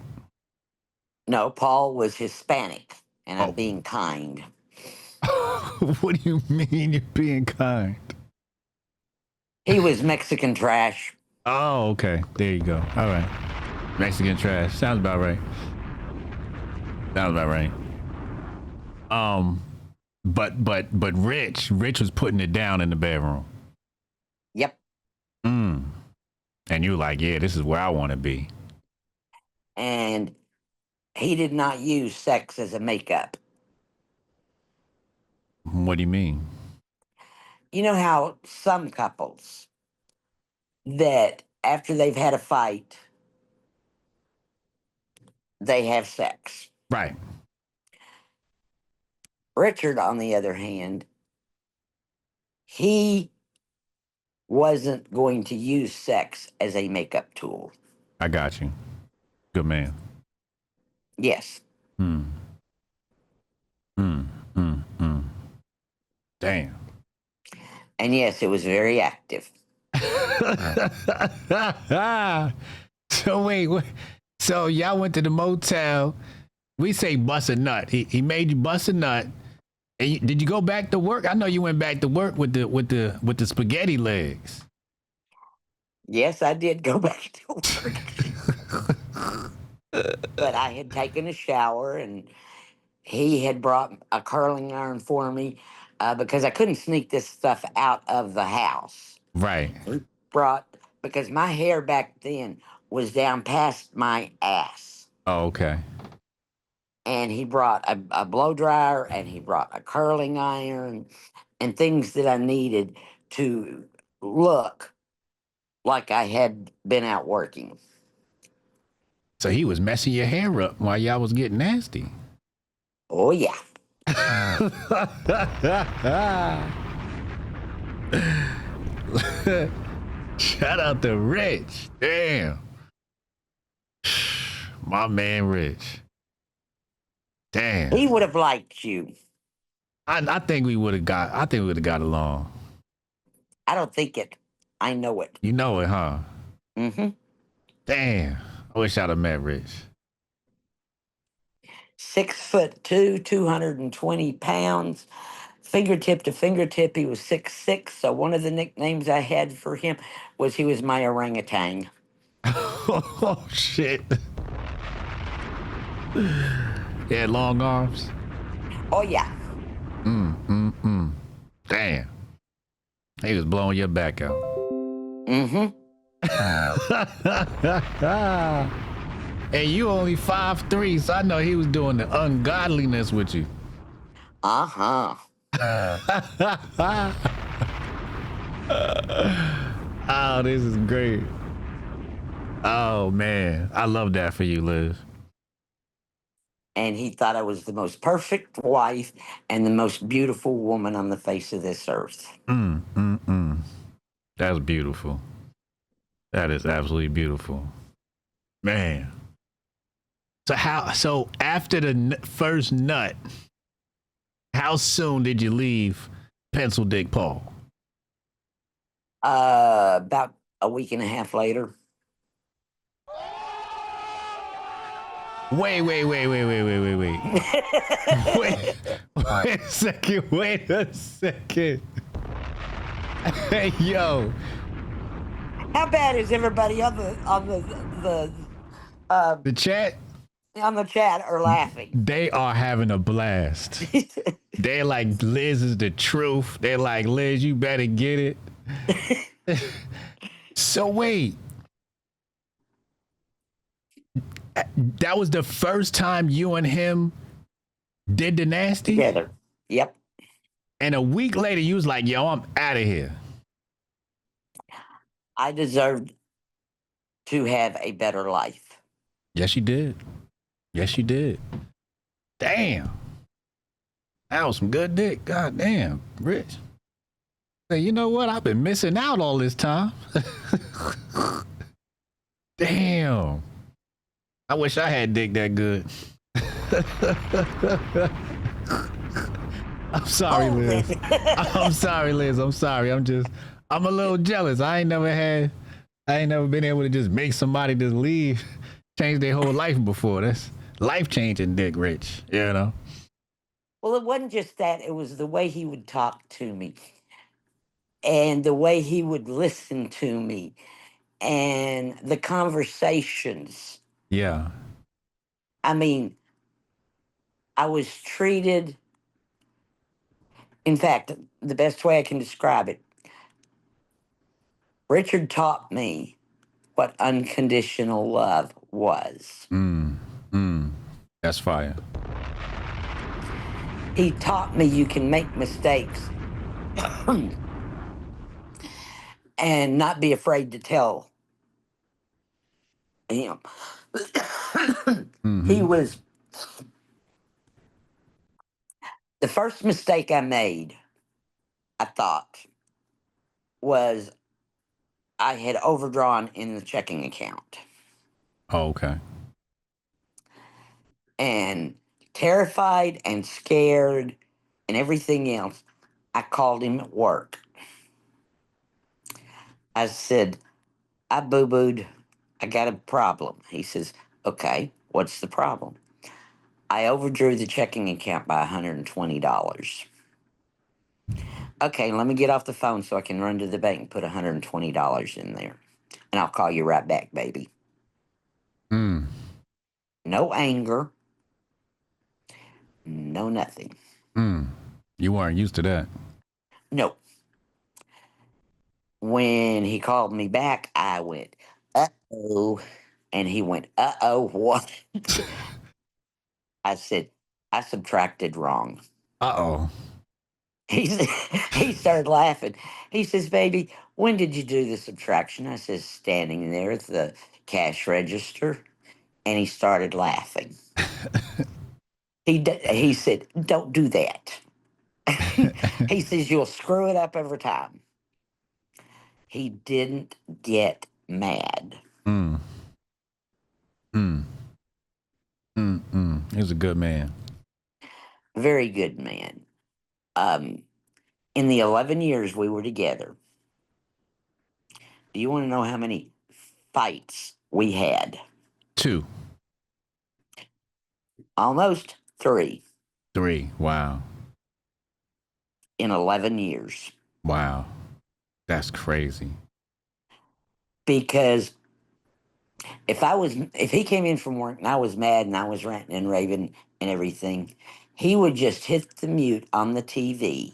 Speaker 2: no, Paul was Hispanic, and I'm
Speaker 1: Oh.
Speaker 2: being kind.
Speaker 1: What do you mean you're being kind?
Speaker 2: He was Mexican trash.
Speaker 1: Oh, okay. There you go. All right. Mexican trash. Sounds about right. Sounds about right. But Rich was putting it down in the bedroom.
Speaker 2: Yep.
Speaker 1: And you were like, yeah, this is where I want to be.
Speaker 2: And he did not use sex as a makeup.
Speaker 1: What do you mean?
Speaker 2: You know how some couples that after they've had a fight, they have sex.
Speaker 1: Right.
Speaker 2: Richard, on the other hand, he wasn't going to use sex as a makeup tool.
Speaker 1: I got you. Good man.
Speaker 2: Yes.
Speaker 1: Damn.
Speaker 2: And yes, it was very active.
Speaker 1: So wait, so y'all went to the motel. We say bust a nut. He made you bust a nut. And did you go back to work? I know you went back to work with the spaghetti legs.
Speaker 2: Yes, I did go back to work. But I had taken a shower, and he had brought a curling iron for me because I couldn't sneak this stuff out of the house.
Speaker 1: Right.
Speaker 2: He brought, because my hair back then was down past my ass.
Speaker 1: Oh, okay.
Speaker 2: And he brought a blow dryer, and he brought a curling iron and things that I needed to look like I had been out working.
Speaker 1: So he was messing your hair up while y'all was getting nasty.
Speaker 2: Oh, yeah.
Speaker 1: Shout out to Rich. Damn. My man Rich. Damn.
Speaker 2: He would have liked you.
Speaker 1: I think we would have got along.
Speaker 2: I don't think it. I know it.
Speaker 1: You know it, huh?
Speaker 2: Mm-hmm.
Speaker 1: Damn. I wish I'd have met Rich.
Speaker 2: 6'2", 220 pounds. Fingertip to fingertip, he was 6'6". So one of the nicknames I had for him was he was my orangutan.
Speaker 1: Oh shit. He had long arms.
Speaker 2: Oh, yeah.
Speaker 1: Damn. He was blowing your back out.
Speaker 2: Mm-hmm.
Speaker 1: And you only 5'3", so I know he was doing the ungodliness with you.
Speaker 2: Uh-huh.
Speaker 1: Oh, this is great. Oh man, I love that for you, Liz.
Speaker 2: And he thought I was the most perfect wife and the most beautiful woman on the face of this earth.
Speaker 1: That's beautiful. That is absolutely beautiful, man. So how? So after the first nut, how soon did you leave Pencil Dick Paul?
Speaker 2: About a week and a half later.
Speaker 1: Wait. Wait, wait a second. Wait a second. Hey, yo,
Speaker 2: How bad is everybody on
Speaker 1: the chat,
Speaker 2: the chat are laughing?
Speaker 1: they are having a blast. They're like, Liz is the truth. They're like, Liz, you better get it. So wait, that was the first time you and him did the nasty?
Speaker 2: Together. Yep.
Speaker 1: And a week later, you was like, yo, I'm out of here.
Speaker 2: I deserved to have a better life.
Speaker 1: Yes, you did. Yes, you did. Damn. That was some good dick. God damn, Rich. Say, you know what? I've been missing out all this time. Damn. I wish I had dick that good. I'm sorry, Liz. I'm sorry, Liz. I'm sorry. I'm a little jealous. I ain't never been able to just make somebody just leave, change their whole life before. That's life changing dick, Rich. You know?
Speaker 2: Well, it wasn't just that, it was the way he would talk to me and the way he would listen to me and the conversations.
Speaker 1: Yeah.
Speaker 2: I mean, I was treated, in fact, the best way I can describe it, Richard taught me what unconditional love was.
Speaker 1: That's fire.
Speaker 2: He taught me you can make mistakes and not be afraid to tell him. He was the first mistake I made, I thought, was I had overdrawn in the checking account.
Speaker 1: Oh, okay.
Speaker 2: And terrified and scared and everything else, I called him at work. I said, I boo booed. I got a problem. He says, okay, what's the problem? I overdrew the checking account by $120. Okay, let me get off the phone so I can run to the bank and put $120 in there. And I'll call you right back, baby. No anger, no nothing.
Speaker 1: You weren't used to that.
Speaker 2: No. When he called me back, I went, uh-oh. And he went, uh-oh, what? I said, I subtracted wrong.
Speaker 1: Uh-oh.
Speaker 2: He started laughing. He says, baby, when did you do the subtraction? I says, standing there at the cash register. And he started laughing. He said, don't do that. He says, you'll screw it up every time. He didn't get mad.
Speaker 1: He was a good man.
Speaker 2: Very good man. In the 11 years we were together, do you want to know how many fights we had?
Speaker 1: 2.
Speaker 2: Almost 3
Speaker 1: 3. Wow.
Speaker 2: in 11 years.
Speaker 1: Wow. That's crazy.
Speaker 2: Because if he came in from work and I was mad and I was ranting and raving and everything, he would just hit the mute on the TV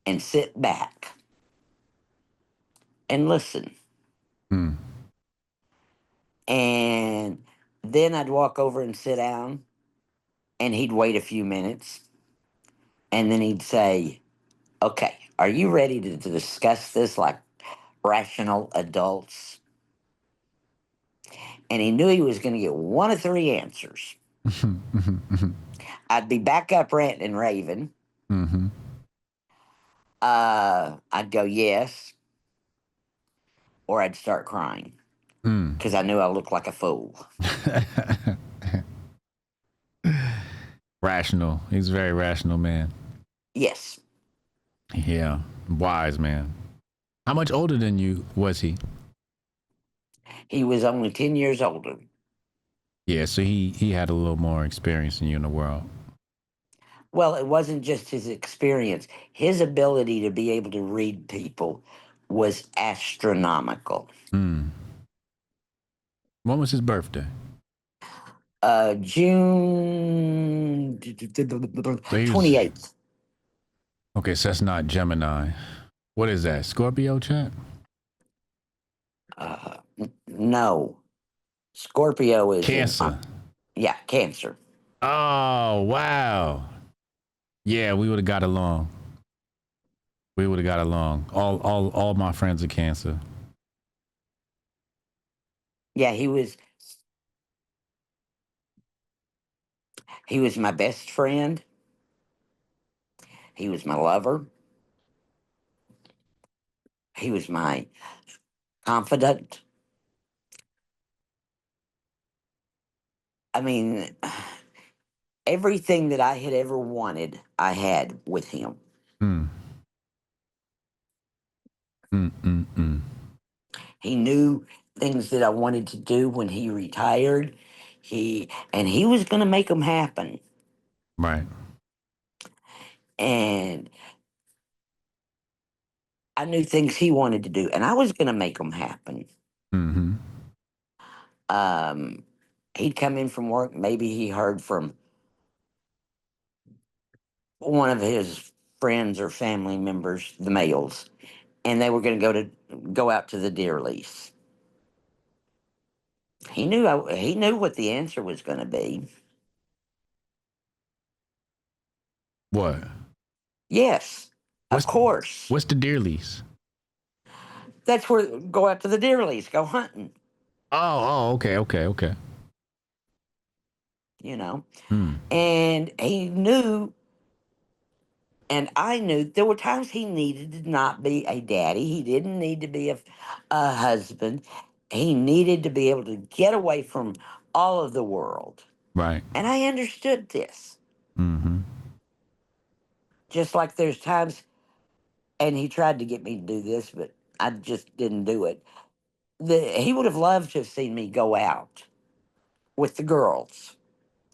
Speaker 2: and sit back and listen. And then I'd walk over and sit down and he'd wait a few minutes and then he'd say, okay, are you ready to discuss this like rational adults? and he knew he was going to get one of three answers. I'd be back up ranting and raving.
Speaker 1: Mm-hmm.
Speaker 2: I'd go yes, or I'd start crying because I knew I looked like a fool.
Speaker 1: Rational. He's a very rational man.
Speaker 2: Yes.
Speaker 1: Yeah. Wise man. How much older than you was he?
Speaker 2: He was only 10 years older.
Speaker 1: Yeah, so he had a little more experience than you in the world.
Speaker 2: Well, it wasn't just his experience, his ability to be able to read people was astronomical.
Speaker 1: When was his birthday?
Speaker 2: June
Speaker 1: So he was
Speaker 2: 28th.
Speaker 1: okay. So that's not Gemini. What is that? Scorpio, chat?
Speaker 2: No. Scorpio is in,
Speaker 1: Cancer.
Speaker 2: yeah, Cancer.
Speaker 1: Oh wow. Yeah, we would have got along. We would have got along. All my friends are Cancer.
Speaker 2: Yeah, he was my best friend. He was my lover. He was my confidant. I mean, everything that I had ever wanted, I had with him.
Speaker 1: Mm. Mm.
Speaker 2: He knew things that I wanted to do when he retired. He was going to make them happen.
Speaker 1: Right.
Speaker 2: And I knew things he wanted to do, and I was going to make them happen.
Speaker 1: Mm-hmm.
Speaker 2: He'd come in from work. Maybe he heard from one of his friends or family members, the males, and they were going to go out to the deer lease. He knew what the answer was going to be.
Speaker 1: What?
Speaker 2: Yes, of
Speaker 1: What's
Speaker 2: course.
Speaker 1: what's the deer lease?
Speaker 2: That's where go out to the deer lease, go hunting.
Speaker 1: Okay.
Speaker 2: You know,
Speaker 1: Hmm.
Speaker 2: and he knew, and I knew there were times he needed to not be a daddy. He didn't need to be a husband. He needed to be able to get away from all of the world.
Speaker 1: Right.
Speaker 2: And I understood this.
Speaker 1: Mm-hmm.
Speaker 2: Just like there's times, and he tried to get me to do this, but I just didn't do it. He would have loved to have seen me go out with the girls.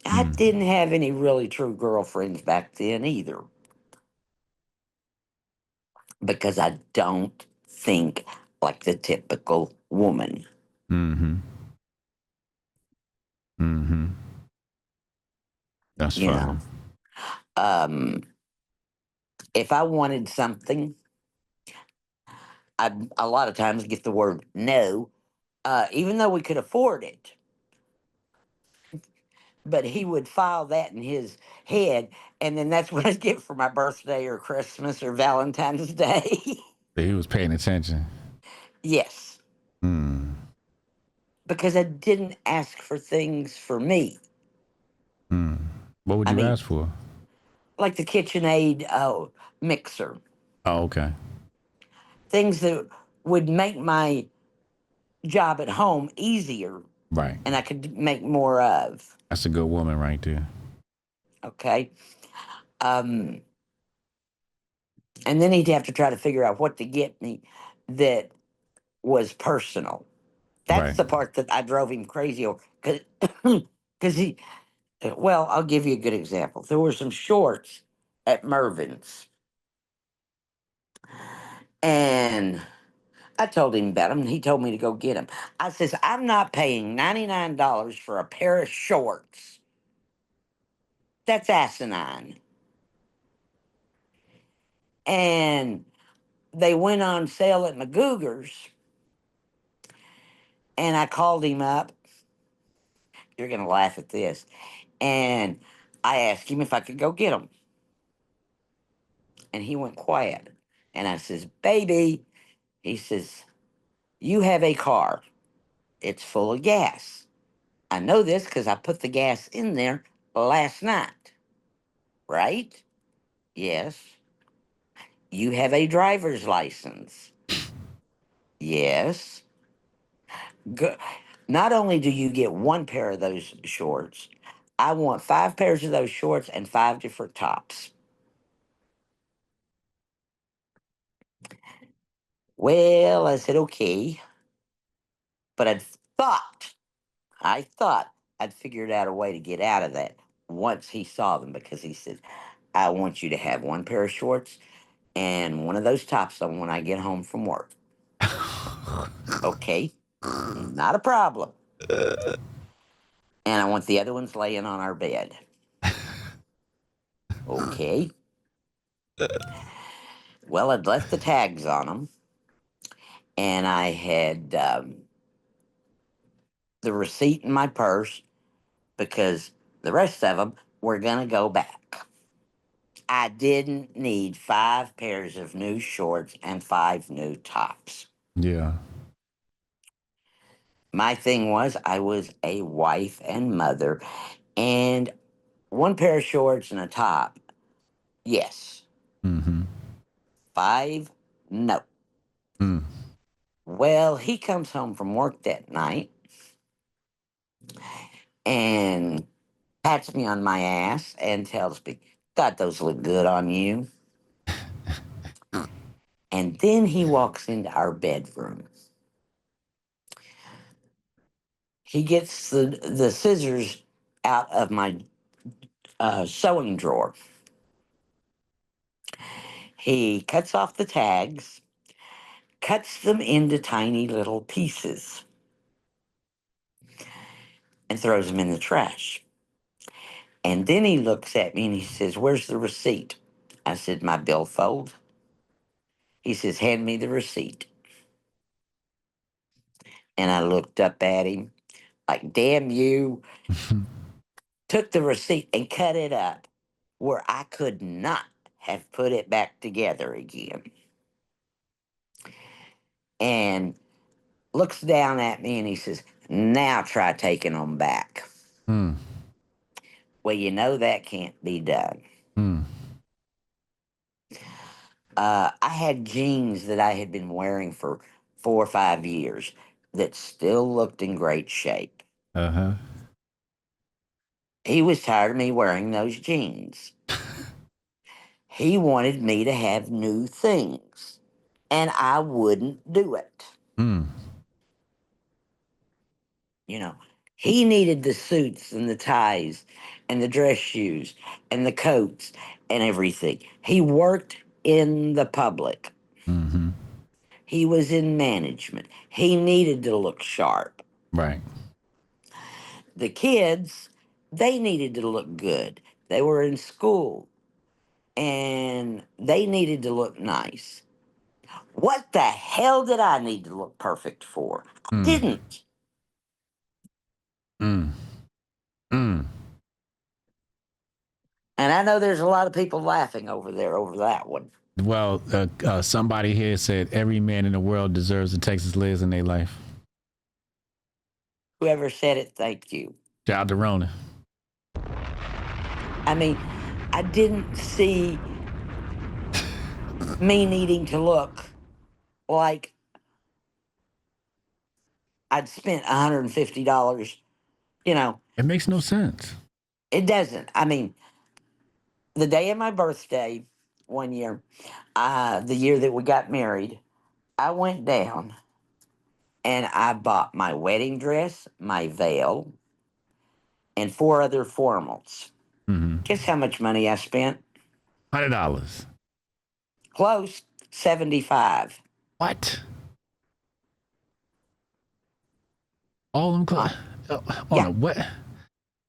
Speaker 2: I
Speaker 1: Mm.
Speaker 2: didn't have any really true girlfriends back then either, because I don't think like the typical woman.
Speaker 1: Mm-hmm. Mm-hmm. That's
Speaker 2: You
Speaker 1: funny.
Speaker 2: know, um, if I wanted something, I'd a lot of times get the word no, even though we could afford it. But he would file that in his head, and then that's what I'd get for my birthday or Christmas or Valentine's Day.
Speaker 1: So he was paying attention.
Speaker 2: Yes,
Speaker 1: Mm.
Speaker 2: because I didn't ask for things for me.
Speaker 1: Mm. What would
Speaker 2: I
Speaker 1: you
Speaker 2: mean,
Speaker 1: ask for?
Speaker 2: like the KitchenAid mixer,
Speaker 1: Oh, okay.
Speaker 2: things that would make my job at home easier
Speaker 1: Right.
Speaker 2: and I could make more of.
Speaker 1: That's a good woman right there.
Speaker 2: Okay. Um, and then he'd have to try to figure out what to get me that was personal. That's
Speaker 1: Right.
Speaker 2: the part that I drove him crazy over. Because well, I'll give you a good example. There were some shorts at Mervin's, and I told him about them, and he told me to go get them. I says, I'm not paying $99 for a pair of shorts. That's asinine. And they went on sale at Magooger's, and I called him up. You're going to laugh at this. And I asked him if I could go get them. And he went quiet. And I says, baby, he says, you have a car. It's full of gas. I know this because I put the gas in there last night. Right? Yes. You have a driver's license. Yes. Go- Not only do you get one pair of those shorts, I want 5 pairs of those shorts and 5 different tops. Well, I said, okay. But I thought I'd figured out a way to get out of that once he saw them because he said, I want you to have one pair of shorts and one of those tops on when I get home from work. Okay, not a problem. And I want the other ones laying on our bed. Okay. Well, I'd left the tags on them, and I had the receipt in my purse because the rest of them were going to go back. I didn't need 5 pairs of new shorts and 5 new tops.
Speaker 1: Yeah.
Speaker 2: My thing was, I was a wife and mother, and one pair of shorts and a top, yes.
Speaker 1: Mm-hmm.
Speaker 2: 5, no.
Speaker 1: Mm.
Speaker 2: Well, he comes home from work that night and pats me on my ass and tells me, God, those look good on you. And then he walks into our bedroom. He gets the scissors out of my sewing drawer. He cuts off the tags, cuts them into tiny little pieces, and throws them in the trash. And then he looks at me and he says, Where's the receipt? I said, My billfold. He says, Hand me the receipt. And I looked up at him like, Damn you. Took the receipt and cut it up where I could not have put it back together again. And looks down at me and he says, Now try taking them back.
Speaker 1: Mm.
Speaker 2: Well, you know that can't be done.
Speaker 1: Mm.
Speaker 2: I had jeans that I had been wearing for 4 or 5 years that still looked in great shape.
Speaker 1: Uh-huh.
Speaker 2: He was tired of me wearing those jeans. He wanted me to have new things, and I wouldn't do it.
Speaker 1: Mm.
Speaker 2: You know, he needed the suits and the ties and the dress shoes and the coats and everything. He worked in the public.
Speaker 1: Mm-hmm.
Speaker 2: He was in management. He needed to look sharp.
Speaker 1: Right.
Speaker 2: The kids, they needed to look good. They were in school and they needed to look nice. What the hell did I need to look perfect for? I
Speaker 1: Mm.
Speaker 2: didn't.
Speaker 1: Mm. Mm.
Speaker 2: And I know there's a lot of people laughing over there over that one.
Speaker 1: Well, somebody here said every man in the world deserves a Texas Liz in their life.
Speaker 2: Whoever said it, thank you.
Speaker 1: Shout out to Rona.
Speaker 2: I mean, I didn't see me needing to look like I'd spent $150. You know,
Speaker 1: It makes no sense.
Speaker 2: it doesn't. I mean, the day of my birthday, one year, the year that we got married, I went down and I bought my wedding dress, my veil, and 4 other formals.
Speaker 1: Mm-hmm.
Speaker 2: Guess how much money I spent?
Speaker 1: $100.
Speaker 2: Close, 75.
Speaker 1: What? All them
Speaker 2: Uh,
Speaker 1: on
Speaker 2: yeah,
Speaker 1: a what?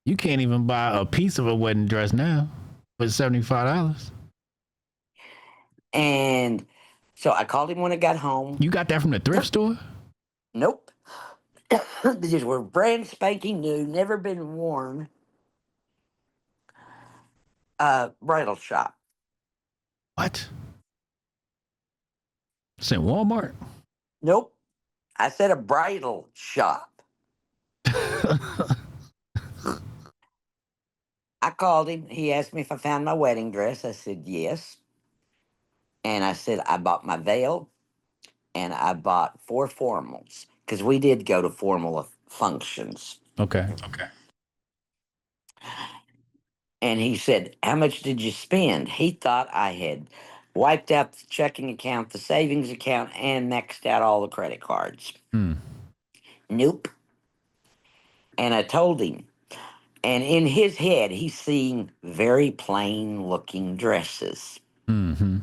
Speaker 1: You can't even buy a piece of a wedding dress now for $75.
Speaker 2: and so I called him when I got home.
Speaker 1: You got that from the thrift store?
Speaker 2: Nope. These were brand spanking new, never been worn. Bridal shop.
Speaker 1: What? It's in Walmart.
Speaker 2: Nope. I said a bridal shop. I called him. He asked me if I found my wedding dress. I said yes. And I said I bought my veil and I bought 4 formals because we did go to formal functions.
Speaker 1: Okay.
Speaker 2: And he said, "How much did you spend?" He thought I had wiped out the checking account, the savings account, and maxed out all the credit cards.
Speaker 1: Hmm.
Speaker 2: Nope. And I told him. And in his head, he's seeing very plain looking dresses.
Speaker 1: Mm-hmm.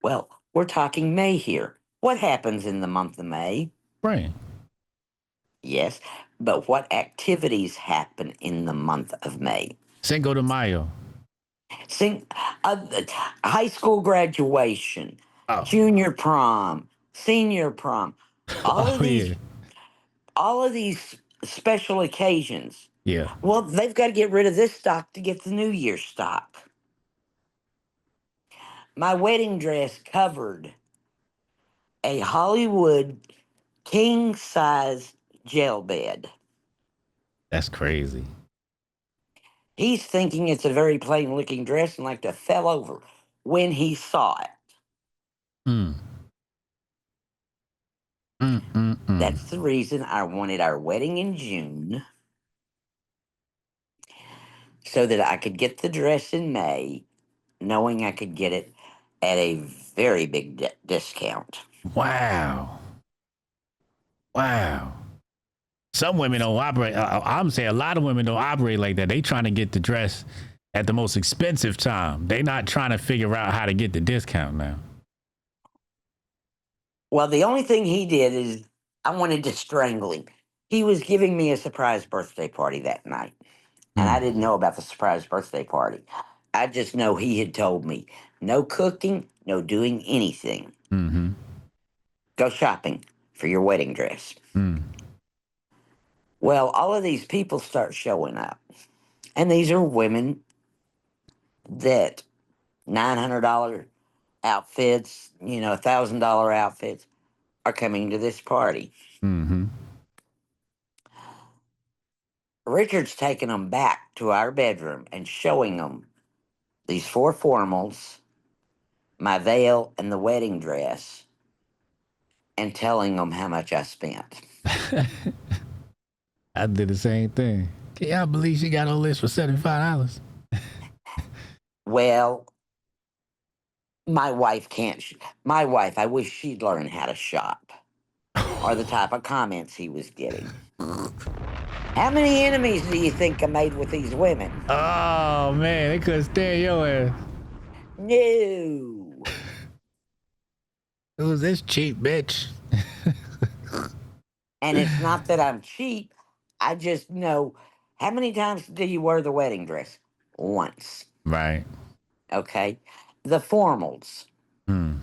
Speaker 2: Well, we're talking May here. What happens in the month of May?
Speaker 1: Right.
Speaker 2: Yes, but what activities happen in the month of May?
Speaker 1: Cinco de Mayo.
Speaker 2: Sing, uh, high school graduation,
Speaker 1: Oh.
Speaker 2: junior prom, senior prom, all of
Speaker 1: Oh
Speaker 2: these,
Speaker 1: yeah.
Speaker 2: all of these special occasions.
Speaker 1: Yeah.
Speaker 2: Well, they've got to get rid of this stock to get the New Year stock. My wedding dress covered a Hollywood king size jail bed.
Speaker 1: That's crazy.
Speaker 2: He's thinking it's a very plain looking dress and like to fell over when he saw it.
Speaker 1: Mm. Mm.
Speaker 2: That's the reason I wanted our wedding in June so that I could get the dress in May, knowing I could get it at a very big discount.
Speaker 1: Wow. Wow. Some women don't operate. I'm saying a lot of women don't operate like that. They trying to get the dress at the most expensive time. They not trying to figure out how to get the discount now.
Speaker 2: Well, the only thing he did is I wanted to strangle him. He was giving me a surprise birthday party that night, and I didn't know about the surprise birthday party. I just know he had told me no cooking, no doing anything.
Speaker 1: Mm-hmm.
Speaker 2: Go shopping for your wedding dress.
Speaker 1: Mm.
Speaker 2: Well, all of these people start showing up, and these are women that $900 outfits, $1,000 outfits are coming to this party.
Speaker 1: Mm-hmm.
Speaker 2: Richard's taking them back to our bedroom and showing them these 4 formals, my veil, and the wedding dress, and telling them how much I spent.
Speaker 1: I did the same thing. Can y'all believe she got all this for $75?
Speaker 2: Well, my wife can't. My wife, I wish she'd learn how to shop, are the type of comments he was getting. How many enemies do you think I made with these women?
Speaker 1: Oh man, they couldn't stand your ass.
Speaker 2: No.
Speaker 1: Who's this cheap bitch?
Speaker 2: And it's not that I'm cheap. I just know, how many times do you wear the wedding dress? Once.
Speaker 1: Right.
Speaker 2: Okay. The formals,
Speaker 1: Mm.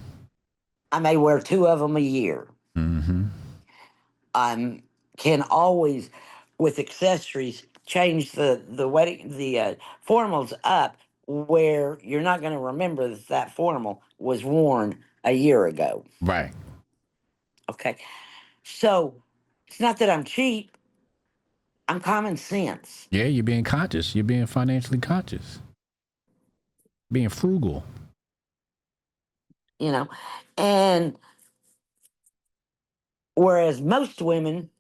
Speaker 2: I may wear 2 of them a year.
Speaker 1: Mm-hmm.
Speaker 2: I can always, with accessories, change the formals up where you're not going to remember that formal was worn a year ago.
Speaker 1: Right.
Speaker 2: Okay. So it's not that I'm cheap. I'm common sense.
Speaker 1: Yeah, you're being conscious. You're being financially conscious. Being frugal.
Speaker 2: And whereas most women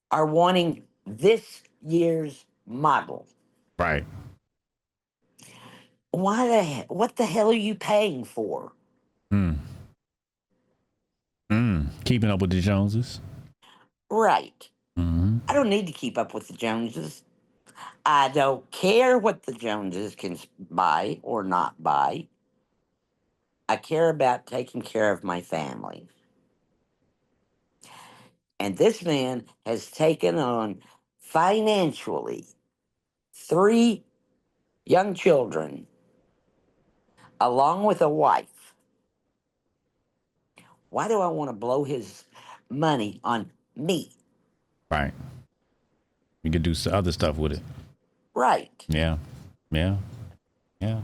Speaker 2: are wanting this year's model,
Speaker 1: Right.
Speaker 2: what the hell are you paying for?
Speaker 1: Mm. Keeping up with the Joneses.
Speaker 2: Right.
Speaker 1: Mm-hmm.
Speaker 2: I don't need to keep up with the Joneses. I don't care what the Joneses can buy or not buy. I care about taking care of my family. And this man has taken on financially 3 young children along with a wife. Why do I want to blow his money on me?
Speaker 1: Right. You could do other stuff with it.
Speaker 2: Right.
Speaker 1: Yeah. Yeah. Yeah.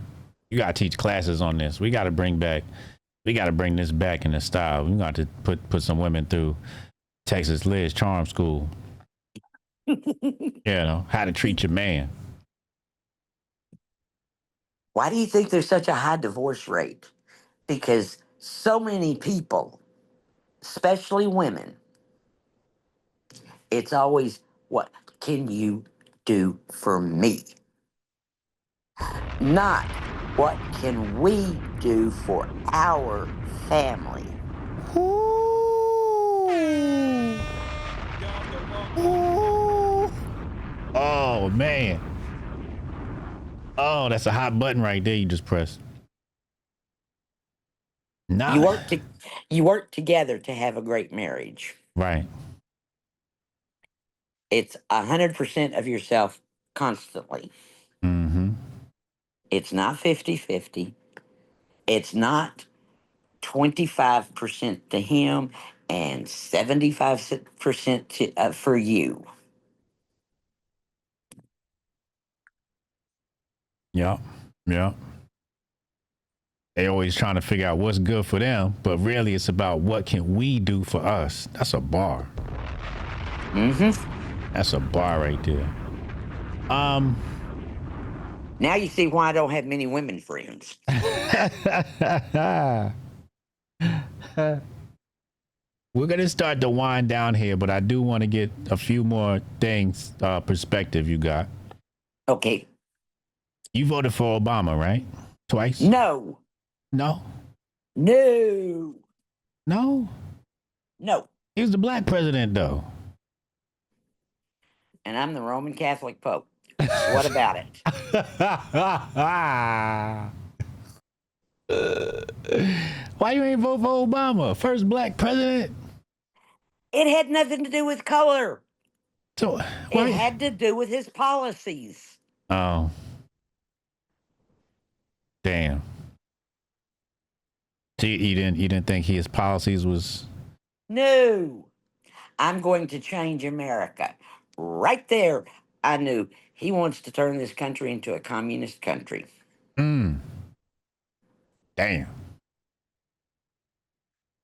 Speaker 1: You gotta teach classes on this. We gotta bring this back in the style. We got to put some women through Texas Liz Charm School. How to treat your man.
Speaker 2: Why do you think there's such a high divorce rate? Because so many people, especially women, it's always, what can you do for me? Not what can we do for our family?
Speaker 1: Ooh. Ooh. Oh man. Oh, that's a hot button right there you just pressed.
Speaker 2: You
Speaker 1: Nah.
Speaker 2: work to you work together to have a great marriage.
Speaker 1: Right.
Speaker 2: It's 100% of yourself constantly.
Speaker 1: Mm-hmm.
Speaker 2: It's not 50-50. It's not 25% to him and 75% for you.
Speaker 1: Yep. Yep. They always trying to figure out what's good for them, but really it's about what can we do for us. That's a bar.
Speaker 2: Mm-hmm.
Speaker 1: That's a bar right there.
Speaker 2: Now you see why I don't have many women friends.
Speaker 1: We're gonna start to wind down here, but I do want to get a few more things, perspective you got.
Speaker 2: Okay.
Speaker 1: You voted for Obama, right? Twice?
Speaker 2: No.
Speaker 1: No?
Speaker 2: No.
Speaker 1: No?
Speaker 2: No.
Speaker 1: He was the black president, though.
Speaker 2: And I'm the Roman Catholic Pope. What about it?
Speaker 1: Why you ain't vote for Obama? First black president?
Speaker 2: It had nothing to do with color.
Speaker 1: So
Speaker 2: It
Speaker 1: why?
Speaker 2: had to do with his policies.
Speaker 1: Oh. Damn. So you didn't think his policies was.
Speaker 2: No. I'm going to change America. Right there, I knew he wants to turn this country into a communist country.
Speaker 1: Damn.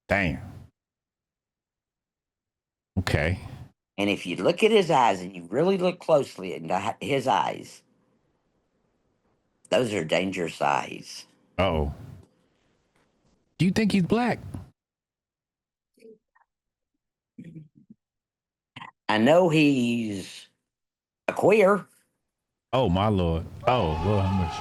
Speaker 1: Damn. Okay.
Speaker 2: And if you look at his eyes and you really look closely into his eyes, those are dangerous eyes.
Speaker 1: Oh. Do you think he's black?
Speaker 2: I know he's a queer.
Speaker 1: Oh my lord. Oh Lord, how much?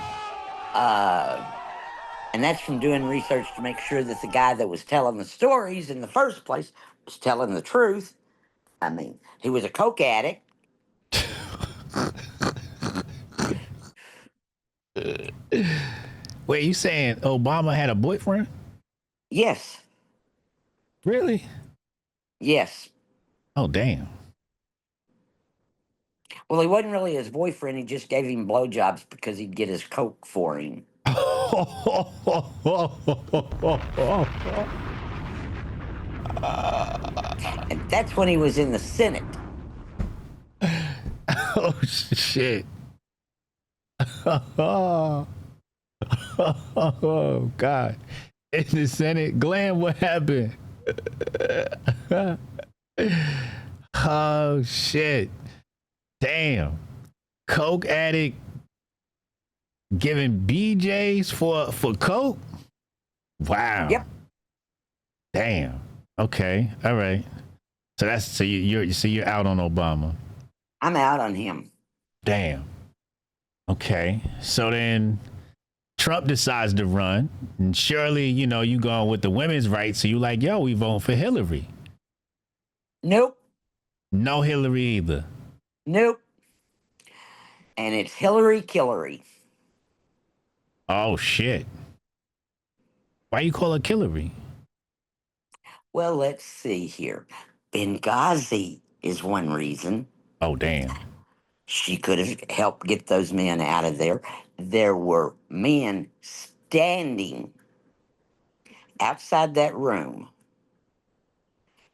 Speaker 2: And that's from doing research to make sure that the guy that was telling the stories in the first place was telling the truth. I mean, he was a coke addict.
Speaker 1: Wait, you saying Obama had a boyfriend?
Speaker 2: Yes,
Speaker 1: Really?
Speaker 2: yes.
Speaker 1: Oh damn.
Speaker 2: Well, he wasn't really his boyfriend. He just gave him blowjobs because he'd get his coke for him. And that's when he was in the Senate.
Speaker 1: Oh shit. Oh God. In the Senate, Glenn, what happened? Oh shit. Damn. Coke addict giving BJs for Coke? Wow.
Speaker 2: Yep.
Speaker 1: Damn. Okay. All right. So you're out on Obama.
Speaker 2: I'm out on him.
Speaker 1: Damn. Okay. So then Trump decides to run, and surely, you going with the women's rights, so you like, yo, we voting for Hillary.
Speaker 2: Nope.
Speaker 1: No Hillary either.
Speaker 2: Nope. And it's Hillary Killery.
Speaker 1: Oh shit. Why you call her Hillary?
Speaker 2: Well, let's see here. Benghazi is one reason.
Speaker 1: Oh damn.
Speaker 2: She could have helped get those men out of there. There were men standing outside that room,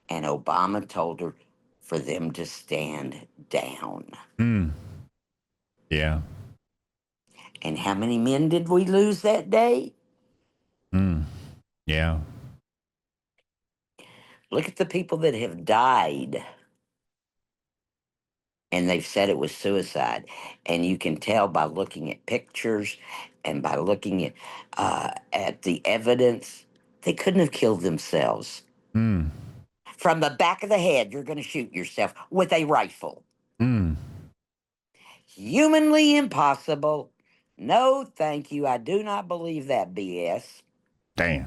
Speaker 2: and Obama told her for them to stand down.
Speaker 1: Yeah.
Speaker 2: And how many men did we lose that day?
Speaker 1: Yeah.
Speaker 2: Look at the people that have died, and they've said it was suicide. And you can tell by looking at pictures and by looking at the evidence, they couldn't have killed themselves.
Speaker 1: Mm.
Speaker 2: From the back of the head, you're going to shoot yourself with a rifle.
Speaker 1: Mm.
Speaker 2: Humanly impossible. No, thank you. I do not believe that BS.
Speaker 1: Damn.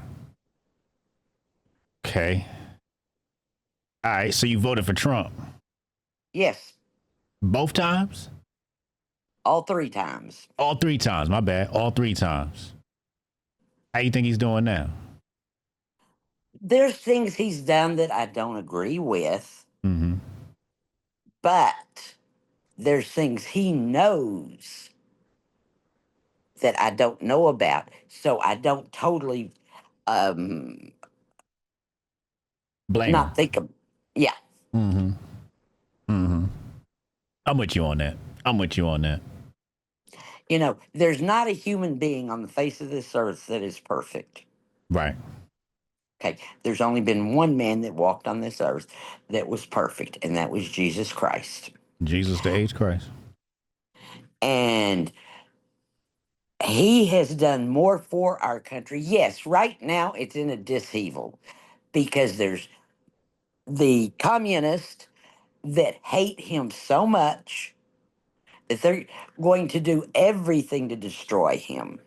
Speaker 1: Okay. All right. So you voted for Trump
Speaker 2: Yes,
Speaker 1: both times?
Speaker 2: all 3 times.
Speaker 1: All 3 times. My bad. All 3 times. How you think he's doing now?
Speaker 2: There's things he's done that I don't agree with,
Speaker 1: Mm-hmm.
Speaker 2: but there's things he knows that I don't know about. So I don't totally um,
Speaker 1: Blame him.
Speaker 2: not think of, yeah.
Speaker 1: Mm-hmm. Mm-hmm. I'm with you on that. I'm with you on that.
Speaker 2: You know, there's not a human being on the face of this earth that is perfect.
Speaker 1: Right.
Speaker 2: Okay, there's only been one man that walked on this earth that was perfect, and that was Jesus Christ.
Speaker 1: Jesus the age Christ.
Speaker 2: And he has done more for our country. Yes, right now it's in a dishevel because there's the communists that hate him so much that they're going to do everything to destroy him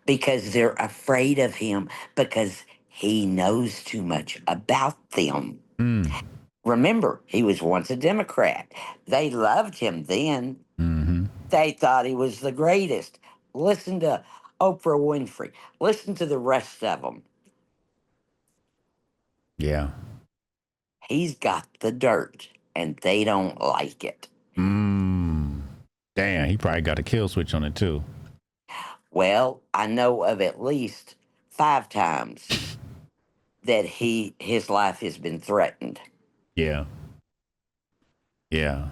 Speaker 2: because they're afraid of him because he knows too much about them.
Speaker 1: Mm.
Speaker 2: Remember, he was once a Democrat. They loved him then.
Speaker 1: Mm-hmm.
Speaker 2: They thought he was the greatest. Listen to Oprah Winfrey. Listen to the rest of them.
Speaker 1: Yeah.
Speaker 2: He's got the dirt, and they don't like it.
Speaker 1: Mm. Damn, he probably got a kill switch on it too.
Speaker 2: Well, I know of at least 5 times that his life has been threatened.
Speaker 1: Yeah. Yeah.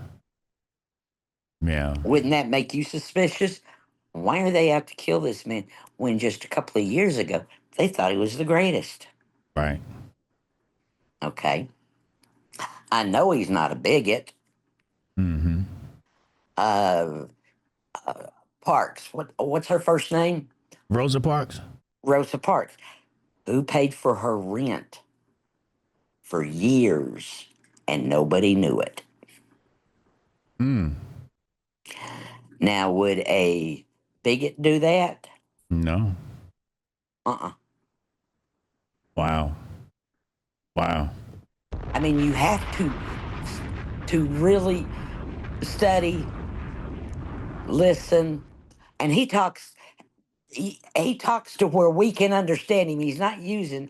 Speaker 1: Yeah.
Speaker 2: Wouldn't that make you suspicious? Why are they out to kill this man when just a couple of years ago they thought he was the greatest?
Speaker 1: Right.
Speaker 2: Okay. I know he's not a bigot.
Speaker 1: Mm-hmm.
Speaker 2: Uh, Parks. What's her first name?
Speaker 1: Rosa Parks?
Speaker 2: Rosa Parks. Who paid for her rent for years and nobody knew it?
Speaker 1: Mm.
Speaker 2: Now, would a bigot do that?
Speaker 1: No.
Speaker 2: Uh-uh.
Speaker 1: Wow. Wow.
Speaker 2: I mean, you have to really study, listen, and he talks to where we can understand him. He's not using,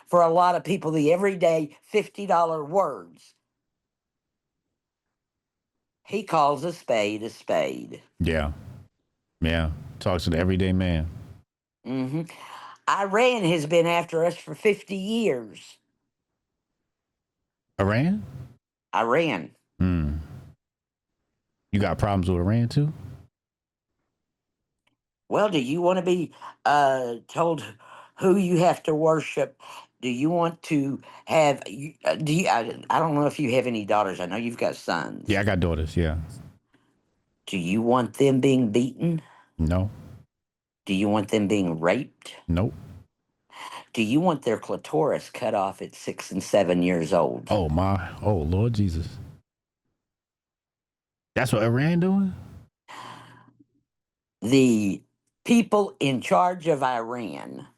Speaker 2: for a lot of people, the everyday $50 words. He calls a spade a spade.
Speaker 1: Yeah. Yeah. Talks to the everyday man.
Speaker 2: Hmm. Iran has been after us for 50 years.
Speaker 1: Iran?
Speaker 2: Iran.
Speaker 1: Mm. You got problems with Iran too?
Speaker 2: Well, do you want to be told who you have to worship? Do you want to have? Do you? I don't know if you have any daughters. I know you've got sons.
Speaker 1: Yeah, I got daughters. Yeah.
Speaker 2: Do you want them being beaten?
Speaker 1: No.
Speaker 2: Do you want them being raped?
Speaker 1: Nope.
Speaker 2: Do you want their clitoris cut off at 6 and 7 years old?
Speaker 1: Oh my. Oh Lord Jesus. That's what Iran doing?
Speaker 2: The people in charge of Iran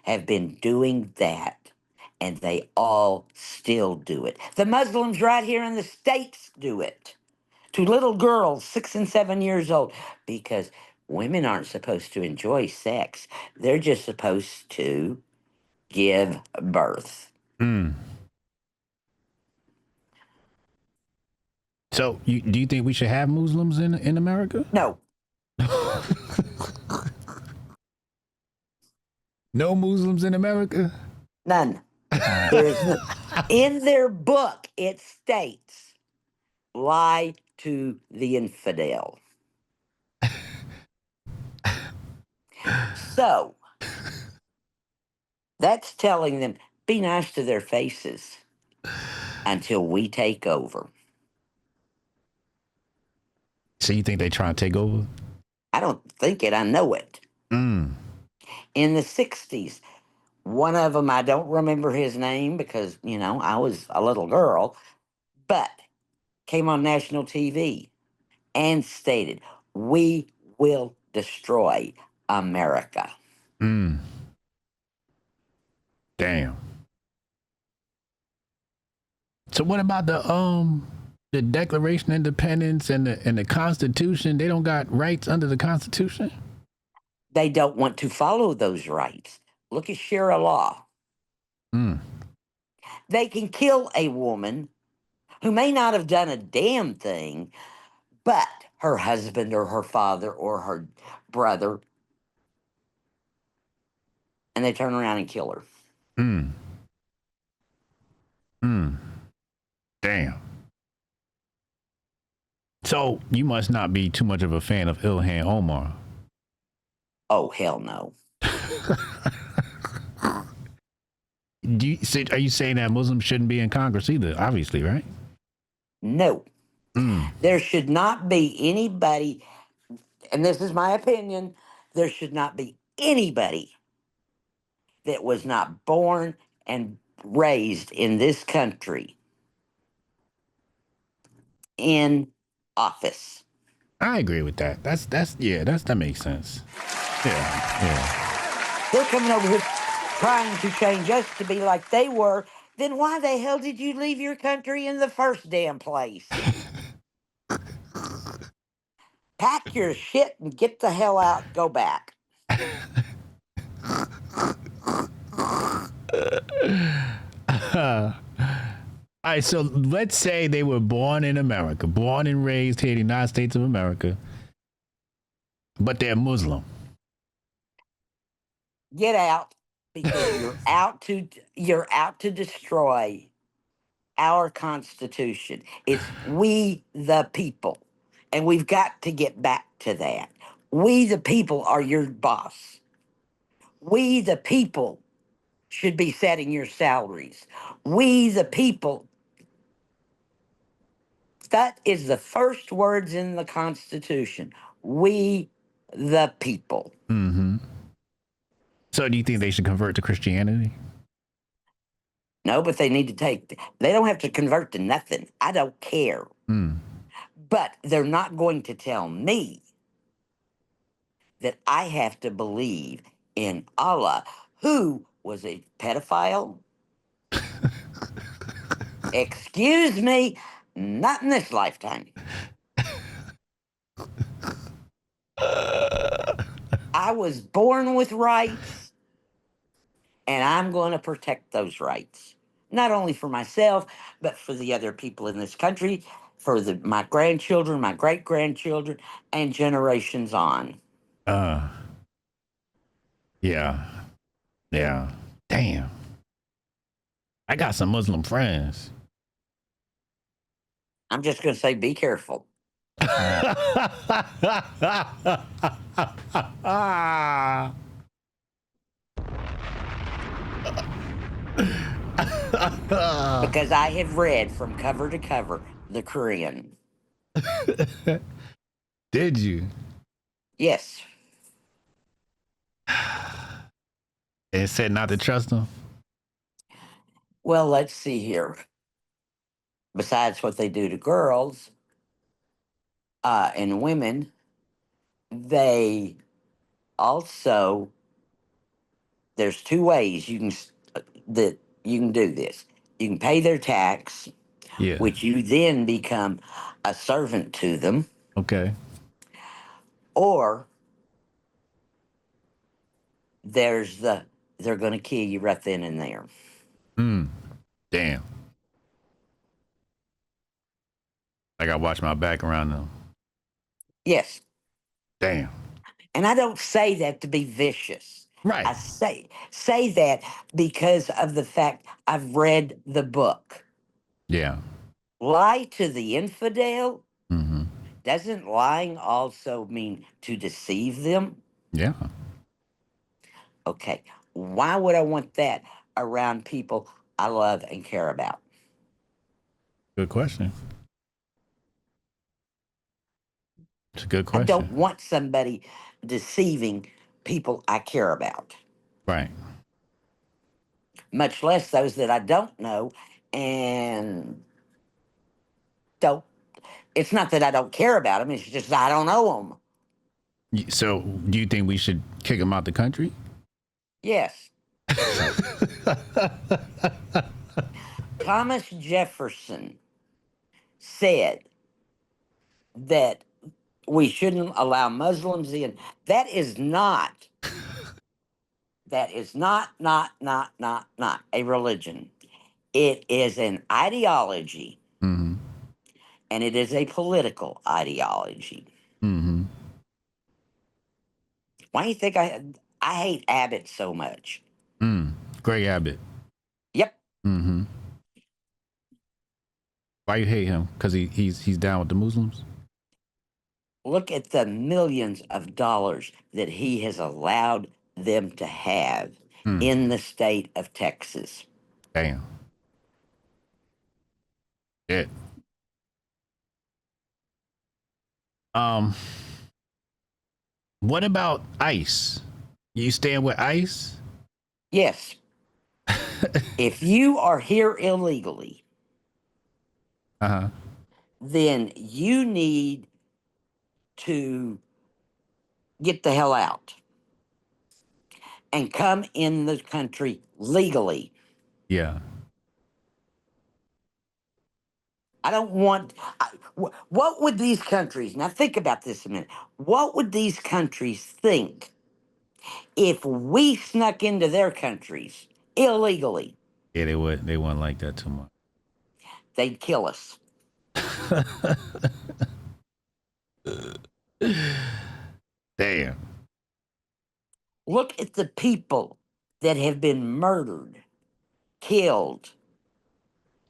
Speaker 2: have been doing that, and they all still do it. The Muslims right here in the States do it to little girls 6 and 7 years old because women aren't supposed to enjoy sex. They're just supposed to give birth.
Speaker 1: Mm. So, do you think we should have Muslims in America?
Speaker 2: No,
Speaker 1: No Muslims in America?
Speaker 2: none. There's in their book it states lie to the infidel. So that's telling them Be nice to their faces until we take over.
Speaker 1: So you think they trying to take over?
Speaker 2: I don't think it, I know it.
Speaker 1: Mm.
Speaker 2: In the 60s, one of them, I don't remember his name because, I was a little girl, but came on national TV and stated, "We will destroy America."
Speaker 1: Mm. Damn. So what about the Declaration of Independence and the Constitution? They don't got rights under the Constitution?
Speaker 2: They don't want to follow those rights. Look at Shara Law.
Speaker 1: Mm.
Speaker 2: They can kill a woman who may not have done a damn thing, but her husband or her father or her brother, and they turn around and kill her.
Speaker 1: Mm. Mm. Damn. So you must not be too much of a fan of Ilhan Omar.
Speaker 2: Oh, hell no.
Speaker 1: Are you saying that Muslims shouldn't be in Congress either? Obviously, right?
Speaker 2: No.
Speaker 1: Mm.
Speaker 2: There should not be anybody, and this is my opinion, there should not be anybody that was not born and raised in this country in office.
Speaker 1: I agree with that. That makes sense. Yeah.
Speaker 2: They're coming over here trying to change us to be like they were. Then why the hell did you leave your country in the first damn place? Pack your shit and get the hell out. Go back.
Speaker 1: All right, so let's say they were born in America, born and raised here in the United States of America, but they're Muslim.
Speaker 2: Get out because you're out to destroy our Constitution. It's we the people. And we've got to get back to that. We the people are your boss. We the people should be setting your salaries. We the people. That is the first words in the Constitution. We the people.
Speaker 1: Mm-hmm. So do you think they should convert to Christianity?
Speaker 2: No, but they need to they don't have to convert to nothing. I don't care.
Speaker 1: Mm.
Speaker 2: But they're not going to tell me that I have to believe in Allah, who was a pedophile. Excuse me, not in this lifetime. I was born with rights, and I'm going to protect those rights. Not only for myself, but for the other people in this country, for my grandchildren, my great grandchildren, and generations on.
Speaker 1: Yeah. Yeah. Damn. I got some Muslim friends.
Speaker 2: I'm just going to say, be careful. Because I have read from cover to cover the Quran.
Speaker 1: Did you?
Speaker 2: Yes.
Speaker 1: It said not to trust them?
Speaker 2: Well, let's see here. Besides what they do to girls and women, they also, there's two ways that you can do this. You can pay their tax,
Speaker 1: Yeah.
Speaker 2: which you then become a servant to them,
Speaker 1: Okay.
Speaker 2: or they're going to kill you right then and there.
Speaker 1: Damn. I got to watch my back around them.
Speaker 2: Yes.
Speaker 1: Damn.
Speaker 2: And I don't say that to be vicious.
Speaker 1: Right.
Speaker 2: I say that because of the fact I've read the book.
Speaker 1: Yeah.
Speaker 2: Lie to the infidel.
Speaker 1: Mm-hmm.
Speaker 2: Doesn't lying also mean to deceive them?
Speaker 1: Yeah.
Speaker 2: Okay. Why would I want that? around people I love and care about?
Speaker 1: Good question. It's a good
Speaker 2: I don't
Speaker 1: question.
Speaker 2: want somebody deceiving people I care about,
Speaker 1: Right.
Speaker 2: much less those that I don't know and don't. It's not that I don't care about them, it's just I don't know them.
Speaker 1: So, do you think we should kick him out the country?
Speaker 2: Yes. Thomas Jefferson said that we shouldn't allow Muslims in. That is not, not a religion. It is an ideology,
Speaker 1: Mm-hmm.
Speaker 2: and it is a political ideology.
Speaker 1: Mm-hmm.
Speaker 2: Why do you think I hate Abbott so much?
Speaker 1: Greg Abbott.
Speaker 2: Yep.
Speaker 1: Mm-hmm. Why you hate him? Because he's down with the Muslims?
Speaker 2: Look at the millions of dollars that he has allowed them to have
Speaker 1: Mm.
Speaker 2: in the state of Texas.
Speaker 1: Damn. Shit. What about ICE? You stand with ICE?
Speaker 2: Yes. If you are here illegally,
Speaker 1: Uh-huh.
Speaker 2: then you need to get the hell out and come in the country legally.
Speaker 1: Yeah.
Speaker 2: I don't want. What would these countries, now think about this a minute, what would these countries think if we snuck into their countries illegally?
Speaker 1: Yeah, they wouldn't like that too much.
Speaker 2: They'd kill us.
Speaker 1: Damn.
Speaker 2: Look at the people that have been murdered, killed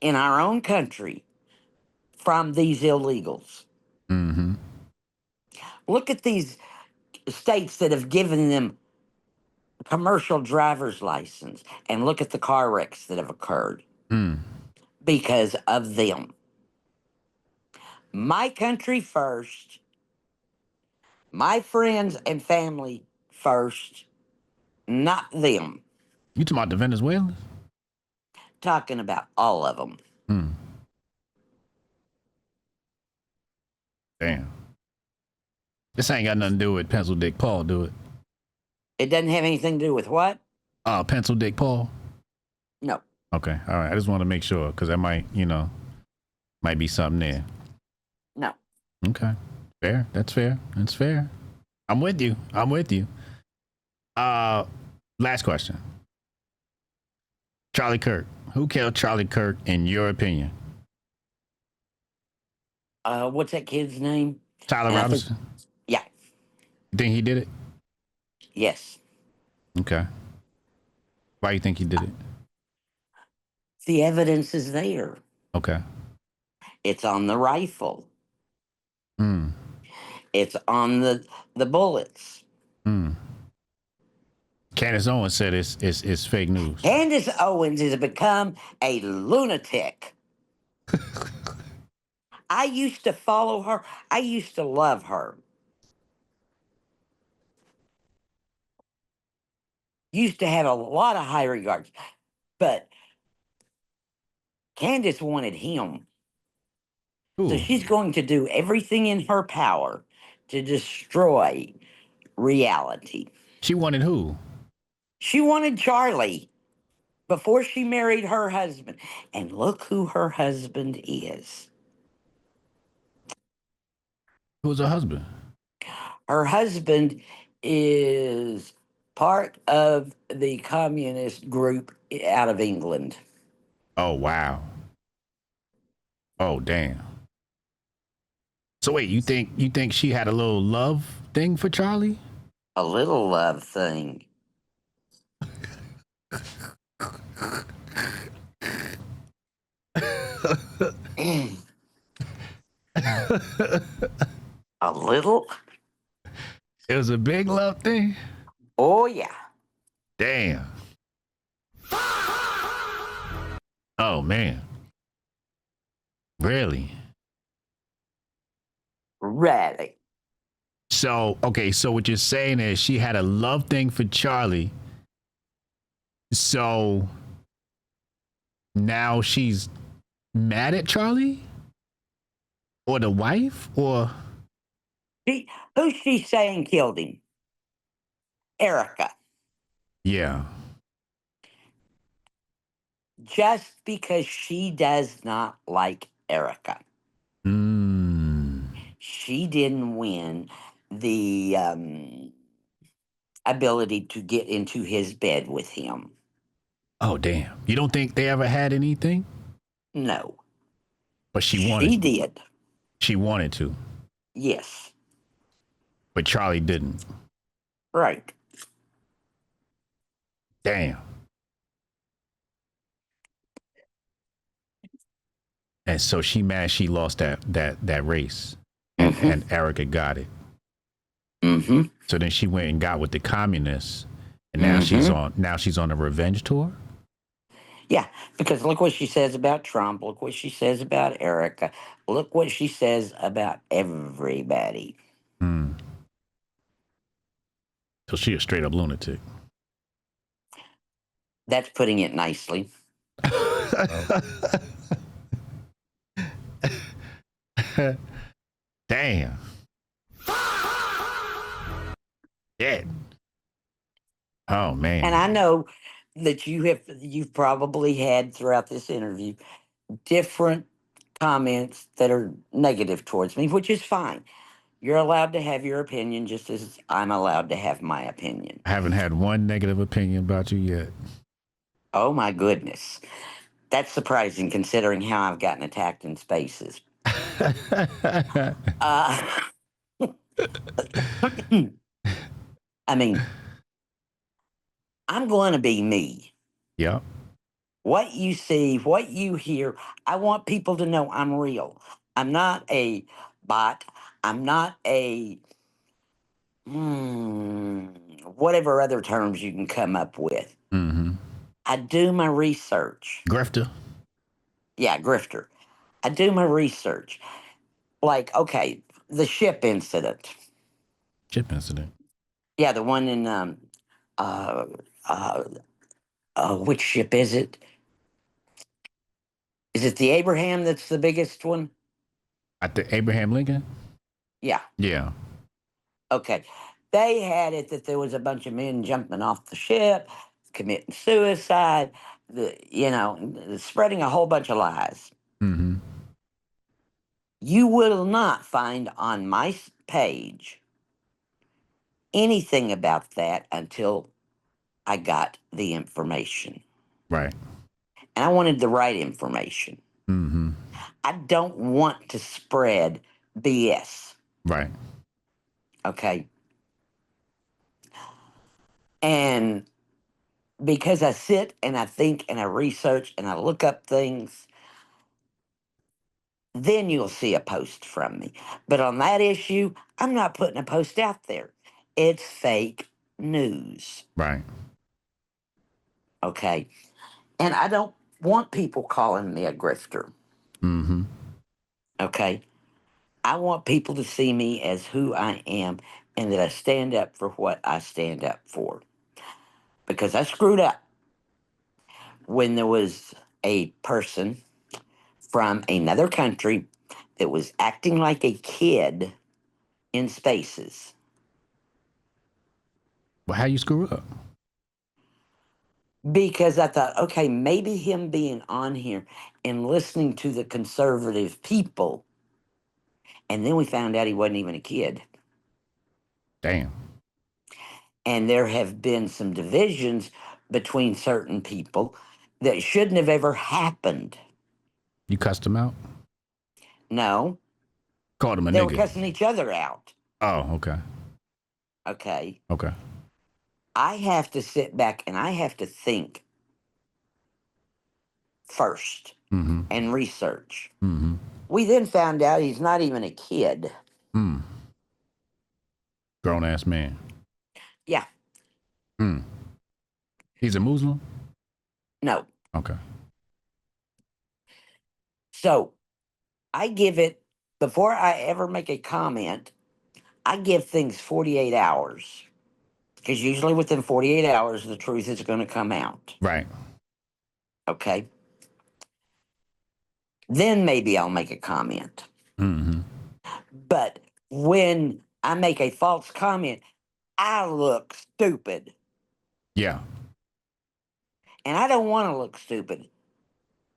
Speaker 2: in our own country from these illegals.
Speaker 1: Mm-hmm.
Speaker 2: Look at these states that have given them commercial driver's license and look at the car wrecks that have occurred because of them. My country first, my friends and family first, not them.
Speaker 1: You talking about the Venezuelans?
Speaker 2: Talking about all of them.
Speaker 1: Damn. This ain't got nothing to do with Pencil Dick Paul, do it?
Speaker 2: It doesn't have anything to do with what?
Speaker 1: Pencil Dick Paul?
Speaker 2: No.
Speaker 1: Okay. All right. I just want to make sure because that might be something there.
Speaker 2: No.
Speaker 1: Okay. Fair. That's fair. That's fair. I'm with you. Last question. Charlie Kirk. Who killed Charlie Kirk in your opinion?
Speaker 2: What's that kid's name?
Speaker 1: Tyler
Speaker 2: And
Speaker 1: Robinson?
Speaker 2: Yeah.
Speaker 1: You think he did it?
Speaker 2: Yes.
Speaker 1: Okay. Why do you think he did it?
Speaker 2: The evidence is there.
Speaker 1: Okay.
Speaker 2: It's on the rifle. It's on the bullets.
Speaker 1: Candace Owens said it's fake news.
Speaker 2: Candace Owens has become a lunatic. I used to follow her. I used to love her. Used to have a lot of high regards. But Candace wanted him.
Speaker 1: Ooh.
Speaker 2: So she's going to do everything in her power to destroy reality.
Speaker 1: She wanted who?
Speaker 2: She wanted Charlie before she married her husband. And look who her husband is.
Speaker 1: Who's her husband?
Speaker 2: Her husband is part of the communist group out of England.
Speaker 1: Oh, wow. Oh, damn. So wait, you think she had a little love thing for Charlie?
Speaker 2: A little love thing. A little?
Speaker 1: It was a big love thing?
Speaker 2: Oh, yeah.
Speaker 1: Damn. Oh man. Really?
Speaker 2: Really.
Speaker 1: So, okay, so what you're saying is she had a love thing for Charlie. So now she's mad at Charlie? Or the wife? Or
Speaker 2: Who's she saying killed him? Erica.
Speaker 1: yeah.
Speaker 2: Just because she does not like Erica. She didn't win the ability to get into his bed with him.
Speaker 1: Oh damn. You don't think they ever had anything?
Speaker 2: No.
Speaker 1: But she
Speaker 2: She
Speaker 1: wanted.
Speaker 2: did.
Speaker 1: She wanted to.
Speaker 2: Yes.
Speaker 1: But Charlie didn't.
Speaker 2: Right.
Speaker 1: Damn. And so she mad she lost that race. And Erica got it.
Speaker 2: Mm-hmm.
Speaker 1: So then she went and got with the communists. And now she's on a revenge tour?
Speaker 2: Yeah, because look what she says about Trump. Look what she says about Erica. Look what she says about everybody.
Speaker 1: So she a straight up lunatic.
Speaker 2: That's putting it nicely.
Speaker 1: Damn. Dead. Oh man.
Speaker 2: And I know that you've probably had throughout this interview different comments that are negative towards me, which is fine. You're allowed to have your opinion just as I'm allowed to have my opinion.
Speaker 1: I haven't had one negative opinion about you yet.
Speaker 2: Oh my goodness. That's surprising considering how I've gotten attacked in spaces. I mean, I'm going to be me.
Speaker 1: Yep.
Speaker 2: What you see, what you hear, I want people to know I'm real. I'm not a bot. I'm not a whatever other terms you can come up with. I do my research.
Speaker 1: Grifter.
Speaker 2: Yeah, grifter. I do my research. Like, okay, the ship incident.
Speaker 1: Chip incident.
Speaker 2: Yeah, the one in which ship is it? Is it the Abraham that's the biggest one?
Speaker 1: At the Abraham Lincoln?
Speaker 2: Yeah.
Speaker 1: Yeah.
Speaker 2: Okay. They had it that there was a bunch of men jumping off the ship, committing suicide, spreading a whole bunch of lies. You will not find on my page anything about that until I got the information.
Speaker 1: Right.
Speaker 2: And I wanted the right information. I don't want to spread BS.
Speaker 1: Right.
Speaker 2: Okay. And because I sit and I think and I research and I look up things, then you'll see a post from me. But on that issue, I'm not putting a post out there. It's fake news.
Speaker 1: Right.
Speaker 2: Okay. And I don't want people calling me a grifter. Okay. I want people to see me as who I am and that I stand up for what I stand up for. Because I screwed up when there was a person from another country that was acting like a kid in spaces.
Speaker 1: Well, how you screw up?
Speaker 2: Because I thought, okay, maybe him being on here and listening to the conservative people, and then we found out he wasn't even a kid.
Speaker 1: Damn.
Speaker 2: And there have been some divisions between certain people that shouldn't have ever happened.
Speaker 1: You cussed him out?
Speaker 2: No,
Speaker 1: Called him a
Speaker 2: they
Speaker 1: nigga.
Speaker 2: were cussing each other out.
Speaker 1: Oh, okay.
Speaker 2: Okay.
Speaker 1: Okay.
Speaker 2: I have to sit back and I have to think first and research. We then found out he's not even a kid.
Speaker 1: Grown ass man.
Speaker 2: Yeah.
Speaker 1: He's a Muslim?
Speaker 2: No.
Speaker 1: Okay.
Speaker 2: So I give it, before I ever make a comment, I give things 48 hours. Because usually within 48 hours, the truth is going to come out.
Speaker 1: Right.
Speaker 2: Okay. Then maybe I'll make a comment.
Speaker 1: Mm-hmm.
Speaker 2: But when I make a false comment, I look stupid.
Speaker 1: Yeah.
Speaker 2: And I don't want to look stupid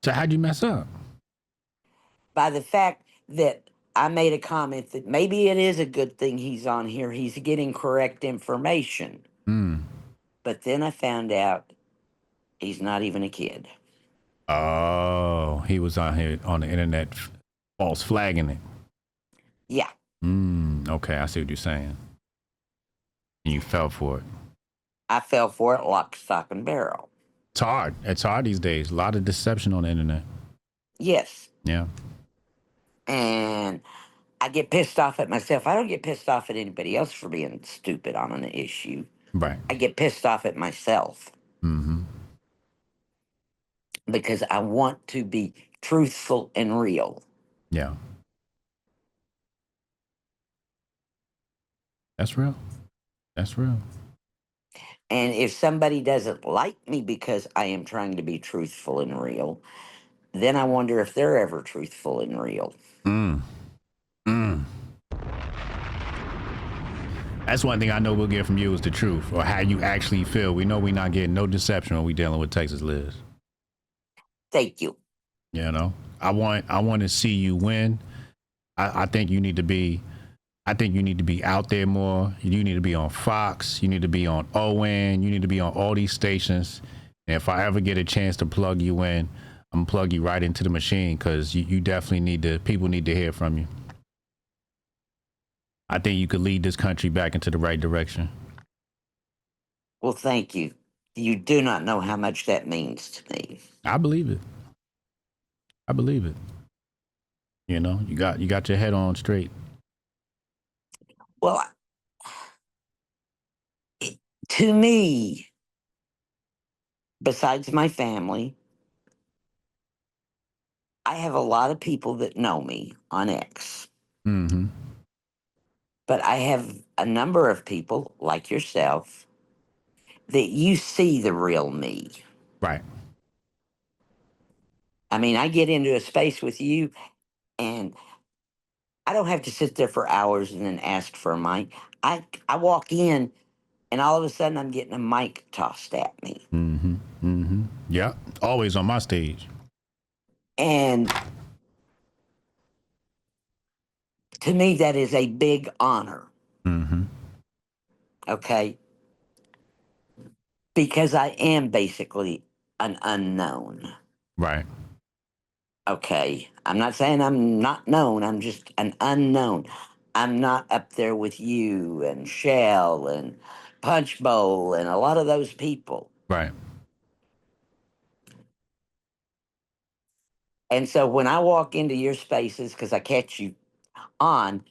Speaker 1: So how'd you mess up?
Speaker 2: by the fact that I made a comment that maybe it is a good thing he's on here. He's getting correct information.
Speaker 1: Mm.
Speaker 2: But then I found out he's not even a kid.
Speaker 1: Oh, he was on here on the internet false flagging it.
Speaker 2: Yeah.
Speaker 1: Okay, I see what you're saying. And you fell for it.
Speaker 2: I fell for it lock, stock, and barrel.
Speaker 1: It's hard. It's hard these days. A lot of deception on the internet.
Speaker 2: Yes.
Speaker 1: Yeah.
Speaker 2: And I get pissed off at myself. I don't get pissed off at anybody else for being stupid on an issue.
Speaker 1: Right.
Speaker 2: I get pissed off at myself
Speaker 1: Mm-hmm.
Speaker 2: because I want to be truthful and real.
Speaker 1: Yeah. That's real. That's real.
Speaker 2: And if somebody doesn't like me because I am trying to be truthful and real, then I wonder if they're ever truthful and real.
Speaker 1: Mm. Mm. That's one thing I know we'll get from you is the truth, or how you actually feel. We know we're not getting no deception when we dealing with Texas Liz.
Speaker 2: Thank you.
Speaker 1: You know, I want to see you win. I think you need to be. I think you need to be out there more. You need to be on Fox. You need to be on ON. You need to be on all these stations. And if I ever get a chance to plug you in, I'm gonna plug you right into the machine because you definitely need to. People need to hear from you. I think you could lead this country back into the right direction.
Speaker 2: Well, thank you. You do not know how much that means to me.
Speaker 1: I believe it. I believe it. You know, you got your head on straight.
Speaker 2: Well, to me, besides my family, I have a lot of people that know me on X.
Speaker 1: Mm-hmm.
Speaker 2: But I have a number of people like yourself that you see the real me.
Speaker 1: Right.
Speaker 2: I mean, I get into a space with you and I don't have to sit there for hours and then ask for a mic. I walk in and all of a sudden I'm getting a mic tossed at me.
Speaker 1: Mm-hmm. Mm-hmm. Yeah. Always on my stage.
Speaker 2: And to me, that is a big honor.
Speaker 1: Mm-hmm.
Speaker 2: Okay. Because I am basically an unknown.
Speaker 1: Right.
Speaker 2: Okay. I'm not saying I'm not known. I'm just an unknown. I'm not up there with you and Shell and Punch Bowl and a lot of those people.
Speaker 1: Right.
Speaker 2: And so when I walk into your spaces, because I catch you on,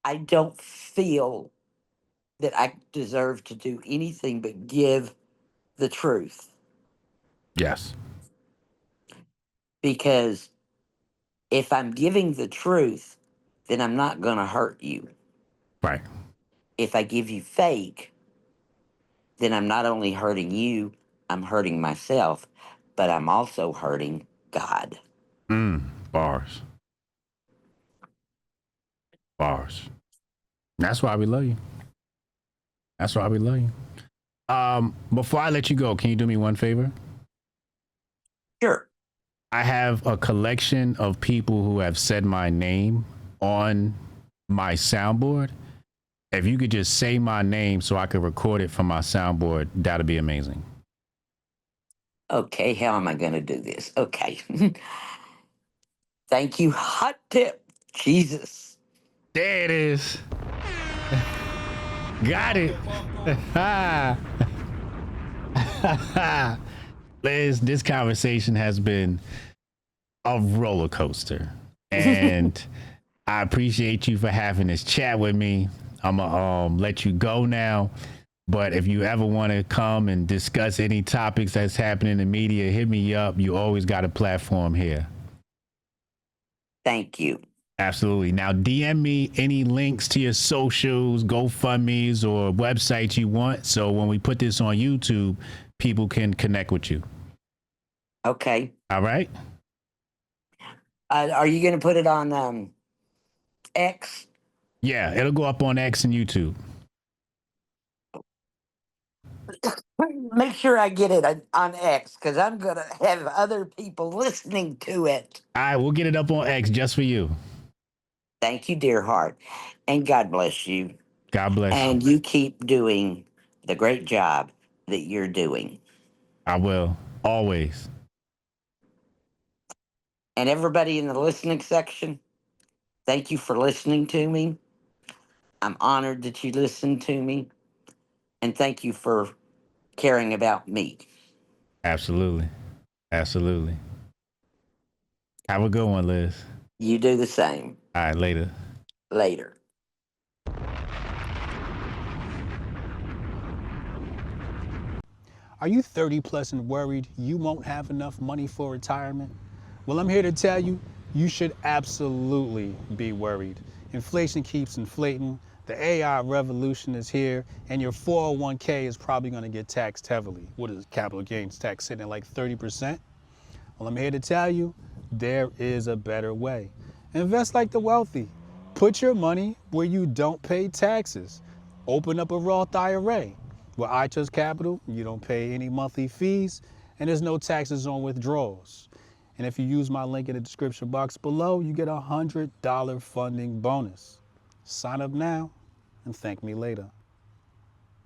Speaker 2: I don't feel that I deserve to do anything but give the truth.
Speaker 1: Yes.
Speaker 2: Because if I'm giving the truth, then I'm not going to hurt you.
Speaker 1: Right.
Speaker 2: If I give you fake, then I'm not only hurting you, I'm hurting myself, but I'm also hurting God.
Speaker 1: Bars. Bars. That's why we love you. That's why we love you. Before I let you go, can you do me one favor?
Speaker 2: Sure.
Speaker 1: I have a collection of people who have said my name on my soundboard. If you could just say my name so I could record it from my soundboard, that'd be amazing.
Speaker 2: Okay, how am I going to do this? Okay. Thank you, Hotep Jesus.
Speaker 1: There it is. Got it. Liz, this conversation has been a roller coaster. And I appreciate you for having this chat with me. I'm going to let you go now. But if you ever want to come and discuss any topics that's happening in the media, hit me up. You always got a platform here.
Speaker 2: Thank you.
Speaker 1: Absolutely. Now, DM me any links to your socials, GoFundMe's, or websites you want. So when we put this on YouTube, people can connect with you.
Speaker 2: Okay.
Speaker 1: All right.
Speaker 2: Are you going to put it on X?
Speaker 1: Yeah, it'll go up on X and YouTube.
Speaker 2: Make sure I get it on X because I'm going to have other people listening to it.
Speaker 1: All right, we'll get it up on X just for you.
Speaker 2: Thank you, dear heart. And God bless you.
Speaker 1: God bless
Speaker 2: And
Speaker 1: you.
Speaker 2: you keep doing the great job that you're doing.
Speaker 1: I will. Always.
Speaker 2: And everybody in the listening section, thank you for listening to me. I'm honored that you listened to me. And thank you for caring about me.
Speaker 1: Absolutely. Absolutely. Have a good one, Liz.
Speaker 2: You do the same.
Speaker 1: All right, later.
Speaker 2: Later.
Speaker 4: Are you 30 plus and worried you won't have enough money for retirement? Well, I'm here to tell you, you should absolutely be worried. Inflation keeps inflating, the AI revolution is here, and your 401k is probably going to get taxed heavily. What is capital gains tax sitting at like 30%? Well, I'm here to tell you, there is a better way. Invest like the wealthy. Put your money where you don't pay taxes. Open up a Roth IRA. With iTrust Capital, you don't pay any monthly fees, and there's no taxes on withdrawals. And if you use my link in the description box below, you get a $100 funding bonus. Sign up now and thank me later.